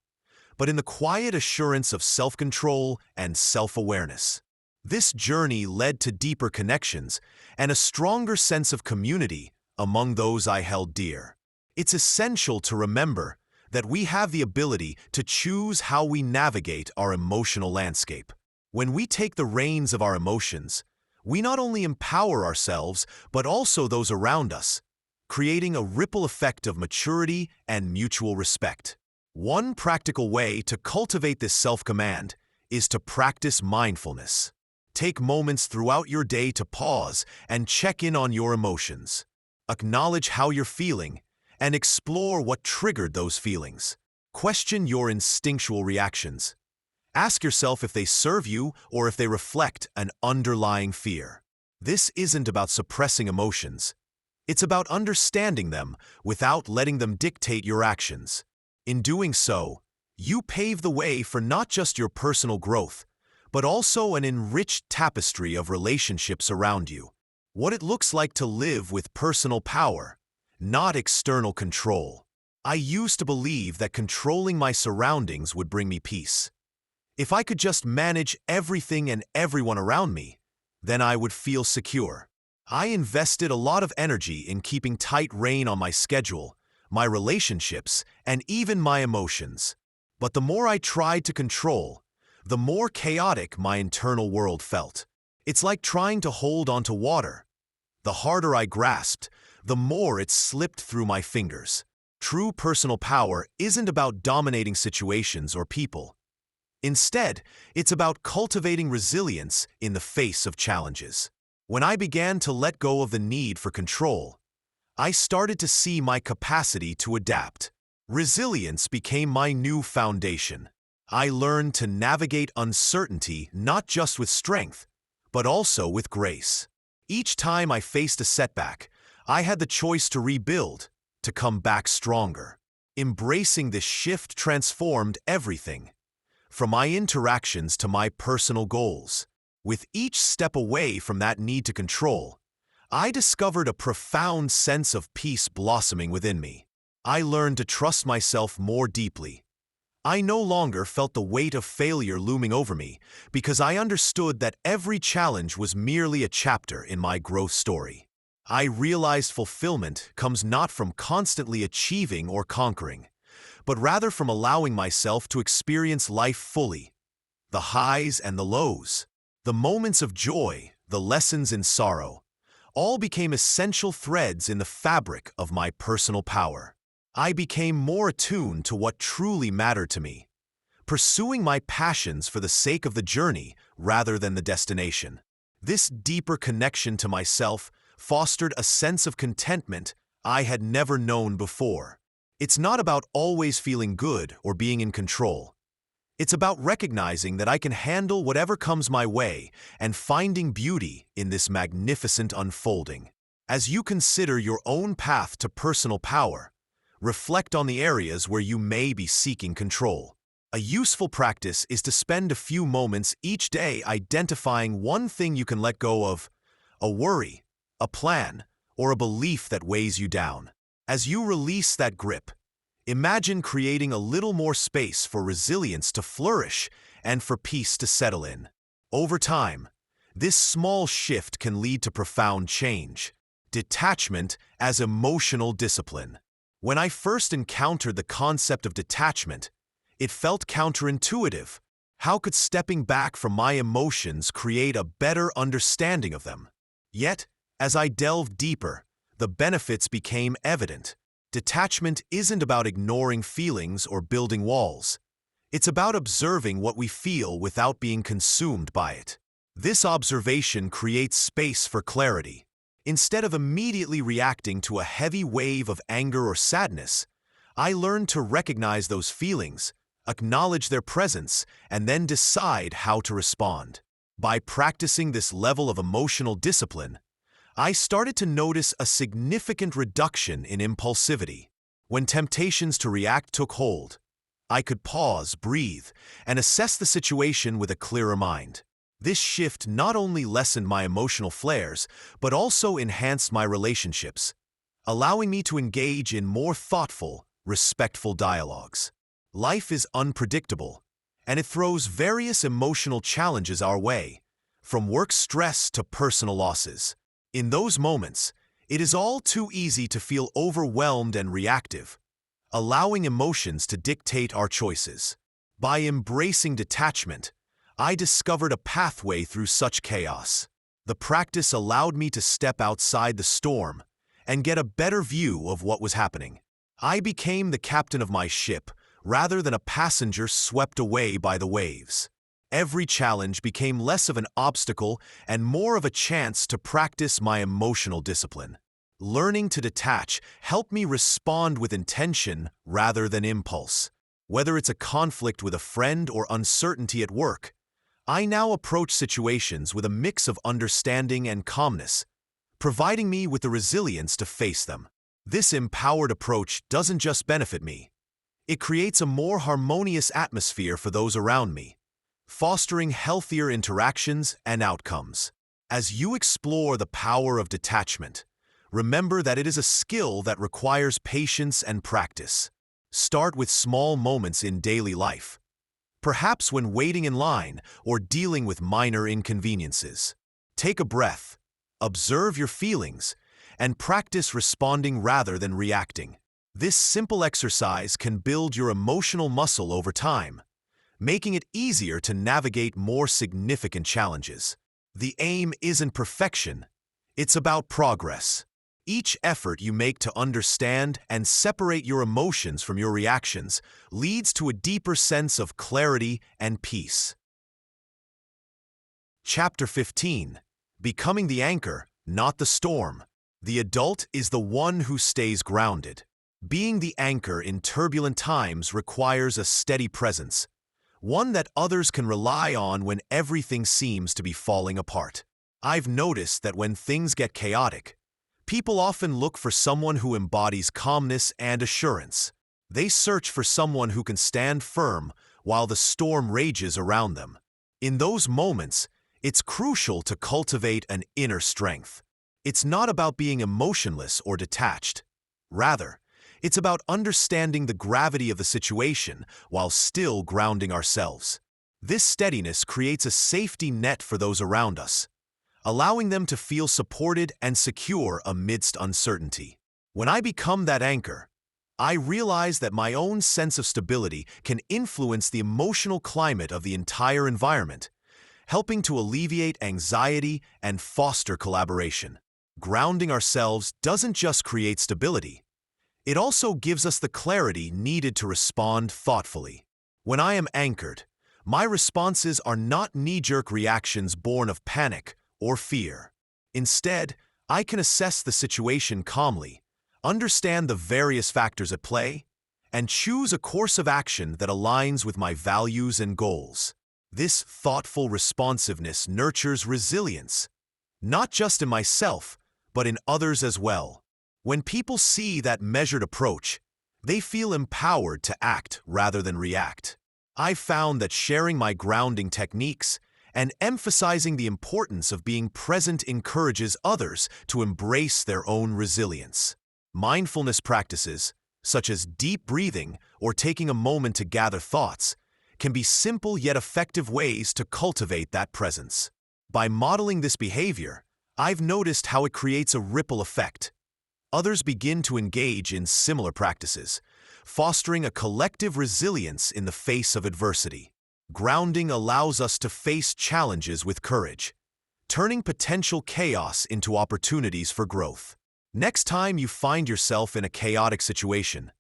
[SPEAKER 1] but in the quiet assurance of self-control and self-awareness. This journey led to deeper connections and a stronger sense of community among those I held dear. It's essential to remember that we have the ability to choose how we navigate our emotional landscape. When we take the reins of our emotions, we not only empower ourselves, but also those around us, creating a ripple effect of maturity and mutual respect. One practical way to cultivate this self-command is to practice mindfulness. Take moments throughout your day to pause and check in on your emotions. Acknowledge how you're feeling and explore what triggered those feelings. Question your instinctual reactions. Ask yourself if they serve you or if they reflect an underlying fear. This isn't about suppressing emotions. It's about understanding them without letting them dictate your actions. In doing so, you pave the way for not just your personal growth, but also an enriched tapestry of relationships around you. What it looks like to live with personal power, not external control. I used to believe that controlling my surroundings would bring me peace. If I could just manage everything and everyone around me, then I would feel secure. I invested a lot of energy in keeping tight rein on my schedule, my relationships, and even my emotions. But the more I tried to control, the more chaotic my internal world felt. It's like trying to hold onto water. The harder I grasped, the more it slipped through my fingers. True personal power isn't about dominating situations or people. Instead, it's about cultivating resilience in the face of challenges. When I began to let go of the need for control, I started to see my capacity to adapt. Resilience became my new foundation. I learned to navigate uncertainty not just with strength, but also with grace. Each time I faced a setback, I had the choice to rebuild, to come back stronger. Embracing this shift transformed everything, from my interactions to my personal goals. With each step away from that need to control, I discovered a profound sense of peace blossoming within me. I learned to trust myself more deeply. I no longer felt the weight of failure looming over me because I understood that every challenge was merely a chapter in my growth story. I realized fulfillment comes not from constantly achieving or conquering, but rather from allowing myself to experience life fully, the highs and the lows, the moments of joy, the lessons in sorrow, all became essential threads in the fabric of my personal power. I became more attuned to what truly mattered to me, pursuing my passions for the sake of the journey rather than the destination. This deeper connection to myself fostered a sense of contentment I had never known before. It's not about always feeling good or being in control. It's about recognizing that I can handle whatever comes my way and finding beauty in this magnificent unfolding. As you consider your own path to personal power, reflect on the areas where you may be seeking control. A useful practice is to spend a few moments each day identifying one thing you can let go of, a worry, a plan, or a belief that weighs you down. As you release that grip, imagine creating a little more space for resilience to flourish and for peace to settle in. Over time, this small shift can lead to profound change. Detachment as emotional discipline. When I first encountered the concept of detachment, it felt counterintuitive. How could stepping back from my emotions create a better understanding of them? Yet, as I delved deeper, the benefits became evident. Detachment isn't about ignoring feelings or building walls. It's about observing what we feel without being consumed by it. This observation creates space for clarity. Instead of immediately reacting to a heavy wave of anger or sadness, I learned to recognize those feelings, acknowledge their presence, and then decide how to respond. By practicing this level of emotional discipline, I started to notice a significant reduction in impulsivity. When temptations to react took hold, I could pause, breathe, and assess the situation with a clearer mind. This shift not only lessened my emotional flares, but also enhanced my relationships, allowing me to engage in more thoughtful, respectful dialogues. Life is unpredictable, and it throws various emotional challenges our way, from work stress to personal losses. In those moments, it is all too easy to feel overwhelmed and reactive, allowing emotions to dictate our choices. By embracing detachment, I discovered a pathway through such chaos. The practice allowed me to step outside the storm and get a better view of what was happening. I became the captain of my ship rather than a passenger swept away by the waves. Every challenge became less of an obstacle and more of a chance to practice my emotional discipline. Learning to detach helped me respond with intention rather than impulse. Whether it's a conflict with a friend or uncertainty at work, I now approach situations with a mix of understanding and calmness, providing me with the resilience to face them. This empowered approach doesn't just benefit me. It creates a more harmonious atmosphere for those around me, fostering healthier interactions and outcomes. As you explore the power of detachment, remember that it is a skill that requires patience and practice. Start with small moments in daily life, perhaps when waiting in line or dealing with minor inconveniences. Take a breath, observe your feelings, and practice responding rather than reacting. This simple exercise can build your emotional muscle over time, making it easier to navigate more significant challenges. The aim isn't perfection, it's about progress. Each effort you make to understand and separate your emotions from your reactions leads to a deeper sense of clarity and peace. Chapter 15. Becoming the anchor, not the storm. The adult is the one who stays grounded. Being the anchor in turbulent times requires a steady presence, one that others can rely on when everything seems to be falling apart. I've noticed that when things get chaotic, people often look for someone who embodies calmness and assurance. They search for someone who can stand firm while the storm rages around them. In those moments, it's crucial to cultivate an inner strength. It's not about being emotionless or detached. Rather, it's about understanding the gravity of the situation while still grounding ourselves. This steadiness creates a safety net for those around us, allowing them to feel supported and secure amidst uncertainty. When I become that anchor, I realize that my own sense of stability can influence the emotional climate of the entire environment, helping to alleviate anxiety and foster collaboration. Grounding ourselves doesn't just create stability, it also gives us the clarity needed to respond thoughtfully. When I am anchored, my responses are not knee-jerk reactions born of panic or fear. Instead, I can assess the situation calmly, understand the various factors at play, and choose a course of action that aligns with my values and goals. This thoughtful responsiveness nurtures resilience, not just in myself, but in others as well. When people see that measured approach, they feel empowered to act rather than react. I've found that sharing my grounding techniques and emphasizing the importance of being present encourages others to embrace their own resilience. Mindfulness practices, such as deep breathing or taking a moment to gather thoughts, can be simple yet effective ways to cultivate that presence. By modeling this behavior, I've noticed how it creates a ripple effect. Others begin to engage in similar practices, fostering a collective resilience in the face of adversity. Grounding allows us to face challenges with courage, turning potential chaos into opportunities for growth. Next time you find yourself in a chaotic situation,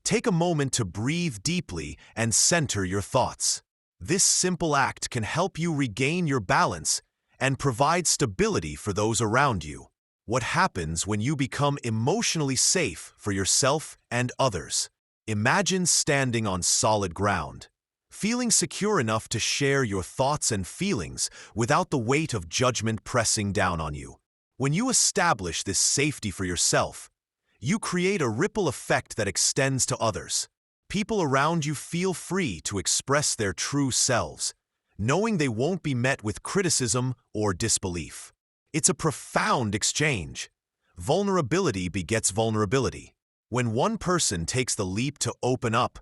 [SPEAKER 1] take a moment to breathe deeply and center your thoughts. This simple act can help you regain your balance and provide stability for those around you. What happens when you become emotionally safe for yourself and others? Imagine standing on solid ground, feeling secure enough to share your thoughts and feelings without the weight of judgment pressing down on you. When you establish this safety for yourself, you create a ripple effect that extends to others. People around you feel free to express their true selves, knowing they won't be met with criticism or disbelief. It's a profound exchange. Vulnerability begets vulnerability. When one person takes the leap to open up,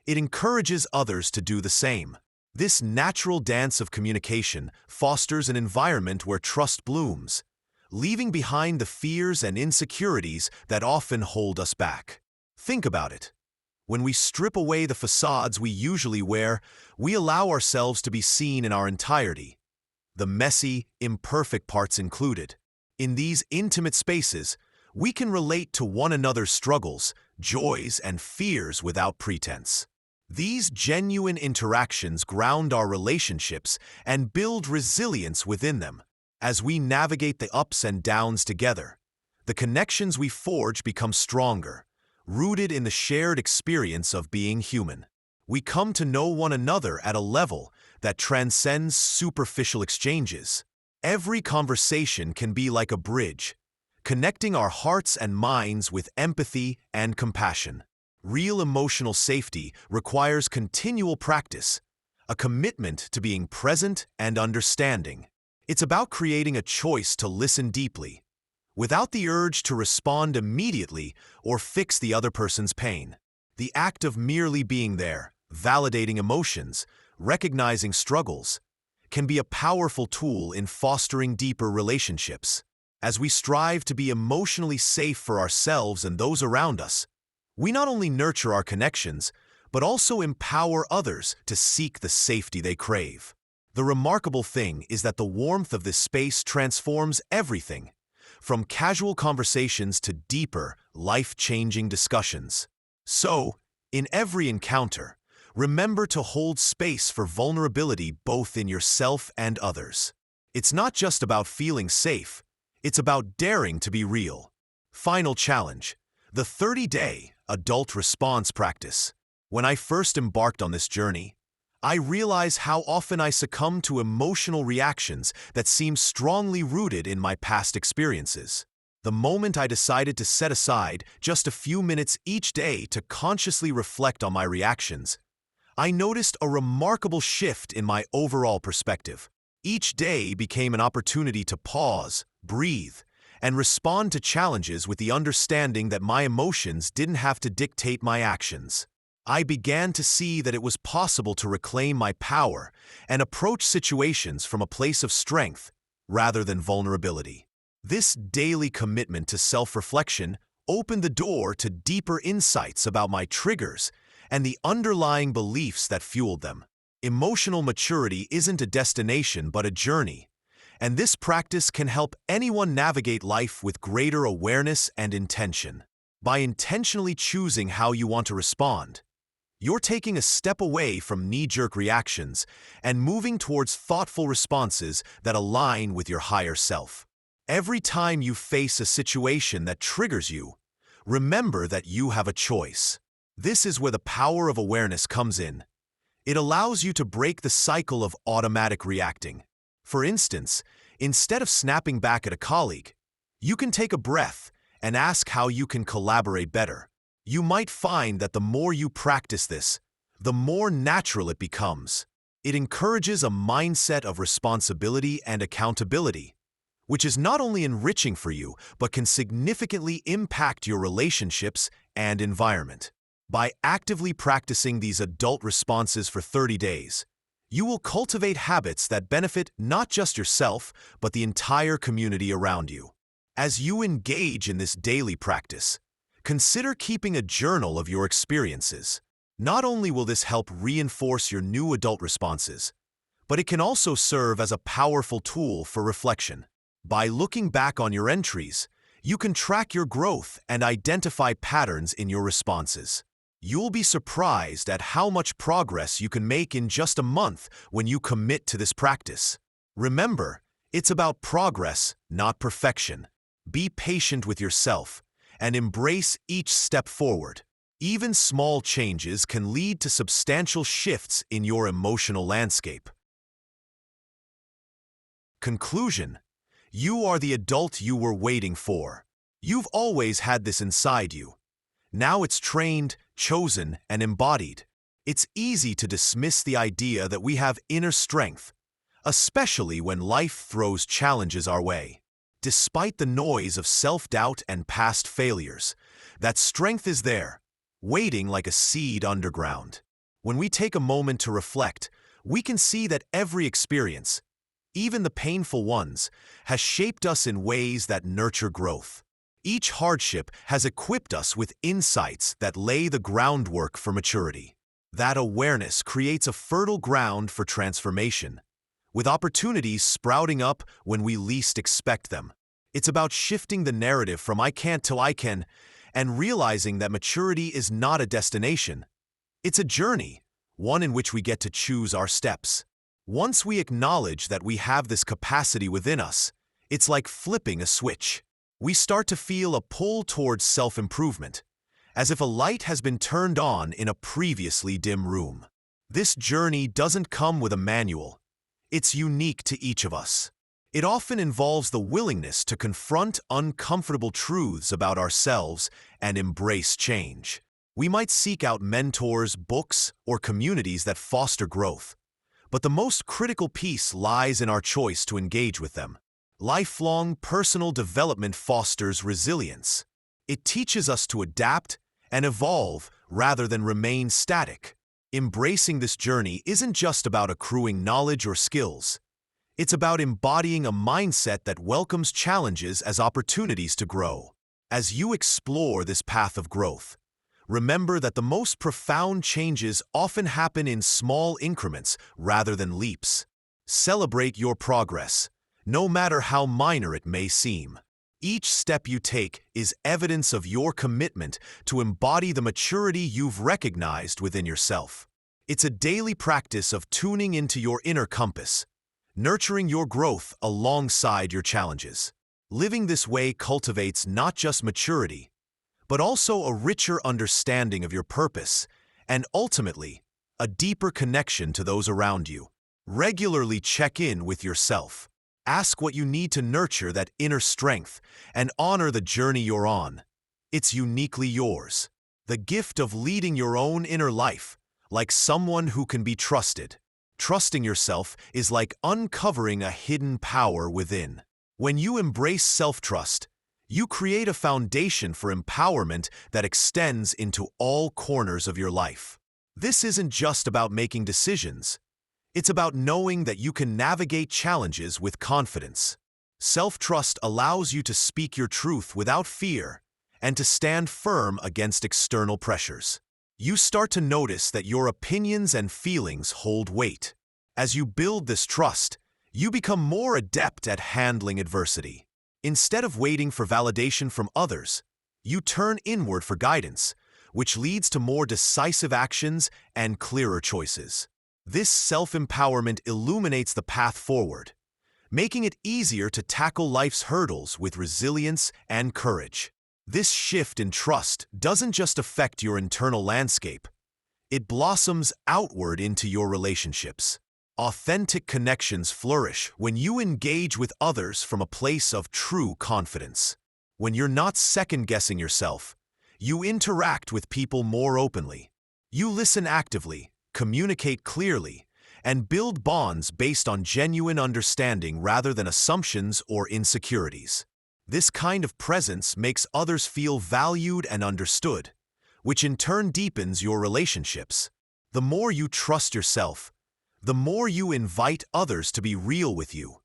[SPEAKER 1] it encourages others to do the same. This natural dance of communication fosters an environment where trust blooms, leaving behind the fears and insecurities that often hold us back. Think about it. When we strip away the facades we usually wear, we allow ourselves to be seen in our entirety. the messy, imperfect parts included. In these intimate spaces, we can relate to one another's struggles, joys, and fears without pretense. These genuine interactions ground our relationships and build resilience within them. As we navigate the ups and downs together, the connections we forge become stronger, rooted in the shared experience of being human. We come to know one another at a level that transcends superficial exchanges. Every conversation can be like a bridge, connecting our hearts and minds with empathy and compassion. Real emotional safety requires continual practice, a commitment to being present and understanding. It's about creating a choice to listen deeply, without the urge to respond immediately or fix the other person's pain. The act of merely being there, validating emotions, recognizing struggles, can be a powerful tool in fostering deeper relationships. As we strive to be emotionally safe for ourselves and those around us, we not only nurture our connections, but also empower others to seek the safety they crave. The remarkable thing is that the warmth of this space transforms everything, from casual conversations to deeper, life-changing discussions. So, in every encounter, remember to hold space for vulnerability both in yourself and others. It's not just about feeling safe, it's about daring to be real. Final challenge: the 30-day adult response practice. When I first embarked on this journey, I realized how often I succumbed to emotional reactions that seemed strongly rooted in my past experiences. The moment I decided to set aside just a few minutes each day to consciously reflect on my reactions, I noticed a remarkable shift in my overall perspective. Each day became an opportunity to pause, breathe, and respond to challenges with the understanding that my emotions didn't have to dictate my actions. I began to see that it was possible to reclaim my power and approach situations from a place of strength rather than vulnerability. This daily commitment to self-reflection opened the door to deeper insights about my triggers and the underlying beliefs that fueled them. Emotional maturity isn't a destination but a journey, and this practice can help anyone navigate life with greater awareness and intention. By intentionally choosing how you want to respond, you're taking a step away from knee-jerk reactions and moving towards thoughtful responses that align with your higher self. Every time you face a situation that triggers you, remember that you have a choice. This is where the power of awareness comes in. It allows you to break the cycle of automatic reacting. For instance, instead of snapping back at a colleague, you can take a breath and ask how you can collaborate better. You might find that the more you practice this, the more natural it becomes. It encourages a mindset of responsibility and accountability, which is not only enriching for you, but can significantly impact your relationships and environment. By actively practicing these adult responses for 30 days, you will cultivate habits that benefit not just yourself, but the entire community around you. As you engage in this daily practice, consider keeping a journal of your experiences. Not only will this help reinforce your new adult responses, but it can also serve as a powerful tool for reflection. By looking back on your entries, you can track your growth and identify patterns in your responses. You'll be surprised at how much progress you can make in just a month when you commit to this practice. Remember, it's about progress, not perfection. Be patient with yourself and embrace each step forward. Even small changes can lead to substantial shifts in your emotional landscape. Conclusion: you are the adult you were waiting for. You've always had this inside you. Now it's trained, chosen, and embodied. It's easy to dismiss the idea that we have inner strength, especially when life throws challenges our way. Despite the noise of self-doubt and past failures, that strength is there, waiting like a seed underground. When we take a moment to reflect, we can see that every experience, even the painful ones, has shaped us in ways that nurture growth. Each hardship has equipped us with insights that lay the groundwork for maturity. That awareness creates a fertile ground for transformation, with opportunities sprouting up when we least expect them. It's about shifting the narrative from "I can't" to "I can," and realizing that maturity is not a destination. It's a journey, one in which we get to choose our steps. Once we acknowledge that we have this capacity within us, it's like flipping a switch. We start to feel a pull towards self-improvement, as if a light has been turned on in a previously dim room. This journey doesn't come with a manual. It's unique to each of us. It often involves the willingness to confront uncomfortable truths about ourselves and embrace change. We might seek out mentors, books, or communities that foster growth, but the most critical piece lies in our choice to engage with them. Lifelong personal development fosters resilience. It teaches us to adapt and evolve rather than remain static. Embracing this journey isn't just about accruing knowledge or skills. It's about embodying a mindset that welcomes challenges as opportunities to grow. As you explore this path of growth, remember that the most profound changes often happen in small increments rather than leaps. Celebrate your progress, no matter how minor it may seem. Each step you take is evidence of your commitment to embody the maturity you've recognized within yourself. It's a daily practice of tuning into your inner compass, nurturing your growth alongside your challenges. Living this way cultivates not just maturity, but also a richer understanding of your purpose and, ultimately, a deeper connection to those around you. Regularly check in with yourself. Ask what you need to nurture that inner strength and honor the journey you're on. It's uniquely yours. The gift of leading your own inner life, like someone who can be trusted. Trusting yourself is like uncovering a hidden power within. When you embrace self-trust, you create a foundation for empowerment that extends into all corners of your life. This isn't just about making decisions. It's about knowing that you can navigate challenges with confidence. Self-trust allows you to speak your truth without fear and to stand firm against external pressures. You start to notice that your opinions and feelings hold weight. As you build this trust, you become more adept at handling adversity. Instead of waiting for validation from others, you turn inward for guidance, which leads to more decisive actions and clearer choices. This self-empowerment illuminates the path forward, making it easier to tackle life's hurdles with resilience and courage. This shift in trust doesn't just affect your internal landscape, it blossoms outward into your relationships. Authentic connections flourish when you engage with others from a place of true confidence. When you're not second-guessing yourself, you interact with people more openly. You listen actively, communicate clearly, and build bonds based on genuine understanding rather than assumptions or insecurities. This kind of presence makes others feel valued and understood, which in turn deepens your relationships. The more you trust yourself, the more you invite others to be real with you,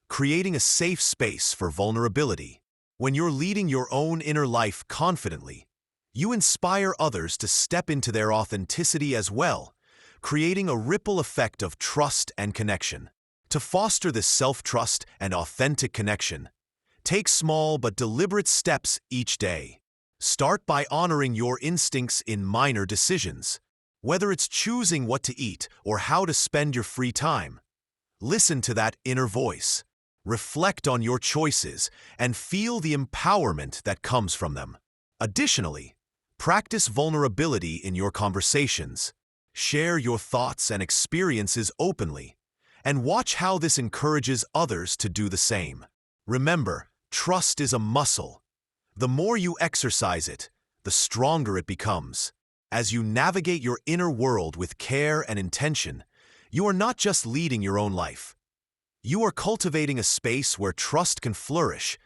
[SPEAKER 1] creating a safe space for vulnerability. When you're leading your own inner life confidently, you inspire others to step into their authenticity as well, creating a ripple effect of trust and connection. To foster this self-trust and authentic connection, take small but deliberate steps each day. Start by honoring your instincts in minor decisions. Whether it's choosing what to eat or how to spend your free time, listen to that inner voice. Reflect on your choices and feel the empowerment that comes from them. Additionally, practice vulnerability in your conversations. Share your thoughts and experiences openly, and watch how this encourages others to do the same. Remember, trust is a muscle. The more you exercise it, the stronger it becomes. As you navigate your inner world with care and intention, you are not just leading your own life. You are cultivating a space where trust can flourish,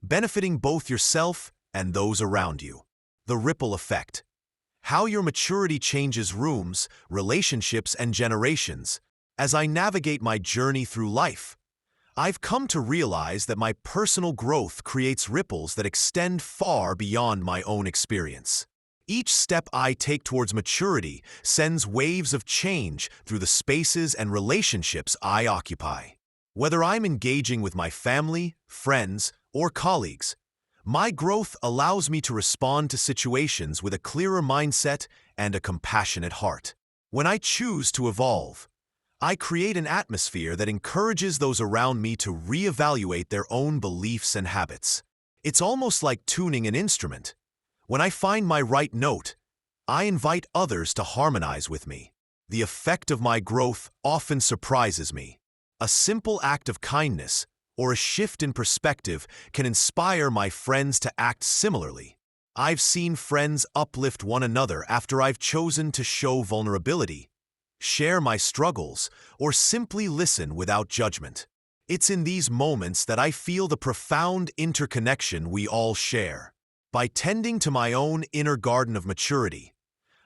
[SPEAKER 1] benefiting both yourself and those around you. The ripple effect. How your maturity changes rooms, relationships, and generations. As I navigate my journey through life, I've come to realize that my personal growth creates ripples that extend far beyond my own experience. Each step I take towards maturity sends waves of change through the spaces and relationships I occupy. Whether I'm engaging with my family, friends, or colleagues, my growth allows me to respond to situations with a clearer mindset and a compassionate heart. When I choose to evolve, I create an atmosphere that encourages those around me to reevaluate their own beliefs and habits. It's almost like tuning an instrument. When I find my right note, I invite others to harmonize with me. The effect of my growth often surprises me. A simple act of kindness or a shift in perspective can inspire my friends to act similarly. I've seen friends uplift one another after I've chosen to show vulnerability, share my struggles, or simply listen without judgment. It's in these moments that I feel the profound interconnection we all share. By tending to my own inner garden of maturity,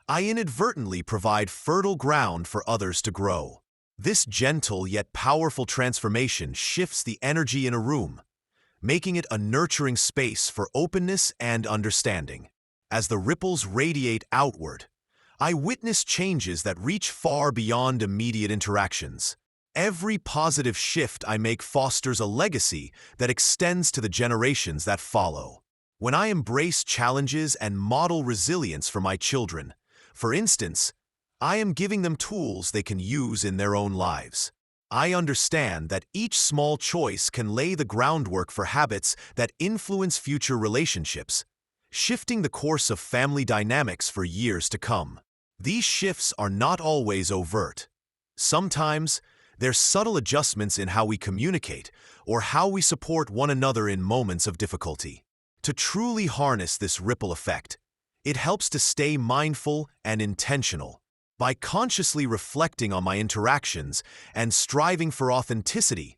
[SPEAKER 1] I inadvertently provide fertile ground for others to grow. This gentle yet powerful transformation shifts the energy in a room, making it a nurturing space for openness and understanding. As the ripples radiate outward, I witness changes that reach far beyond immediate interactions. Every positive shift I make fosters a legacy that extends to the generations that follow. When I embrace challenges and model resilience for my children, for instance, I am giving them tools they can use in their own lives. I understand that each small choice can lay the groundwork for habits that influence future relationships, shifting the course of family dynamics for years to come. These shifts are not always overt. Sometimes, they're subtle adjustments in how we communicate or how we support one another in moments of difficulty. To truly harness this ripple effect, it helps to stay mindful and intentional. By consciously reflecting on my interactions and striving for authenticity,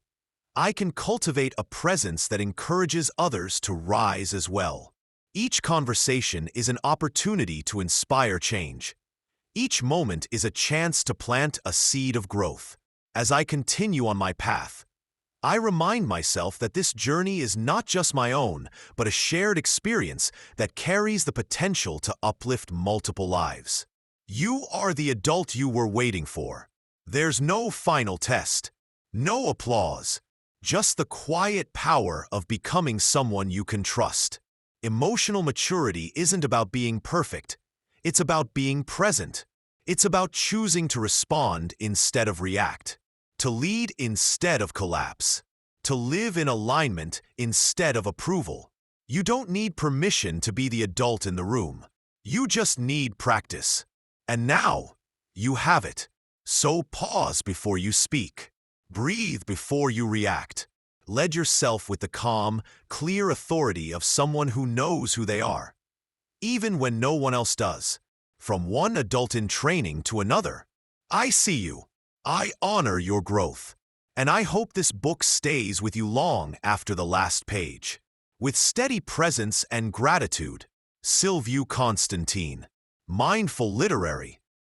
[SPEAKER 1] I can cultivate a presence that encourages others to rise as well. Each conversation is an opportunity to inspire change. Each moment is a chance to plant a seed of growth. As I continue on my path, I remind myself that this journey is not just my own, but a shared experience that carries the potential to uplift multiple lives. You are the adult you were waiting for. There's no final test, no applause, just the quiet power of becoming someone you can trust. Emotional maturity isn't about being perfect. It's about being present. It's about choosing to respond instead of react, to lead instead of collapse, to live in alignment instead of approval. You don't need permission to be the adult in the room. You just need practice. And now, you have it. So pause before you speak. Breathe before you react. Lead yourself with the calm, clear authority of someone who knows who they are, even when no one else does. From one adult in training to another, I see you. I honor your growth. And I hope this book stays with you long after the last page. With steady presence and gratitude, Sylvie Constantine. Mindful Literary.